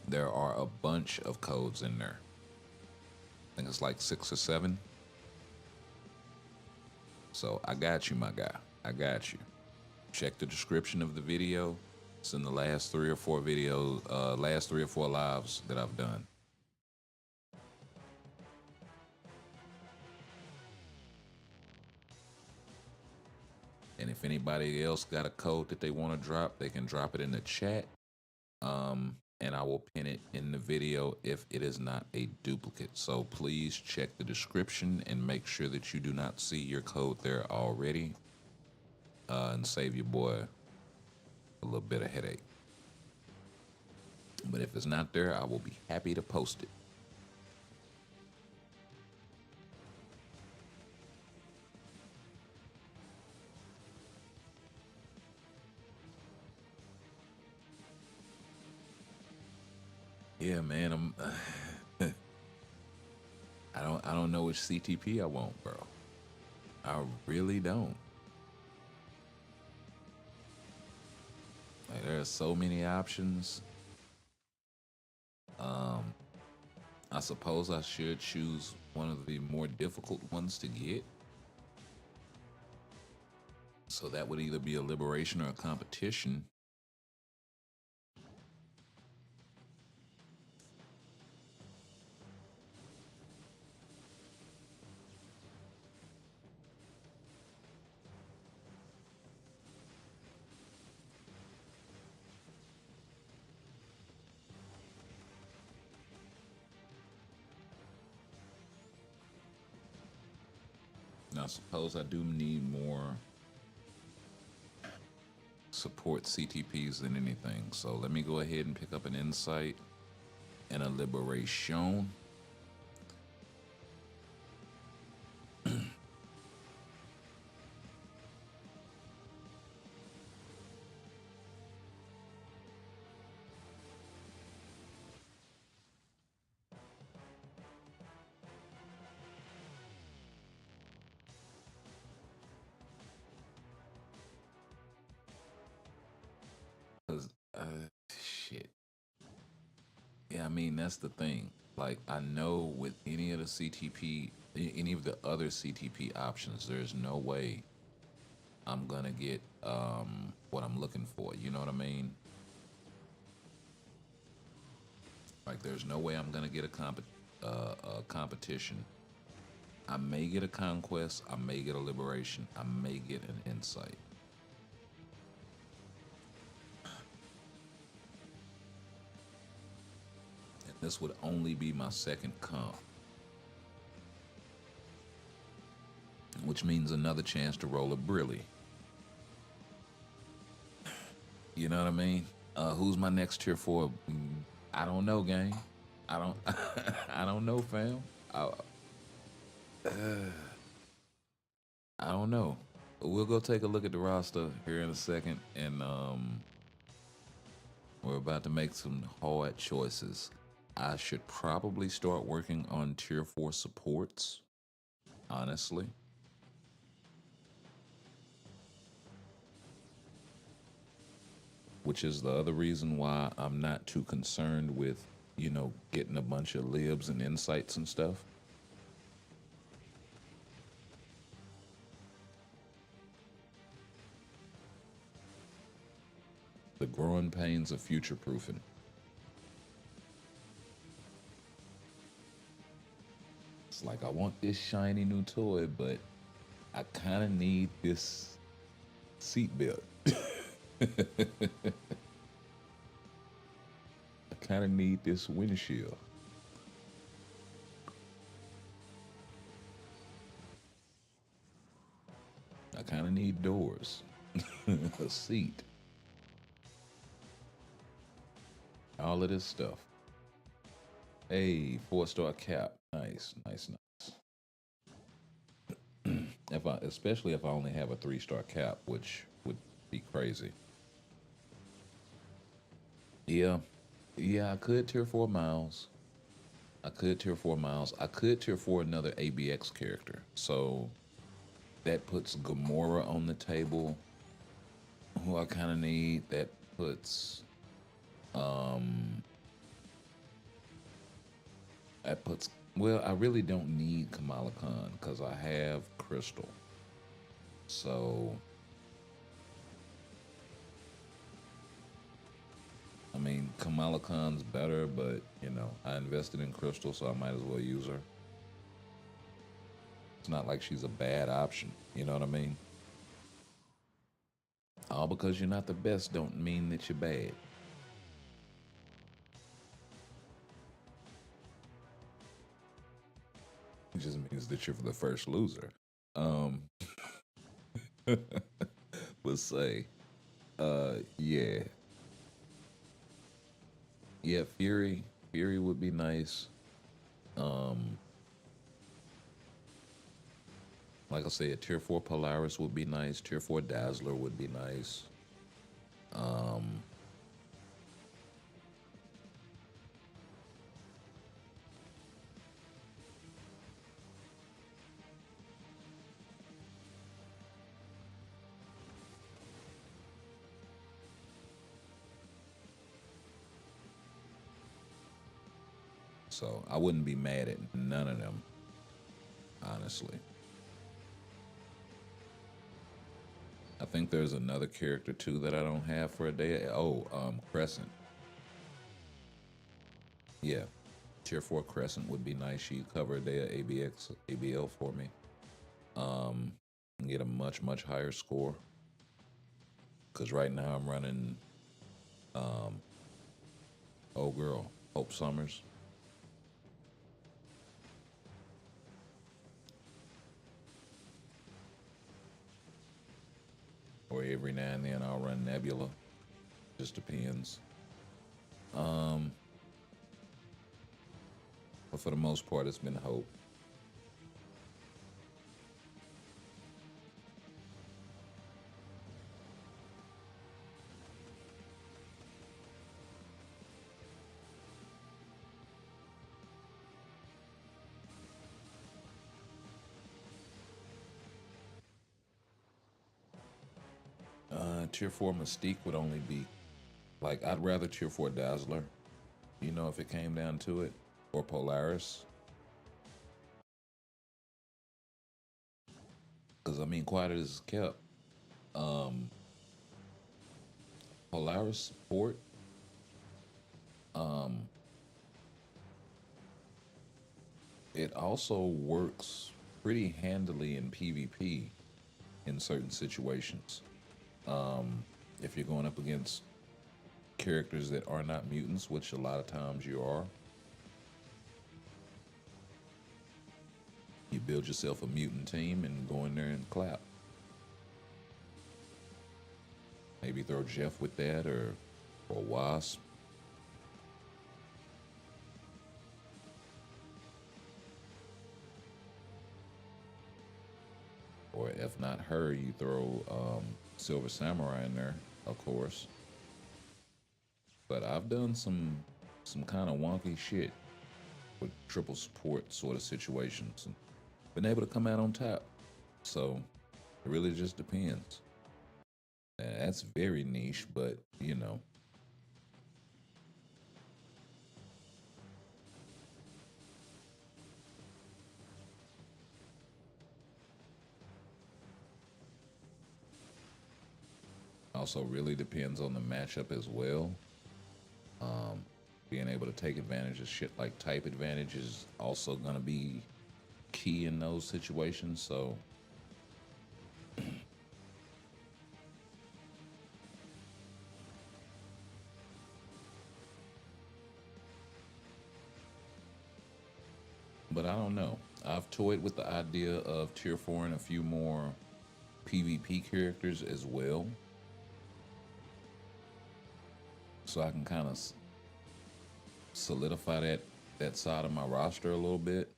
Speaker 5: There are a bunch of codes in there. I think it's like 6 or 7. So I got you, my guy. I got you. Check the description of the video. It's in the last 3 or 4 videos, last 3 or 4 lives that I've done. And if anybody else got a code that they want to drop, they can drop it in the chat. And I will pin it in the video if it is not a duplicate. So please check the description and make sure that you do not see your code there already. And save your boy a little bit of headache. But if it's not there, I will be happy to post it. Yeah, man, I don't know which CTP I want, bro. I really don't. Like, there are so many options. I suppose I should choose one of the more difficult ones to get. So that would either be a liberation or a competition. Now, I suppose I do need more support CTPs than anything. So let me go ahead and pick up an insight. and a liberation. Shit. Yeah, I mean that's the thing. Like I know with any of the CTP, any of the other CTP options, there's no way I'm gonna get what I'm looking for. You know what I mean? Like there's no way I'm gonna get a competition. I may get a conquest. I may get a liberation. I may get an insight. And this would only be my second comp, which means another chance to roll a Brilly. You know what I mean? Who's my next tier four? I don't know, gang. I don't. I don't know, fam. I don't know. We'll go take a look at the roster here in a second, and we're about to make some hard choices. I should probably start working on tier 4 supports, honestly. Which is the other reason why I'm not too concerned with, getting a bunch of libs and insights and stuff. The growing pains of future proofing. It's like I want this shiny new toy, but I kind of need this seatbelt. I kind of need this windshield. I kind of need doors, a seat, all of this stuff. Hey, 4-star cap. Nice, nice, nice. Especially if I only have a 3-star cap, which would be crazy. Yeah, I could tier 4 Miles. I could tier 4 Miles. I could tier 4 another ABX character. So that puts Gamora on the table, who I kind of need. That puts, well, I really don't need Kamala Khan because I have Crystal. So, I mean, Kamala Khan's better, but, I invested in Crystal, so I might as well use her. It's not like she's a bad option, you know what I mean? All because you're not the best don't mean that you're bad. It just means that you're the first loser. Let's say, yeah. Yeah, Fury would be nice. Like I said, tier 4 Polaris would be nice. Tier 4 Dazzler would be nice. So I wouldn't be mad at none of them, honestly. I think there's another character too that I don't have for a day. Oh, Crescent. Yeah, tier 4 Crescent would be nice. She'd cover a day of ABL for me. And get a much, much higher score. Because right now I'm running, oh girl, Hope Summers. Or every now and then I'll run Nebula. Just depends. but for the most part, it's been Hope. Tier 4 Mystique would only be like, I'd rather Tier 4 Dazzler, you know, if it came down to it, or Polaris. Because I mean, quiet as it's kept, Polaris support, it also works pretty handily in PvP in certain situations. If you're going up against characters that are not mutants, which a lot of times you are, you build yourself a mutant team and go in there and clap. Maybe throw Jeff with that, or Wasp. Or if not her, you throw Silver Samurai in there, of course. But I've done some kind of wonky shit with triple support sort of situations and been able to come out on top. So it really just depends. That's very niche, but you know. Also really depends on the matchup as well. Being able to take advantage of shit like type advantage is also going to be key in those situations. So but I don't know. I've toyed with the idea of Tier 4 and a few more PvP characters as well. So I can kind of solidify that side of my roster a little bit.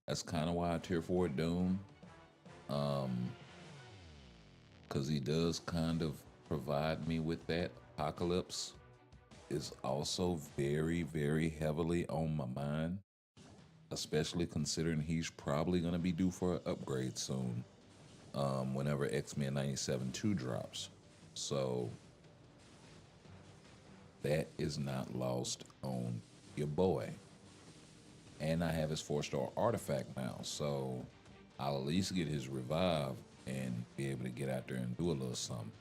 Speaker 5: That's kind of why I Tier 4 Doom. Because he does kind of provide me with that. Apocalypse is also very, very heavily on my mind, especially considering he's probably going to be due for an upgrade soon, whenever X-Men 97 2 drops. So that is not lost on your boy. And I have his 4-star artifact now, so I'll at least get his revive and be able to get out there and do a little something.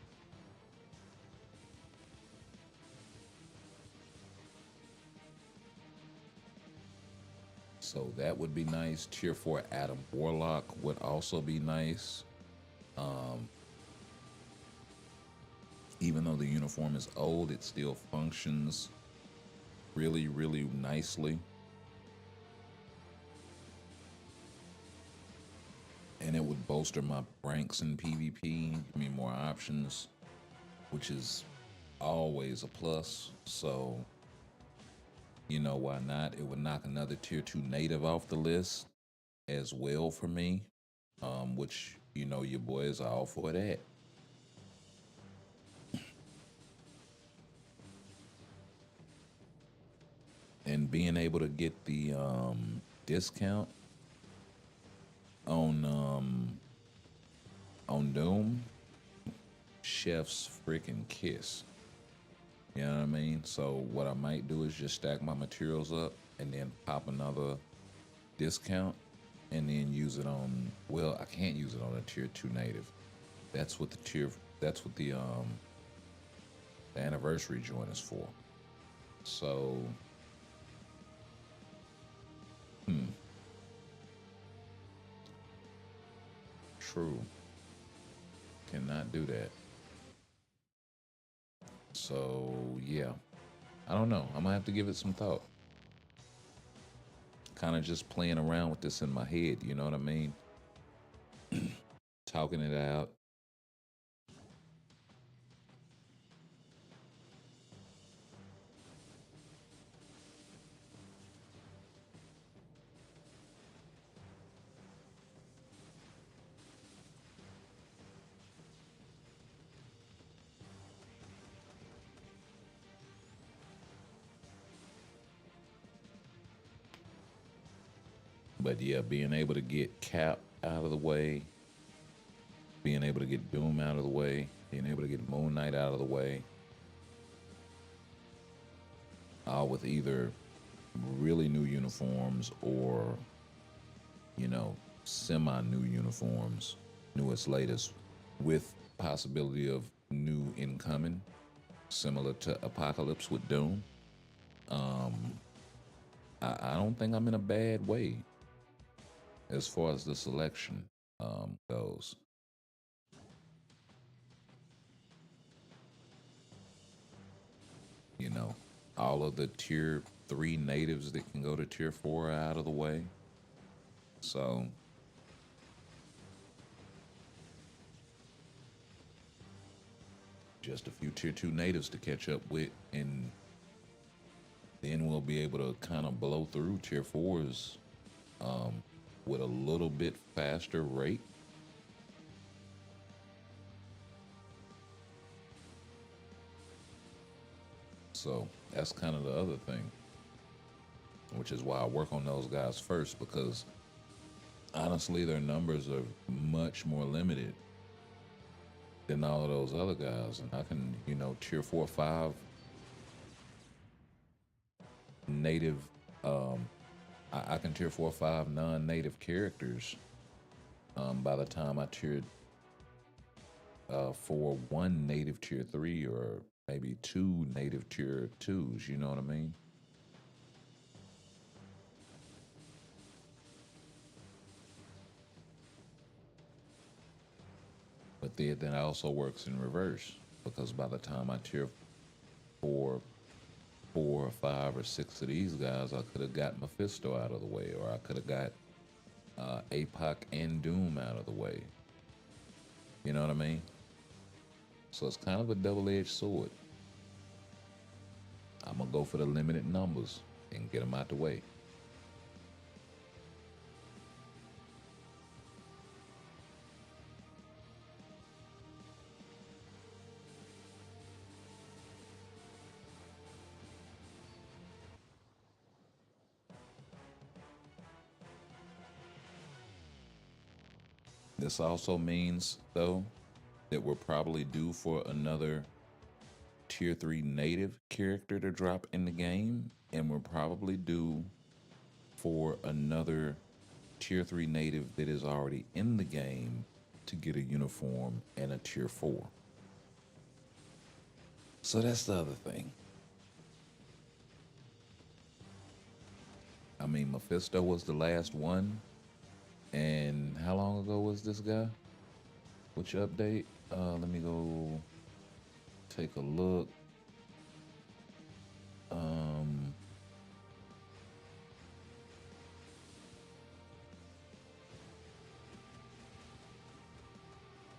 Speaker 5: So that would be nice. Tier 4 Adam Warlock would also be nice. Even though the uniform is old, it still functions really, really nicely. And it would bolster my ranks in PvP, give me more options, which is always a plus. So, you know, why not? It would knock another Tier 2 native off the list as well for me, which, you know, your boys are all for that. And being able to get the discount on Doom, chef's freaking kiss. You know what I mean? So what I might do is just stack my materials up and then pop another discount and then use it on, well, I can't use it on a Tier 2 native. That's what the anniversary joint is for. So true. Cannot do that. So yeah, I don't know. I'm gonna have to give it some thought. Kind of just playing around with this in my head, you know what I mean? Talking it out. But yeah, being able to get Cap out of the way, being able to get Doom out of the way, being able to get Moon Knight out of the way, all with either really new uniforms or, you know, semi-new uniforms, newest, latest, with possibility of new incoming, similar to Apocalypse with Doom. I don't think I'm in a bad way as far as the selection goes. You know, all of the tier 3 natives that can go to tier 4 are out of the way. So just a few tier 2 natives to catch up with, and then we'll be able to kind of blow through tier 4s with a little bit faster rate. So that's kind of the other thing, which is why I work on those guys first, because honestly, their numbers are much more limited than all of those other guys. And I can, you know, tier 4 or 5 native, I can tier 4 or 5 non-native characters by the time I tiered for 1 native tier 3 or maybe 2 native tier 2s, you know what I mean? But then it also works in reverse, because by the time I tier 4 or 5 or 6 of these guys, I could have got Mephisto out of the way, or I could have got APOC and Doom out of the way. You know what I mean? So it's kind of a double-edged sword. I'm going to go for the limited numbers and get them out the way. This also means, though, that we're probably due for another tier 3 native character to drop in the game, and we're probably due for another tier 3 native that is already in the game to get a uniform and a tier 4. So that's the other thing. I mean, Mephisto was the last one. And how long ago was this guy? Which update? Let me go take a look.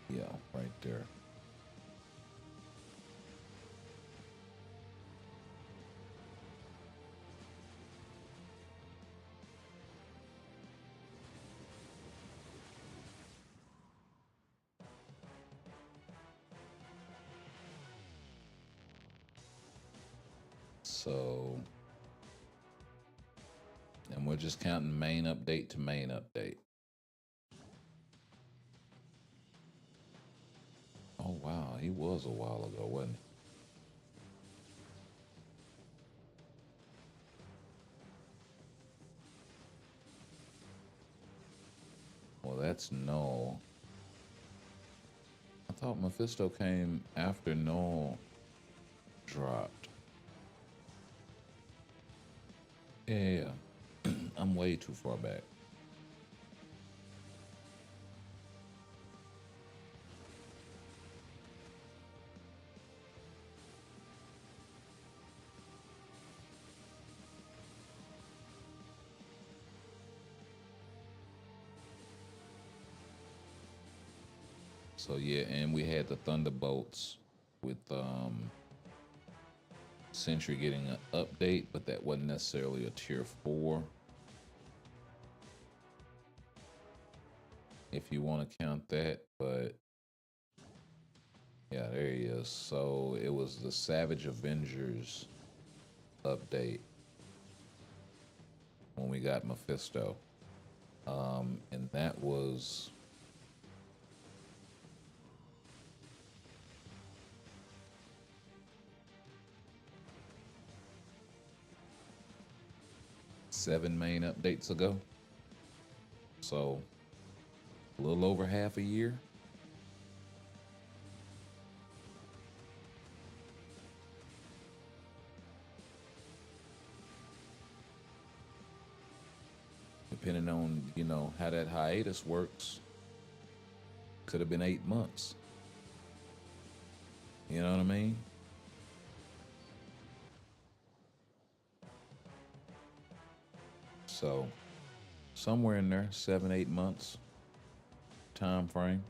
Speaker 5: Yeah, right there. So, and we're just counting main update to main update. Oh, wow. He was a while ago, wasn't he? Well, that's Null. I thought Mephisto came after Null dropped. Yeah. I'm way too far back. So yeah, and we had the Thunderbolts with Sentry getting an update, but that wasn't necessarily a tier 4. If you want to count that, but yeah, there he is. So it was the Savage Avengers update when we got Mephisto. And that was seven main updates ago. So a little over half a year. Depending on, how that hiatus works, could have been 8 months. You know what I mean? So somewhere in there, 7, 8 months time frame.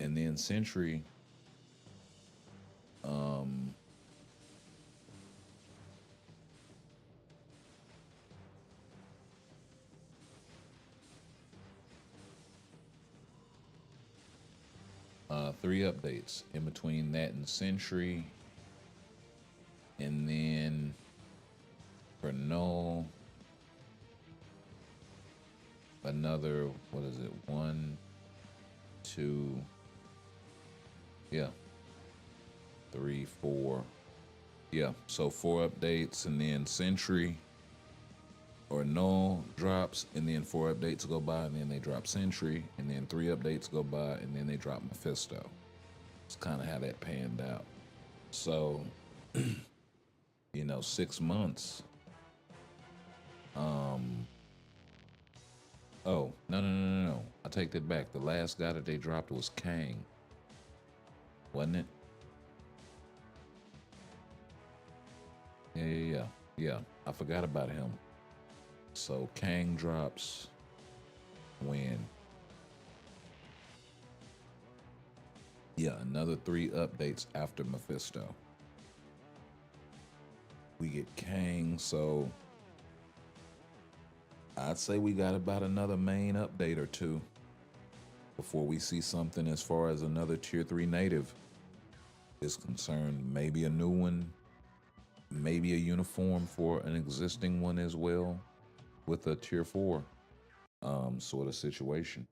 Speaker 5: And then Century, um, three updates in between that and Century, and then for Null, another, what is it, 1, 2, yeah, 3, 4, yeah, so 4 updates, and then Century or Null drops, and then 4 updates go by, and then they drop Century, and then 3 updates go by, and then they drop Mephisto. It's kind of how that panned out. So, 6 months. Oh, no. I take that back. The last guy that they dropped was Kang. Wasn't it? Yeah. I forgot about him. So Kang drops when? Yeah, another 3 updates after Mephisto. We get Kang, so I'd say we got about another main update or 2 before we see something as far as another tier 3 native is concerned. Maybe a new one, maybe a uniform for an existing one as well with a tier 4 sort of situation.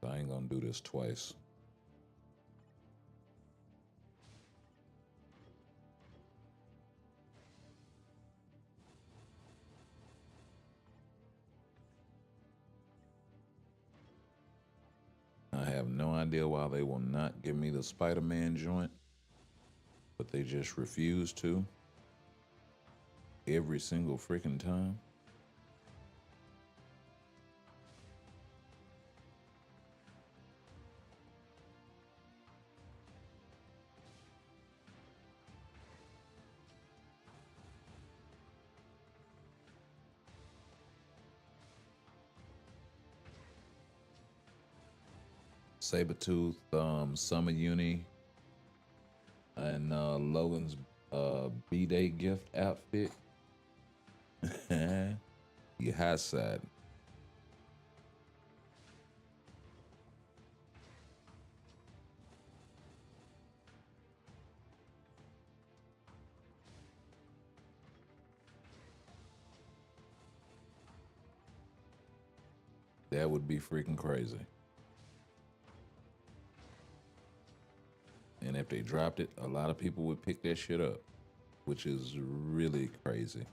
Speaker 5: I ain't gonna do this twice. I have no idea why they will not give me the Spider-Man joint, but they just refuse to every single freaking time. Sabretooth, Summer Uni, and Logan's B-Day gift outfit. You high side. That would be freaking crazy. And if they dropped it, a lot of people would pick that shit up, which is really crazy.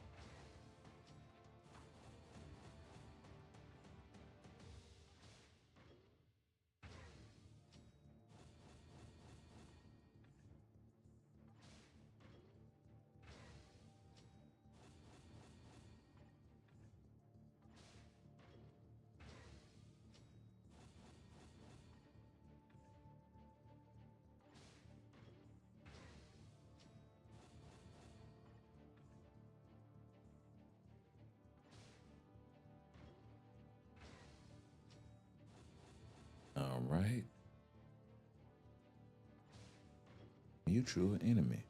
Speaker 5: Mutual enemy.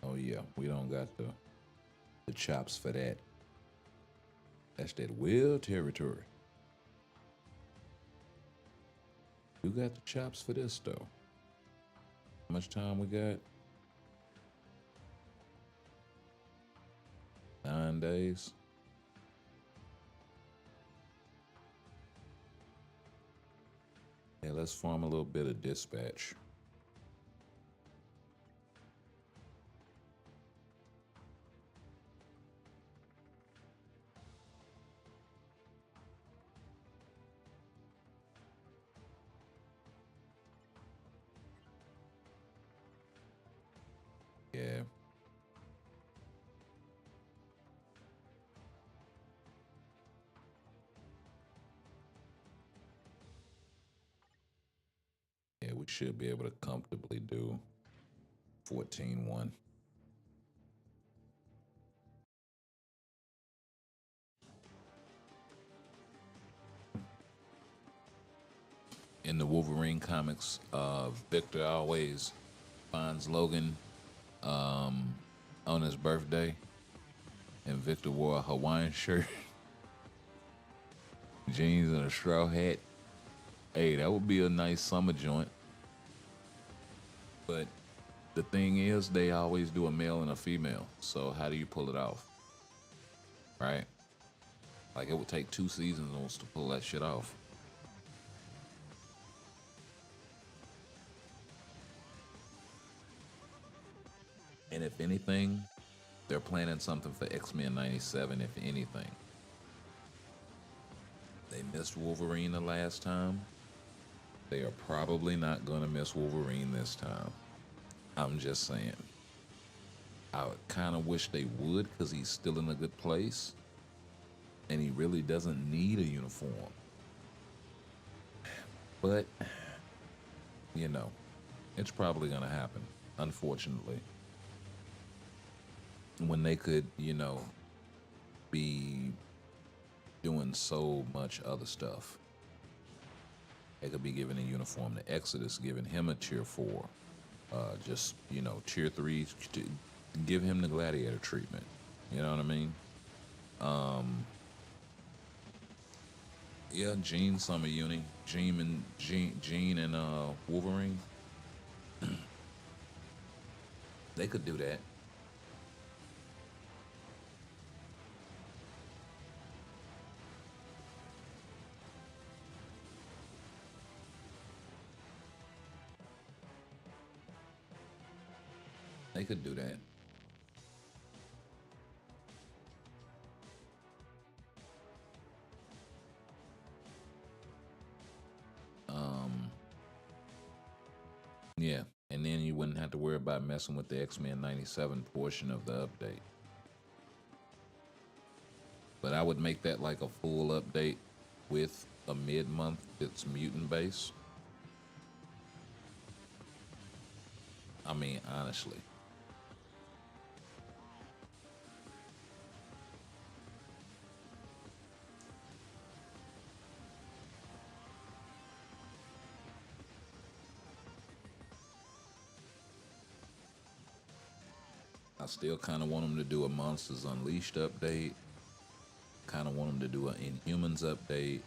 Speaker 5: Oh yeah, we don't got the chops for that. That's that will territory. You got the chops for this though. How much time we got? 9 days. Yeah, let's farm a little bit of dispatch. Yeah. Yeah, we should be able to comfortably do 14-1. In the Wolverine comics, Victor always finds Logan on his birthday, and Victor wore a Hawaiian shirt, jeans, and a straw hat. Hey, that would be a nice summer joint. But the thing is, they always do a male and a female. So how do you pull it off? Right? Like, it would take 2 seasons to pull that shit off. And if anything, they're planning something for X-Men 97, if anything. They missed Wolverine the last time. They are probably not going to miss Wolverine this time. I'm just saying. I kind of wish they would, because he's still in a good place. And he really doesn't need a uniform. But, you know, it's probably going to happen, unfortunately. When they could, you know, be doing so much other stuff. They could be giving a uniform to Exodus, giving him a tier 4. Just, you know, tier 3, to give him the gladiator treatment. You know what I mean? Yeah, Jean Summer Uni. Jean and Wolverine. They could do that. They could do that. Yeah, and then you wouldn't have to worry about messing with the X-Men 97 portion of the update. But I would make that like a full update with a mid-month that's mutant base. I mean, honestly. I still kind of want them to do a Monsters Unleashed update. Kind of want them to do an Inhumans update.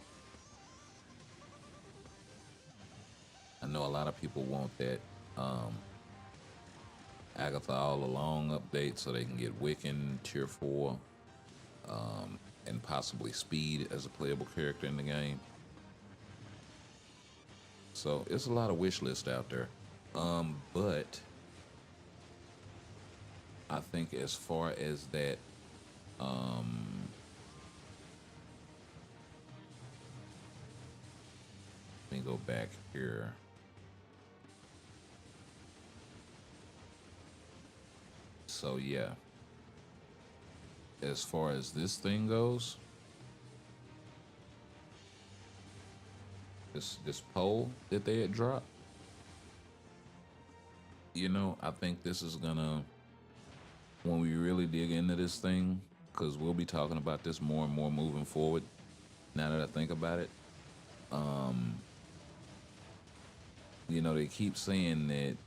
Speaker 5: I know a lot of people want that Agatha All Along update so they can get Wiccan tier 4 and possibly Speed as a playable character in the game. So it's a lot of wish list out there. But I think as far as that let me go back here. So yeah, as far as this thing goes, this poll that they had dropped. I think this is gonna, when we really dig into this thing, because we'll be talking about this more and more moving forward. Now that I think about it, they keep saying that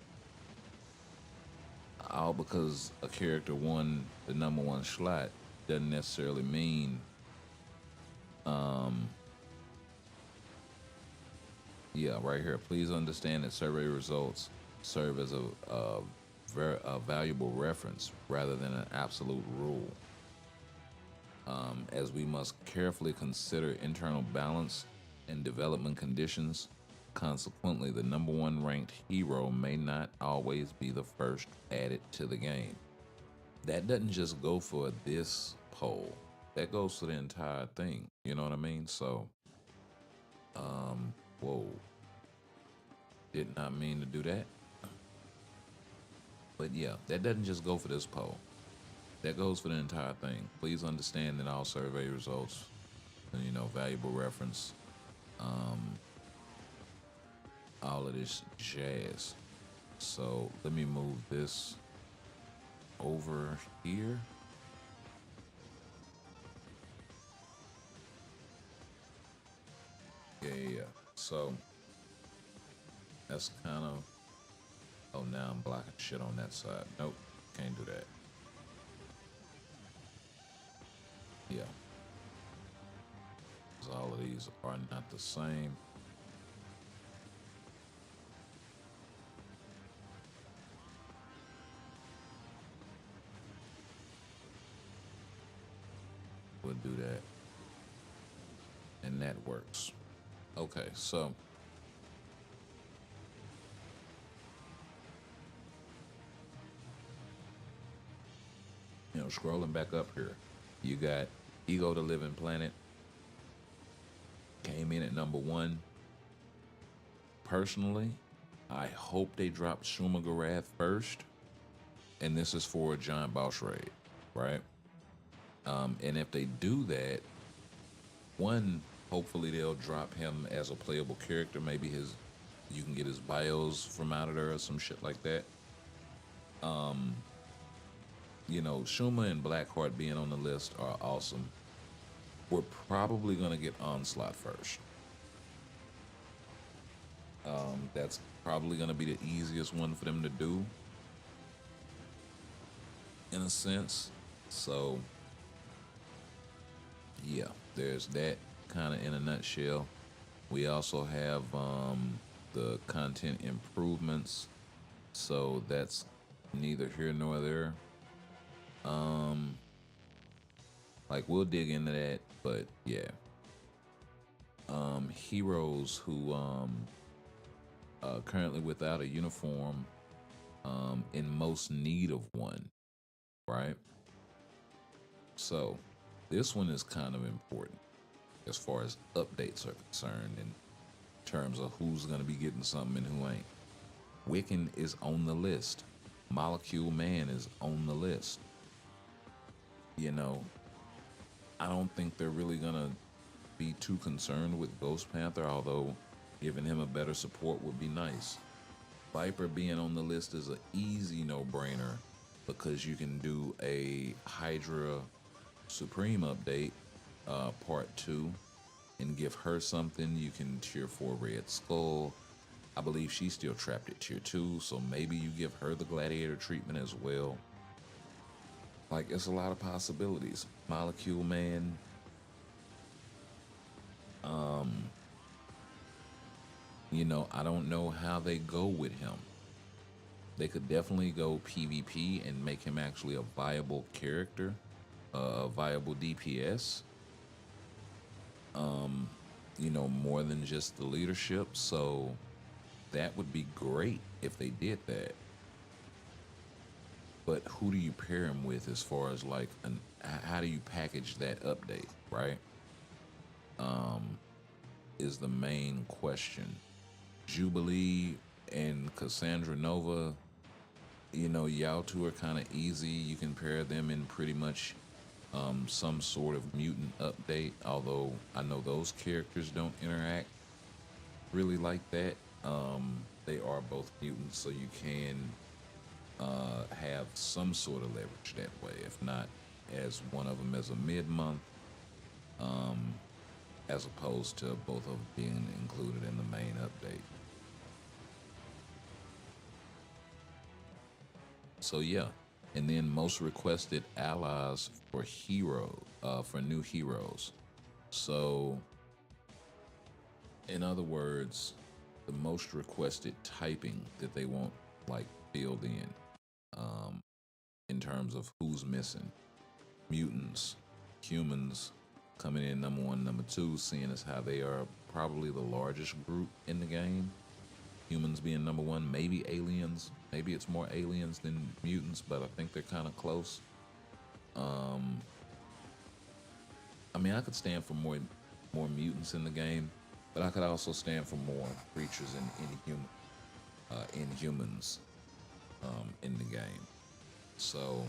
Speaker 5: all because a character won the #1 slot doesn't necessarily mean, yeah, right here. Please understand that survey results serve as a valuable reference rather than an absolute rule, as we must carefully consider internal balance and development conditions. Consequently, the #1 ranked hero may not always be the first added to the game. That doesn't just go for this poll. That goes for the entire thing. You know what I mean? So, whoa. Did not mean to do that. But yeah, that doesn't just go for this poll. That goes for the entire thing. Please understand that all survey results, valuable reference, all of this jazz. So let me move this over here. Yeah. So that's kind of, oh, now I'm blocking shit on that side. Nope, can't do that. Yeah. 'Cause all of these are not the same. We'll do that. And that works. Okay, so scrolling back up here, you got Ego the Living Planet came in at #1. Personally, I hope they drop Shuma Gorath first, and this is for a giant boss raid, right? And if they do that, one, hopefully they'll drop him as a playable character. Maybe you can get his bios from out of there or some shit like that. Shuma and Blackheart being on the list are awesome. We're probably gonna get Onslaught first. That's probably gonna be the easiest one for them to do, in a sense. So yeah, there's that kind of in a nutshell. We also have the content improvements, so that's neither here nor there. Like, we'll dig into that, but yeah. Heroes who currently without a uniform, in most need of one, right? So this one is kind of important as far as updates are concerned in terms of who's going to be getting something and who ain't. Wiccan is on the list. Molecule Man is on the list. I don't think they're really going to be too concerned with Ghost Panther, although giving him a better support would be nice. Viper being on the list is an easy no-brainer because you can do a Hydra Supreme update, part 2, and give her something. You can tier 4 Red Skull. I believe she's still trapped at tier 2, so maybe you give her the Gladiator treatment as well. Like, it's a lot of possibilities. Molecule Man. I don't know how they go with him. They could definitely go PvP and make him actually a viable character, a viable DPS. More than just the leadership. So that would be great if they did that. But who do you pair him with as far as like how do you package that update, right? Is the main question. Jubilee and Cassandra Nova, y'all two are kind of easy. You can pair them in pretty much some sort of mutant update, although I know those characters don't interact. really like that. They are both mutants, so you can have some sort of leverage that way. If not, as one of them as a mid-month, as opposed to both of them being included in the main update. So yeah, and then most requested allies for for new heroes. So, in other words, the most requested typing that they want like filled in terms of who's missing. Mutants, humans coming in number one, number two, seeing as how they are probably the largest group in the game. Humans being number one, maybe aliens. Maybe it's more aliens than mutants, but I think they're kind of close. I mean, I could stand for more mutants in the game, but I could also stand for more creatures in humans in the game. So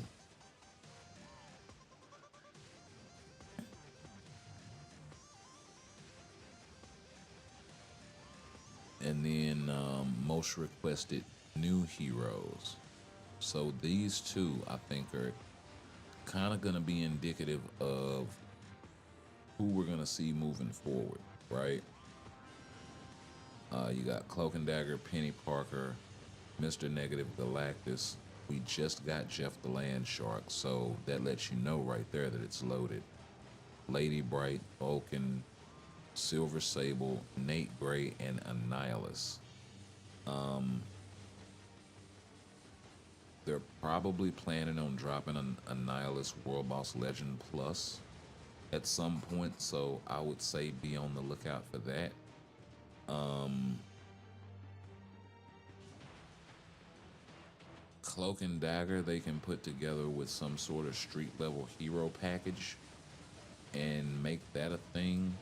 Speaker 5: and then most requested new heroes. So these two, I think, are kind of going to be indicative of who we're going to see moving forward, right? You got Cloak and Dagger, Penny Parker, Mr. Negative Galactus. We just got Jeff the Land Shark, so that lets you know right there that it's loaded. Lady Bright, Vulcan, Silver Sable, Nate Gray, and Annihilus. They're probably planning on dropping an Annihilus World Boss Legend Plus at some point, so I would say be on the lookout for that. Cloak and Dagger they can put together with some sort of street level hero package and make that a thing.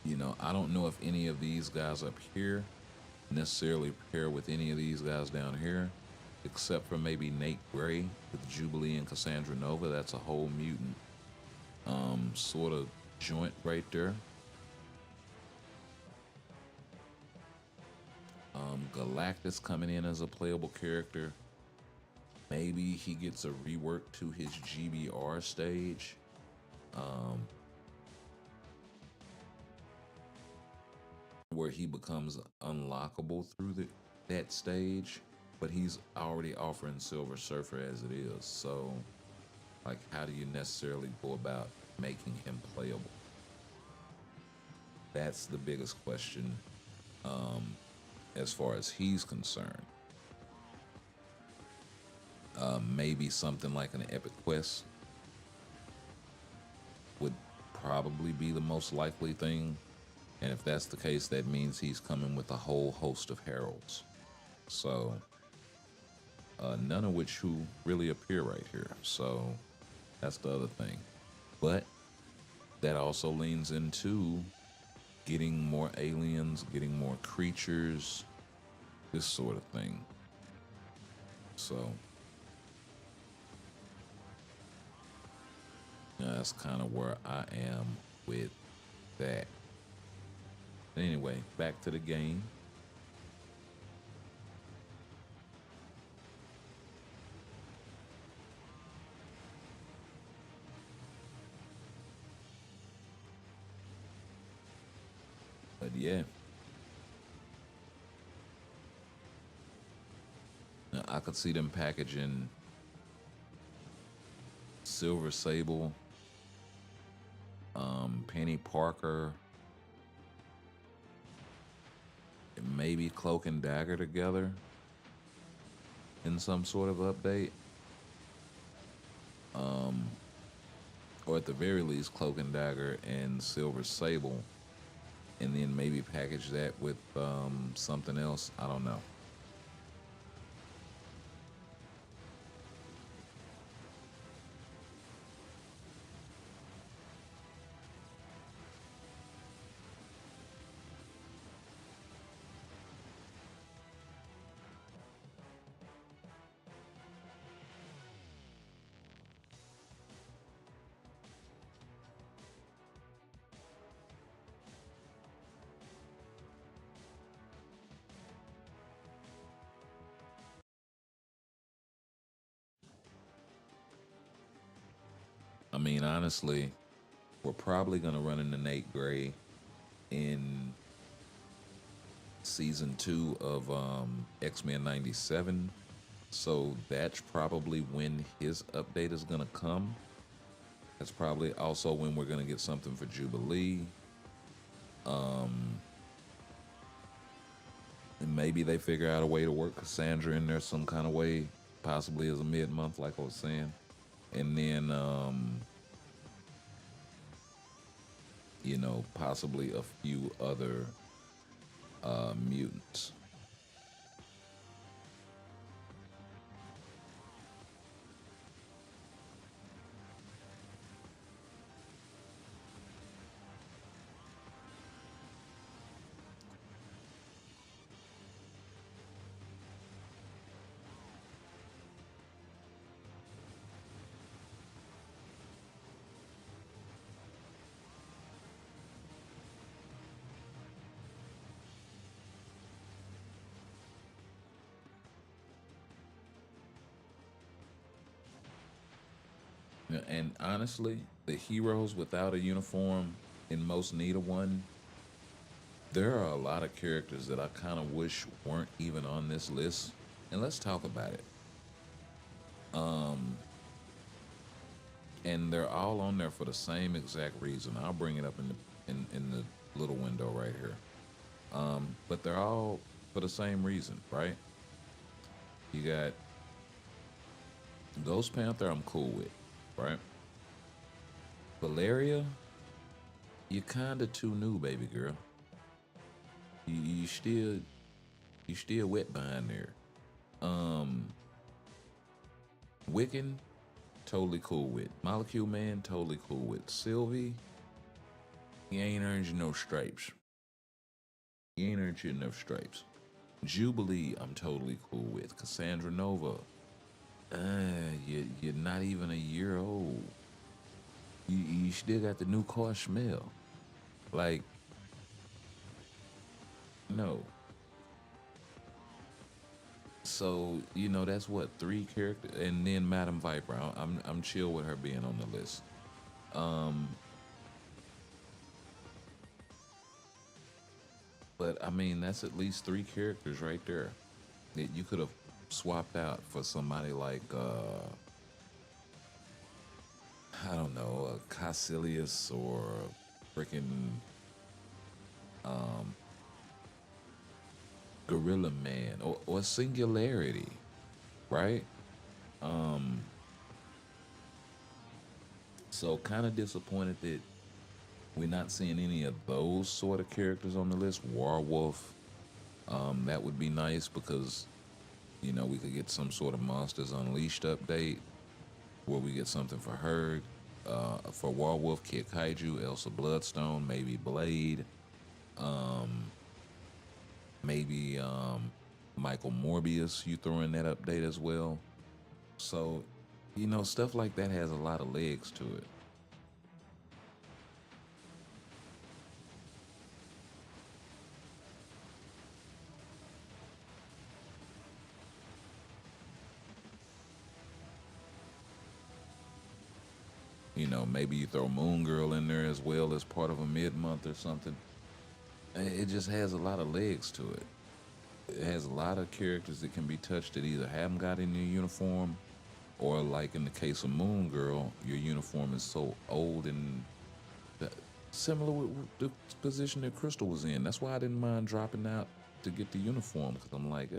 Speaker 5: You know, I don't know if any of these guys up here necessarily pair with any of these guys down here, except for maybe Nate Gray with Jubilee and Cassandra Nova. That's a whole mutant sort of joint right there. Galactus coming in as a playable character. Maybe he gets a rework to his GBR stage. Where he becomes unlockable through that stage, but he's already offering Silver Surfer as it is. So, like, how do you necessarily go about making him playable? That's the biggest question as far as he's concerned. Maybe something like an Epic Quest would probably be the most likely thing. And if that's the case, that means he's coming with a whole host of heralds. So, none of which who really appear right here. So, that's the other thing. But that also leans into getting more aliens, getting more creatures, this sort of thing. So, yeah, that's kind of where I am with that. Anyway, back to the game. But yeah. Now, I could see them packaging Silver Sable, Penny Parker, maybe Cloak and Dagger together in some sort of update. Or at the very least, Cloak and Dagger and Silver Sable, and then maybe package that with something else. I don't know. mean, honestly, we're probably gonna run into Nate Gray in season 2 of X-Men 97. So that's probably when his update is gonna come. That's probably also when we're gonna get something for Jubilee. And maybe they figure out a way to work Cassandra in there some kind of way, possibly as a mid-month, like I was saying. And then you know, possibly a few other mutants. Yeah, and honestly, the heroes without a uniform in most need of one, there are a lot of characters that I kind of wish weren't even on this list. And let's talk about it. And they're all on there for the same exact reason. I'll bring it up in the little window right here. But they're all for the same reason, right? You got Ghost Panther, I'm cool with, right? Valeria, you're kinda too new, baby girl. You still wet behind there. Wiccan, totally cool with. Molecule Man, totally cool with. Sylvie, he ain't earned you no stripes. He ain't earned you enough stripes. Jubilee, I'm totally cool with. Cassandra Nova, you're not even a year old. You still got the new car smell. Like, no. So you know that's what 3 characters, and then Madam Viper. I'm chill with her being on the list. But I mean that's at least 3 characters right there that you could have swapped out for somebody like I don't know, a Caecilius or freaking Gorilla Man or Singularity, right? So kind of disappointed that we're not seeing any of those sort of characters on the list. Warwolf, that would be nice because you know we could get some sort of Monsters Unleashed update where we get something for her. For Warwolf, Kid Kaiju, Elsa Bloodstone, maybe Blade, maybe Michael Morbius. You throw in that update as well. So, you know, stuff like that has a lot of legs to it. You know, maybe you throw Moon Girl in there as well as part of a mid-month or something. It just has a lot of legs to it. It has a lot of characters that can be touched that either haven't got in your uniform, or like in the case of Moon Girl, your uniform is so old and similar with the position that Crystal was in. That's why I didn't mind dropping out to get the uniform, because I'm like,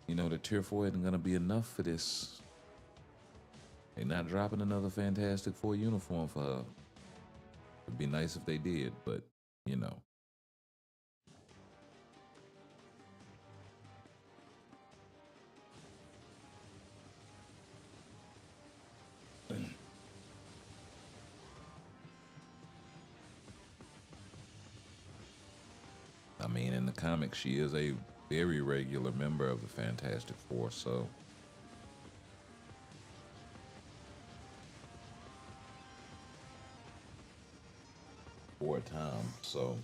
Speaker 5: you know, the tier 4 isn't gonna be enough for this. They're not dropping another Fantastic Four uniform for her. It'd be nice if they did, but you know. I mean, in the comics, she is a very regular member of the Fantastic Four, so. For a time, so,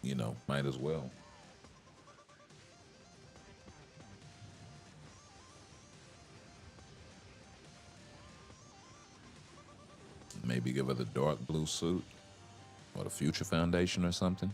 Speaker 5: you know, might as well. Maybe give her the dark blue suit or the Future Foundation or something.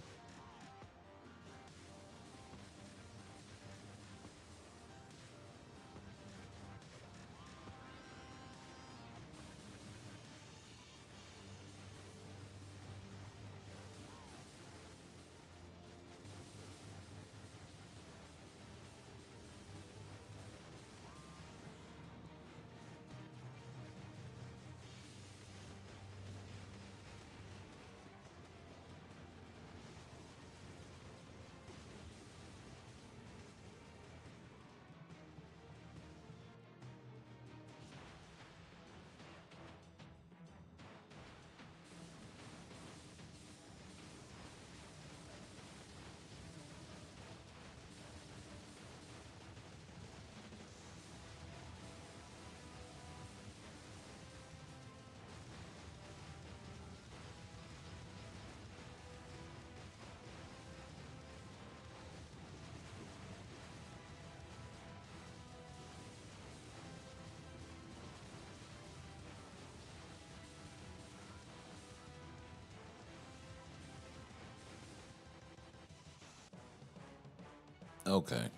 Speaker 5: Okay,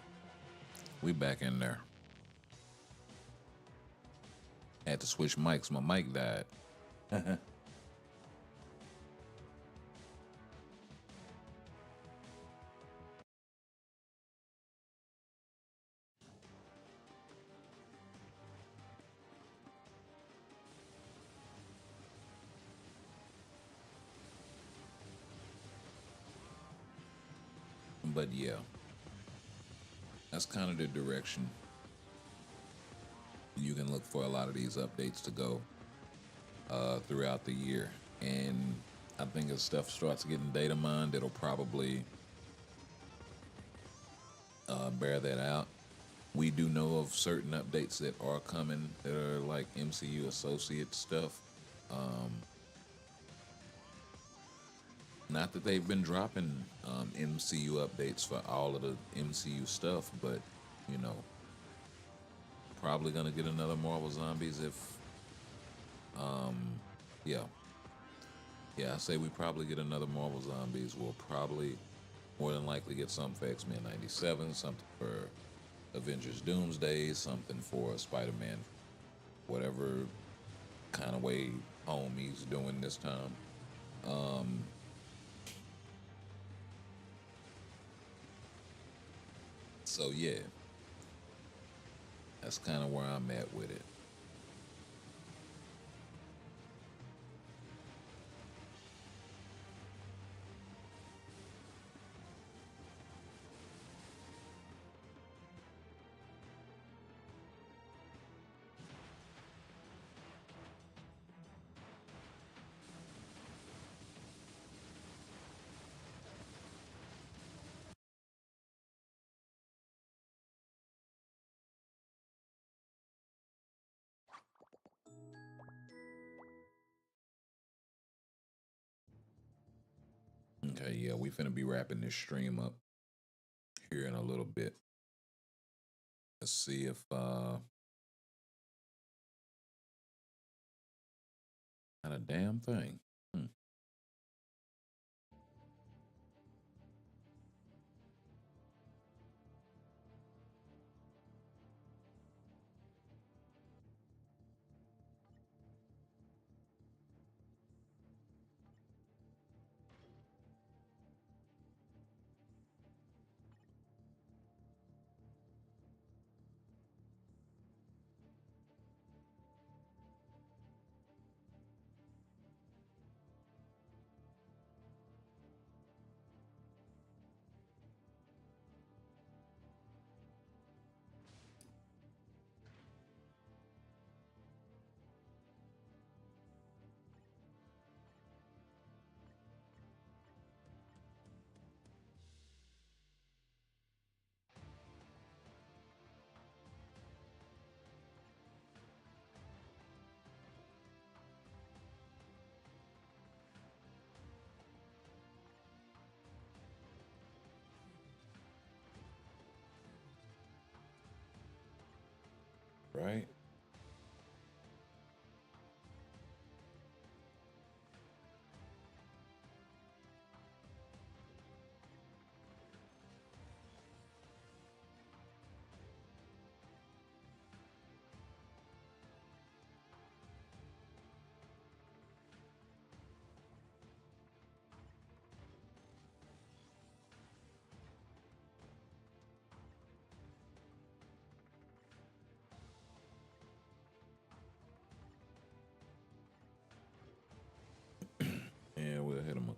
Speaker 5: we back in there. Had to switch mics. My mic died. But yeah, that's kind of the direction you can look for a lot of these updates to go throughout the year. And I think as stuff starts getting data mined, it'll probably bear that out. We do know of certain updates that are coming that are like MCU associate stuff. Not that they've been dropping MCU updates for all of the MCU stuff, but you know, probably gonna get another Marvel Zombies if, yeah, I say we probably get another Marvel Zombies. We'll probably more than likely get something for X-Men '97, something for Avengers Doomsday, something for Spider-Man, whatever kind of way home he's doing this time. So yeah, that's kind of where I'm at with it. Okay, yeah, we finna be wrapping this stream up here in a little bit. Let's see if not a damn thing. Right?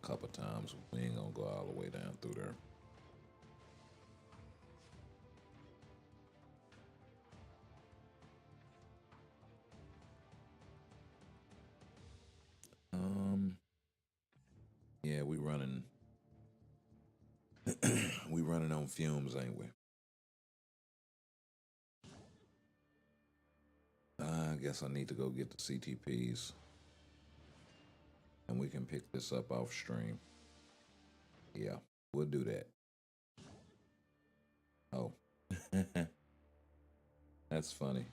Speaker 5: couple times. We ain't gonna go all the way down through there. Yeah, we running we running on fumes, ain't we? I guess I need to go get the CTPs and we can pick this up off stream. Yeah, we'll do that. Oh, that's funny.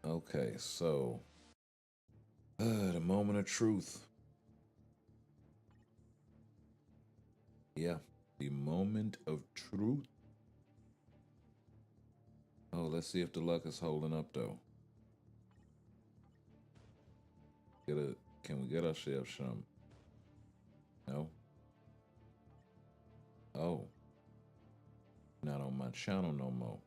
Speaker 5: Okay, so the moment of truth. Yeah, the moment of truth. Oh, let's see if the luck is holding up though. Can we get ourselves some? No. Oh, not on my channel no more.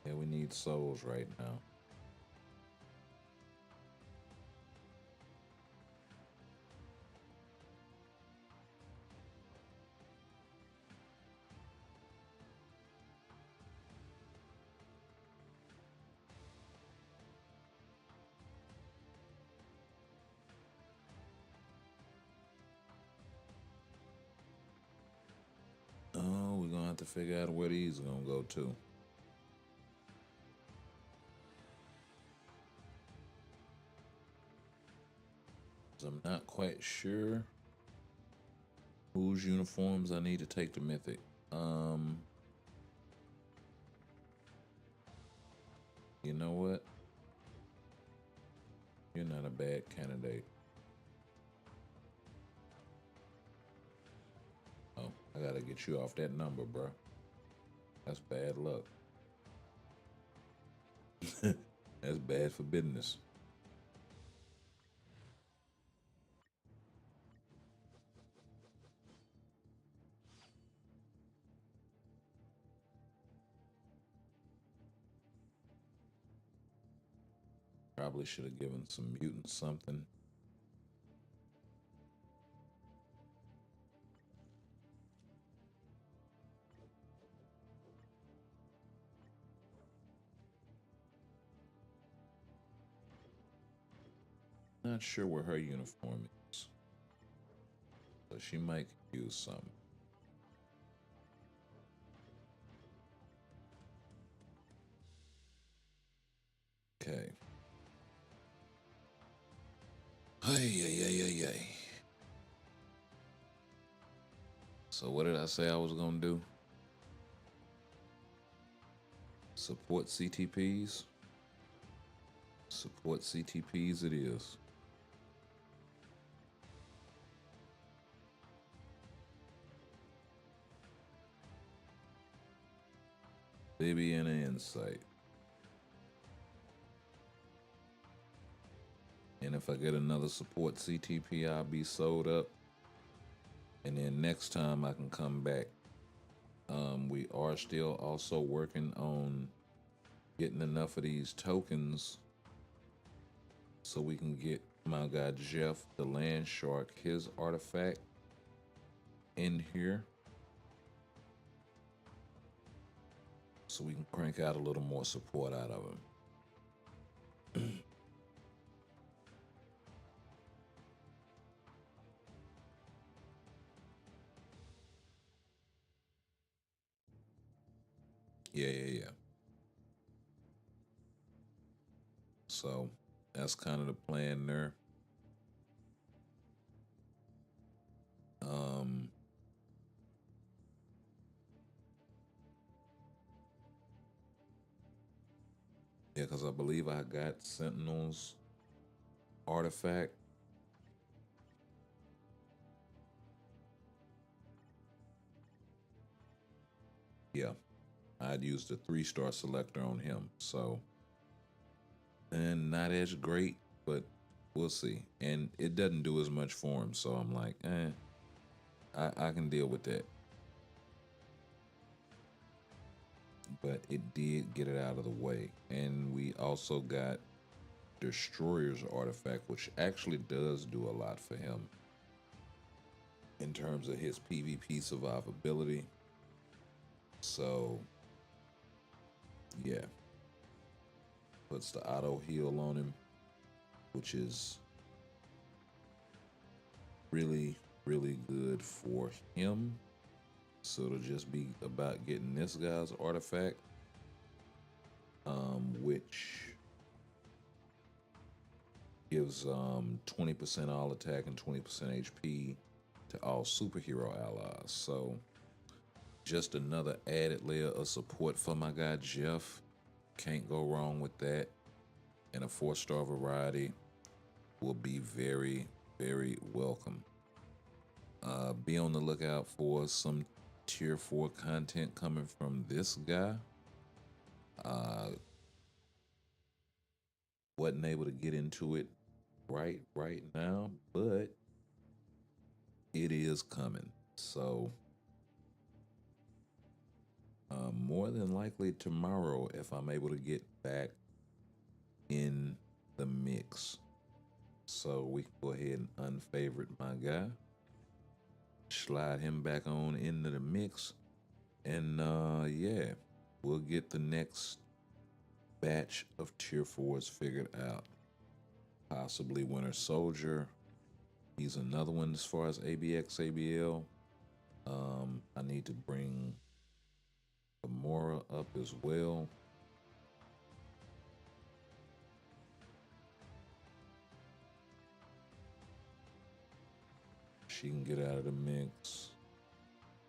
Speaker 5: Yeah, we need souls right now. Oh, we're gonna have to figure out where these are gonna go to. 'Cause I'm not quite sure whose uniforms I need to take to Mythic. You know what? You're not a bad candidate. Oh, I gotta get you off that number, bro. That's bad luck. That's bad for business. Probably should have given some mutants something. Not sure where her uniform is. So she might use some. Okay. Hey. So what did I say I was gonna do? Support CTPs. Support CTPs it is. Baby and an insight. And if I get another support CTP, I'll be sold up. And then next time I can come back. We are still also working on getting enough of these tokens so we can get my guy Jeff, the land shark, his artifact in here. So we can crank out a little more support out of him. Yeah. So that's kind of the plan there. Yeah, because I believe I got Sentinel's artifact. Yeah, I'd used a 3-star selector on him. So, and not as great but we'll see. And it doesn't do as much for him, so I'm like, I can deal with that. But it did get it out of the way. And we also got Destroyer's artifact, which actually does do a lot for him in terms of his PvP survivability. So, yeah. Puts the auto heal on him, which is really, really good for him. So it'll just be about getting this guy's artifact, which gives 20% all attack and 20% HP to all superhero allies. So just another added layer of support for my guy Jeff. Can't go wrong with that. And a 4-star variety will be very, very welcome. Be on the lookout for some tier 4 content coming from this guy. Wasn't able to get into it right now, but it is coming. So more than likely tomorrow, if I'm able to get back in the mix. So we can go ahead and unfavorite my guy, slide him back on into the mix, and yeah, we'll get the next batch of tier 4s figured out. Possibly Winter Soldier. He's another one as far as ABX ABL. I need to bring Gamora up as well. She can get out of the mix.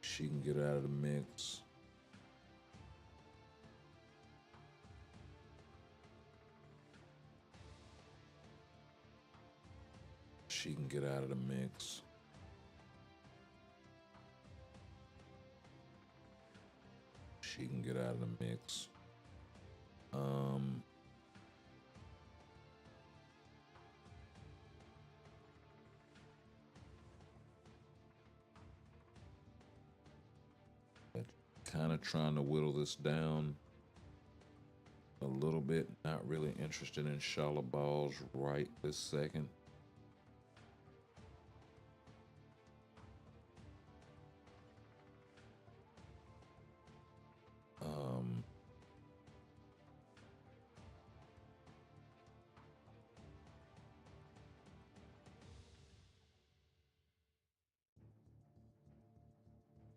Speaker 5: She can get out of the mix. She can get out of the mix. She can get out of the mix. Kind of trying to whittle this down a little bit. Not really interested in Shala Balls right this second.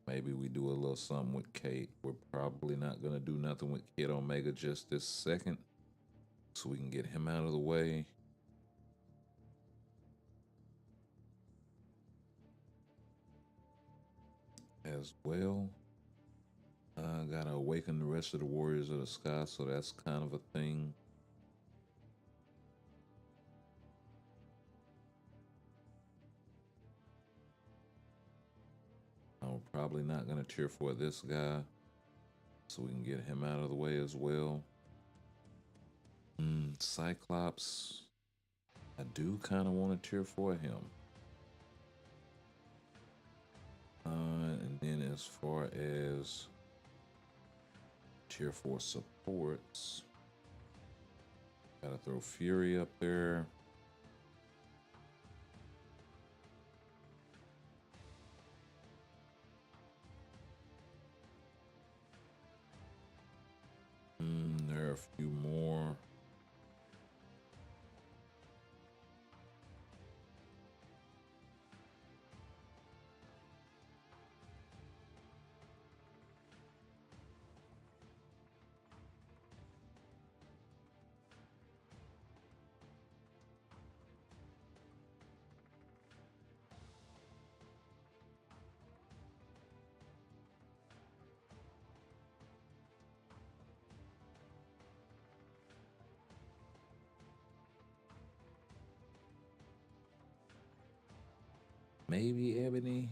Speaker 5: Maybe we do a little something with Kate. We're probably not going to do nothing with Kid Omega just this second, so we can get him out of the way. As well, gotta awaken the rest of the Warriors of the Sky, so that's kind of a thing. I'm probably not gonna tier for this guy, so we can get him out of the way as well. Cyclops, I do kind of want to tier for him. And then as far as tier 4 supports, gotta throw Fury up there. There are a few more. Maybe Ebony.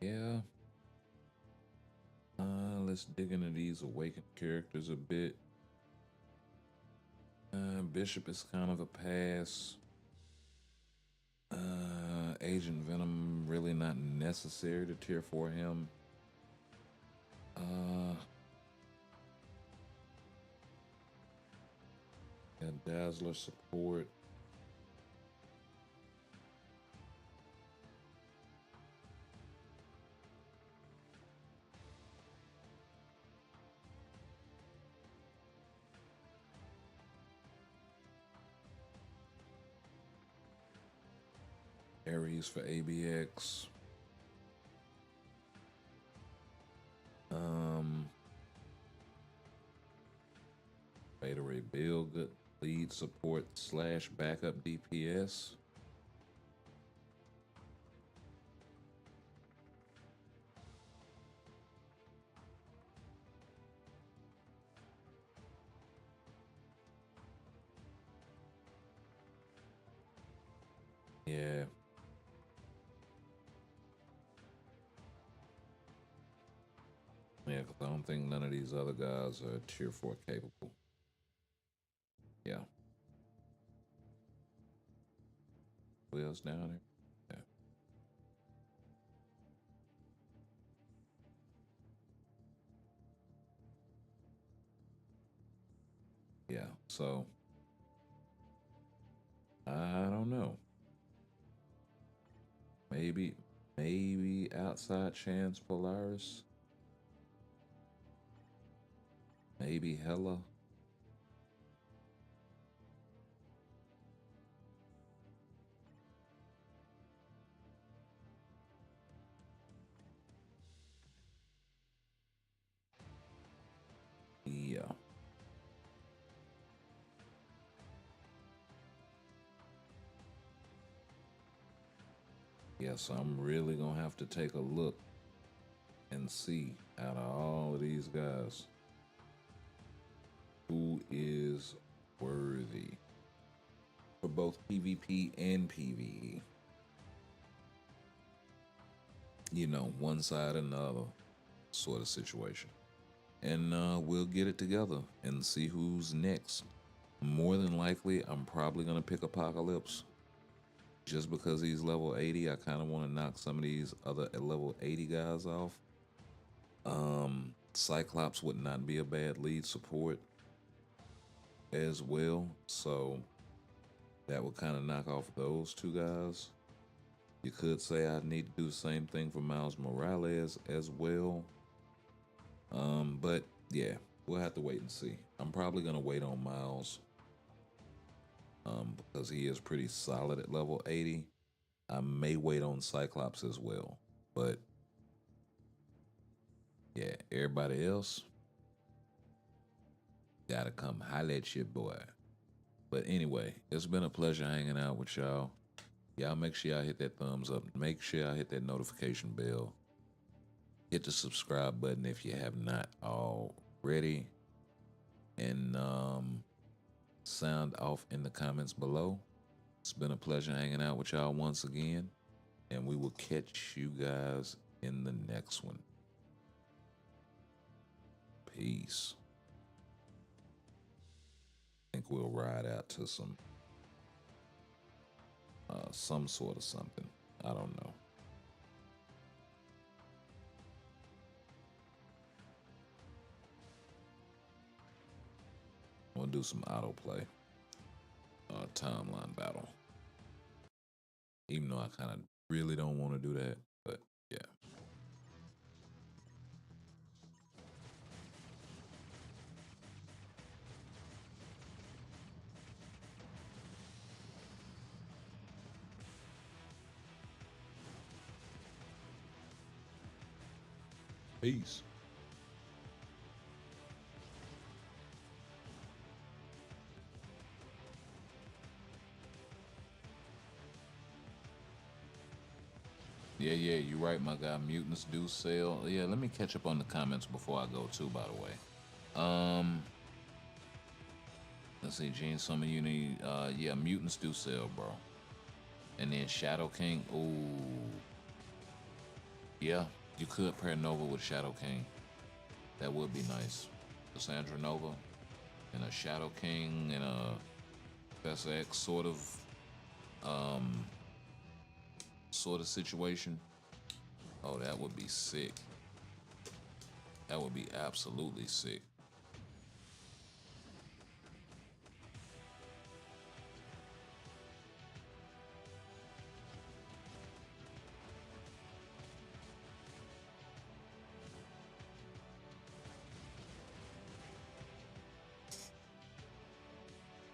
Speaker 5: Yeah. Let's dig into these awakened characters a bit. Bishop is kind of a pass. Agent Venom really not necessary to tier for him. Yeah, Dazzler support. Ares for ABX. Beta Ray Bill, good lead support / backup DPS. Yeah. Yeah, because I don't think none of these other guys are tier 4 capable. Yeah. Who else down there? Yeah. Yeah, so I don't know. Maybe outside chance Polaris. Maybe Hella. Yeah. Yeah, so I'm really gonna have to take a look and see out of all of these guys who is worthy for both PvP and PvE. You know, one side and the other sort of situation. And we'll get it together and see who's next. More than likely, I'm probably going to pick Apocalypse. Just because he's level 80, I kind of want to knock some of these other level 80 guys off. Cyclops would not be a bad lead support as well. So that would kind of knock off those two guys. You could say I need to do the same thing for Miles Morales as well. But yeah, we'll have to wait and see. I'm probably gonna wait on Miles because he is pretty solid at level 80. I may wait on Cyclops as well, but yeah, everybody else gotta come holler at your boy. But anyway, it's been a pleasure hanging out with y'all. Y'all make sure y'all hit that thumbs up. Make sure y'all hit that notification bell. Hit the subscribe button if you have not already. And sound off in the comments below. It's been a pleasure hanging out with y'all once again. And we will catch you guys in the next one. Peace. I think we'll ride out to some sort of something. I don't know. I'm gonna do some autoplay. Timeline battle. Even though I kind of really don't want to do that, but yeah. Peace. Yeah, you're right, my guy. Mutants do sell. Yeah, let me catch up on the comments before I go too, by the way. Let's see, Gene, some of you need, yeah, mutants do sell, bro. And then Shadow King, ooh. Yeah, you could pair Nova with Shadow King. That would be nice. Cassandra Nova and a Shadow King and a Professor X sort of situation. Oh, that would be sick. That would be absolutely sick.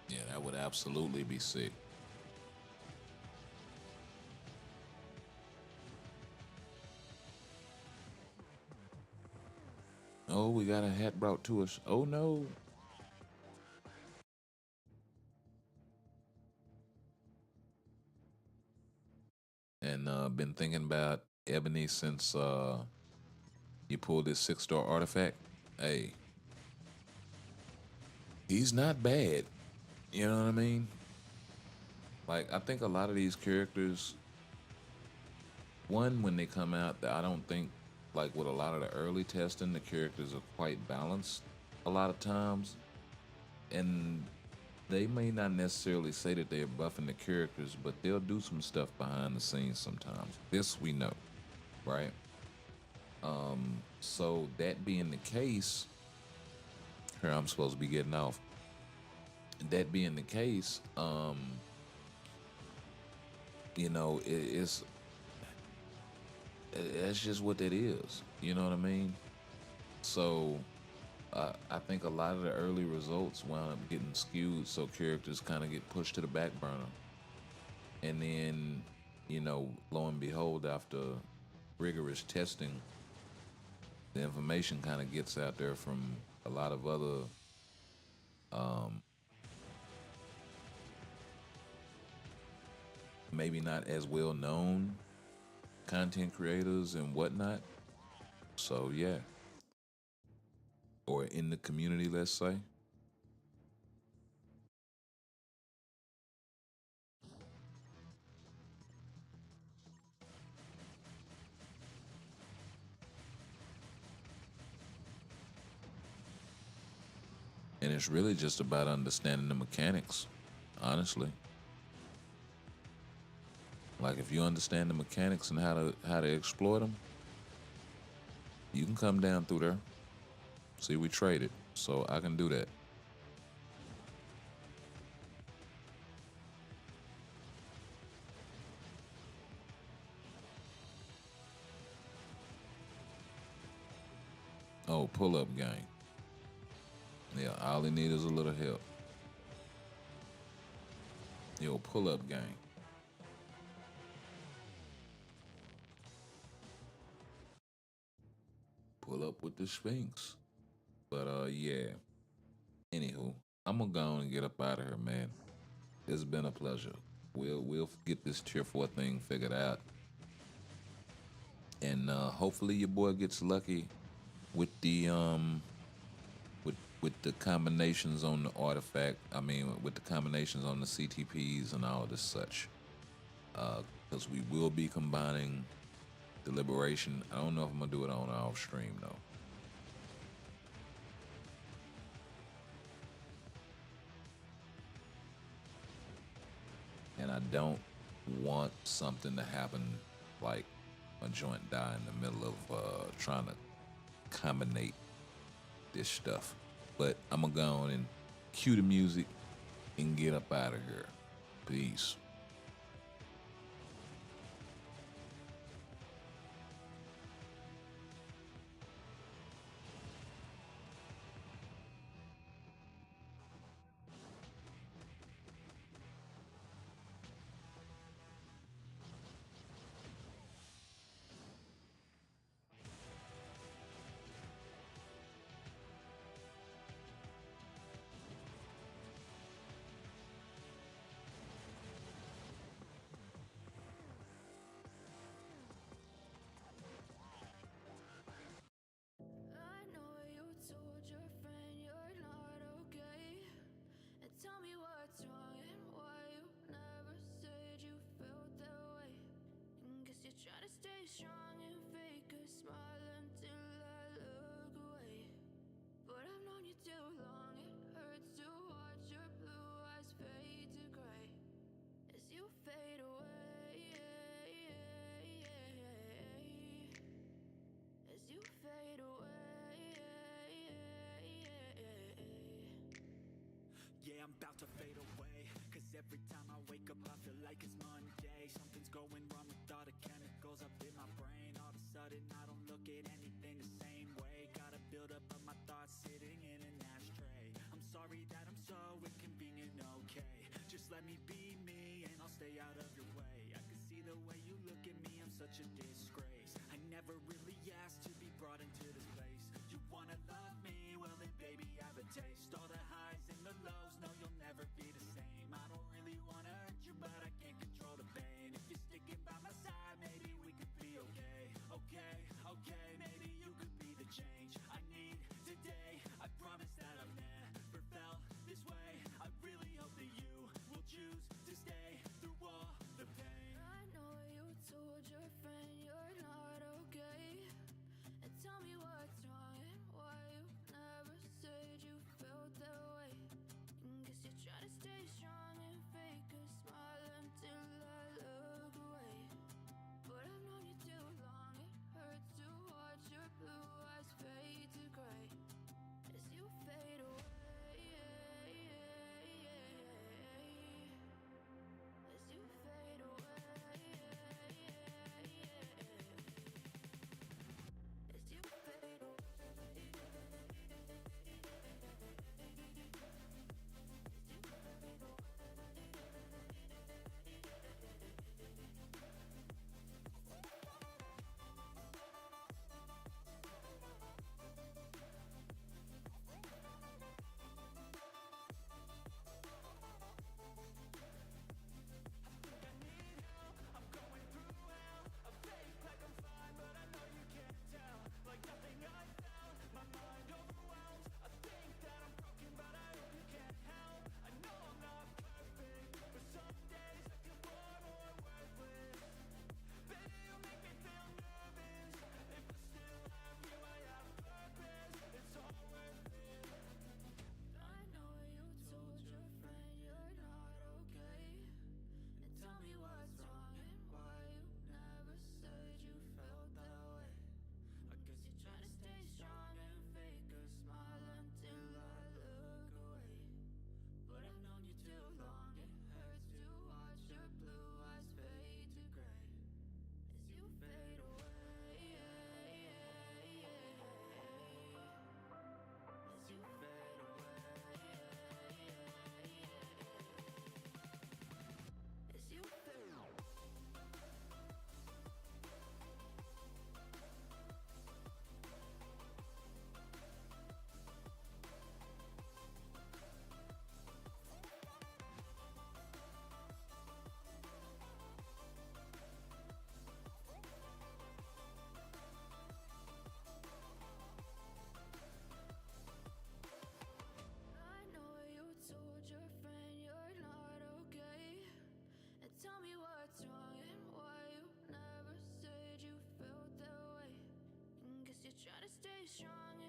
Speaker 5: Yeah, that would absolutely be sick. Oh, we got a hat brought to us. Oh no. And been thinking about Ebony since you pulled this 6-star artifact. Hey, he's not bad. You know what I mean? Like, I think a lot of these characters, one, when they come out, I don't think, like with a lot of the early testing, the characters are quite balanced a lot of times. And they may not necessarily say that they're buffing the characters, but they'll do some stuff behind the scenes sometimes. This we know, right? So that being the case, here I'm supposed to be getting off. That being the case, you know, that's just what that is. You know what I mean? So I think a lot of the early results wound up getting skewed, so characters kind of get pushed to the back burner. And then, you know, lo and behold, after rigorous testing, the information kind of gets out there from a lot of other maybe not as well known content creators and whatnot. So yeah, or in the community, let's say. And it's really just about understanding the mechanics, honestly. Like if you understand the mechanics and how to exploit them, you can come down through there. See, we traded, so I can do that. Oh, pull up gang. Yeah, all he need is a little help. Yo, pull up gang. Pull up with the Sphinx. But yeah. Anywho, I'm gonna go on and get up out of here, man. It's been a pleasure. We'll get this tier 4 thing figured out. And hopefully your boy gets lucky with the with the combinations on the artifact. I mean, with the combinations on the CTPs and all this such. Because we will be combining the Liberation. I don't know if I'm gonna do it on off stream though. And I don't want something to happen like a joint die in the middle of trying to combinate this stuff. But I'm gonna go on and cue the music and get up out of here. Peace.
Speaker 2: I know you told your friend you're not okay. And tell me what's wrong and why you never said you felt that way. And guess you're trying to stay strong and fake
Speaker 1: I'm about to fade away. Cause every time I wake up I feel like it's Monday. Something's going wrong with all the chemicals up in my brain. All of a sudden I don't look at anything the same way. Gotta build up of my thoughts sitting in an ashtray. I'm sorry that I'm so inconvenient, okay. Just let me be me and I'll stay out of your way. I can see the way you look at me, I'm such a disgrace. I never really asked to be brought into this place. You wanna love me? Well then baby have a taste. All the highs and the lows, no you'll never be the same. I don't really wanna hurt you but I can't control the pain. If you're sticking by my side, maybe we could be okay. Okay, okay, maybe you could be the change I need today. I promise that I've never felt this way. I really hope that you will choose to stay through all the pain.
Speaker 2: I know you told your friend you're not okay, and tell me what's wrong and why you never said you felt that way. Guess you're trying to stay strong and fake a smile until I look away. But I've known you too long, it hurts to watch your blue eyes fade to gray as you fade away. As you fade away. As you fade away. I know you told your friend you're not okay, and tell me what's wrong and why you never said you felt that way. I guess you're trying to stay strong and fake a smile until I look away. But I've known you too long, it hurts to watch your blue eyes fade to gray as you fade away. As you fade away. As you fade away. I know you told your friend you're not okay, and tell me what's wrong and why you never said you felt that way. Guess you're trying to stay strong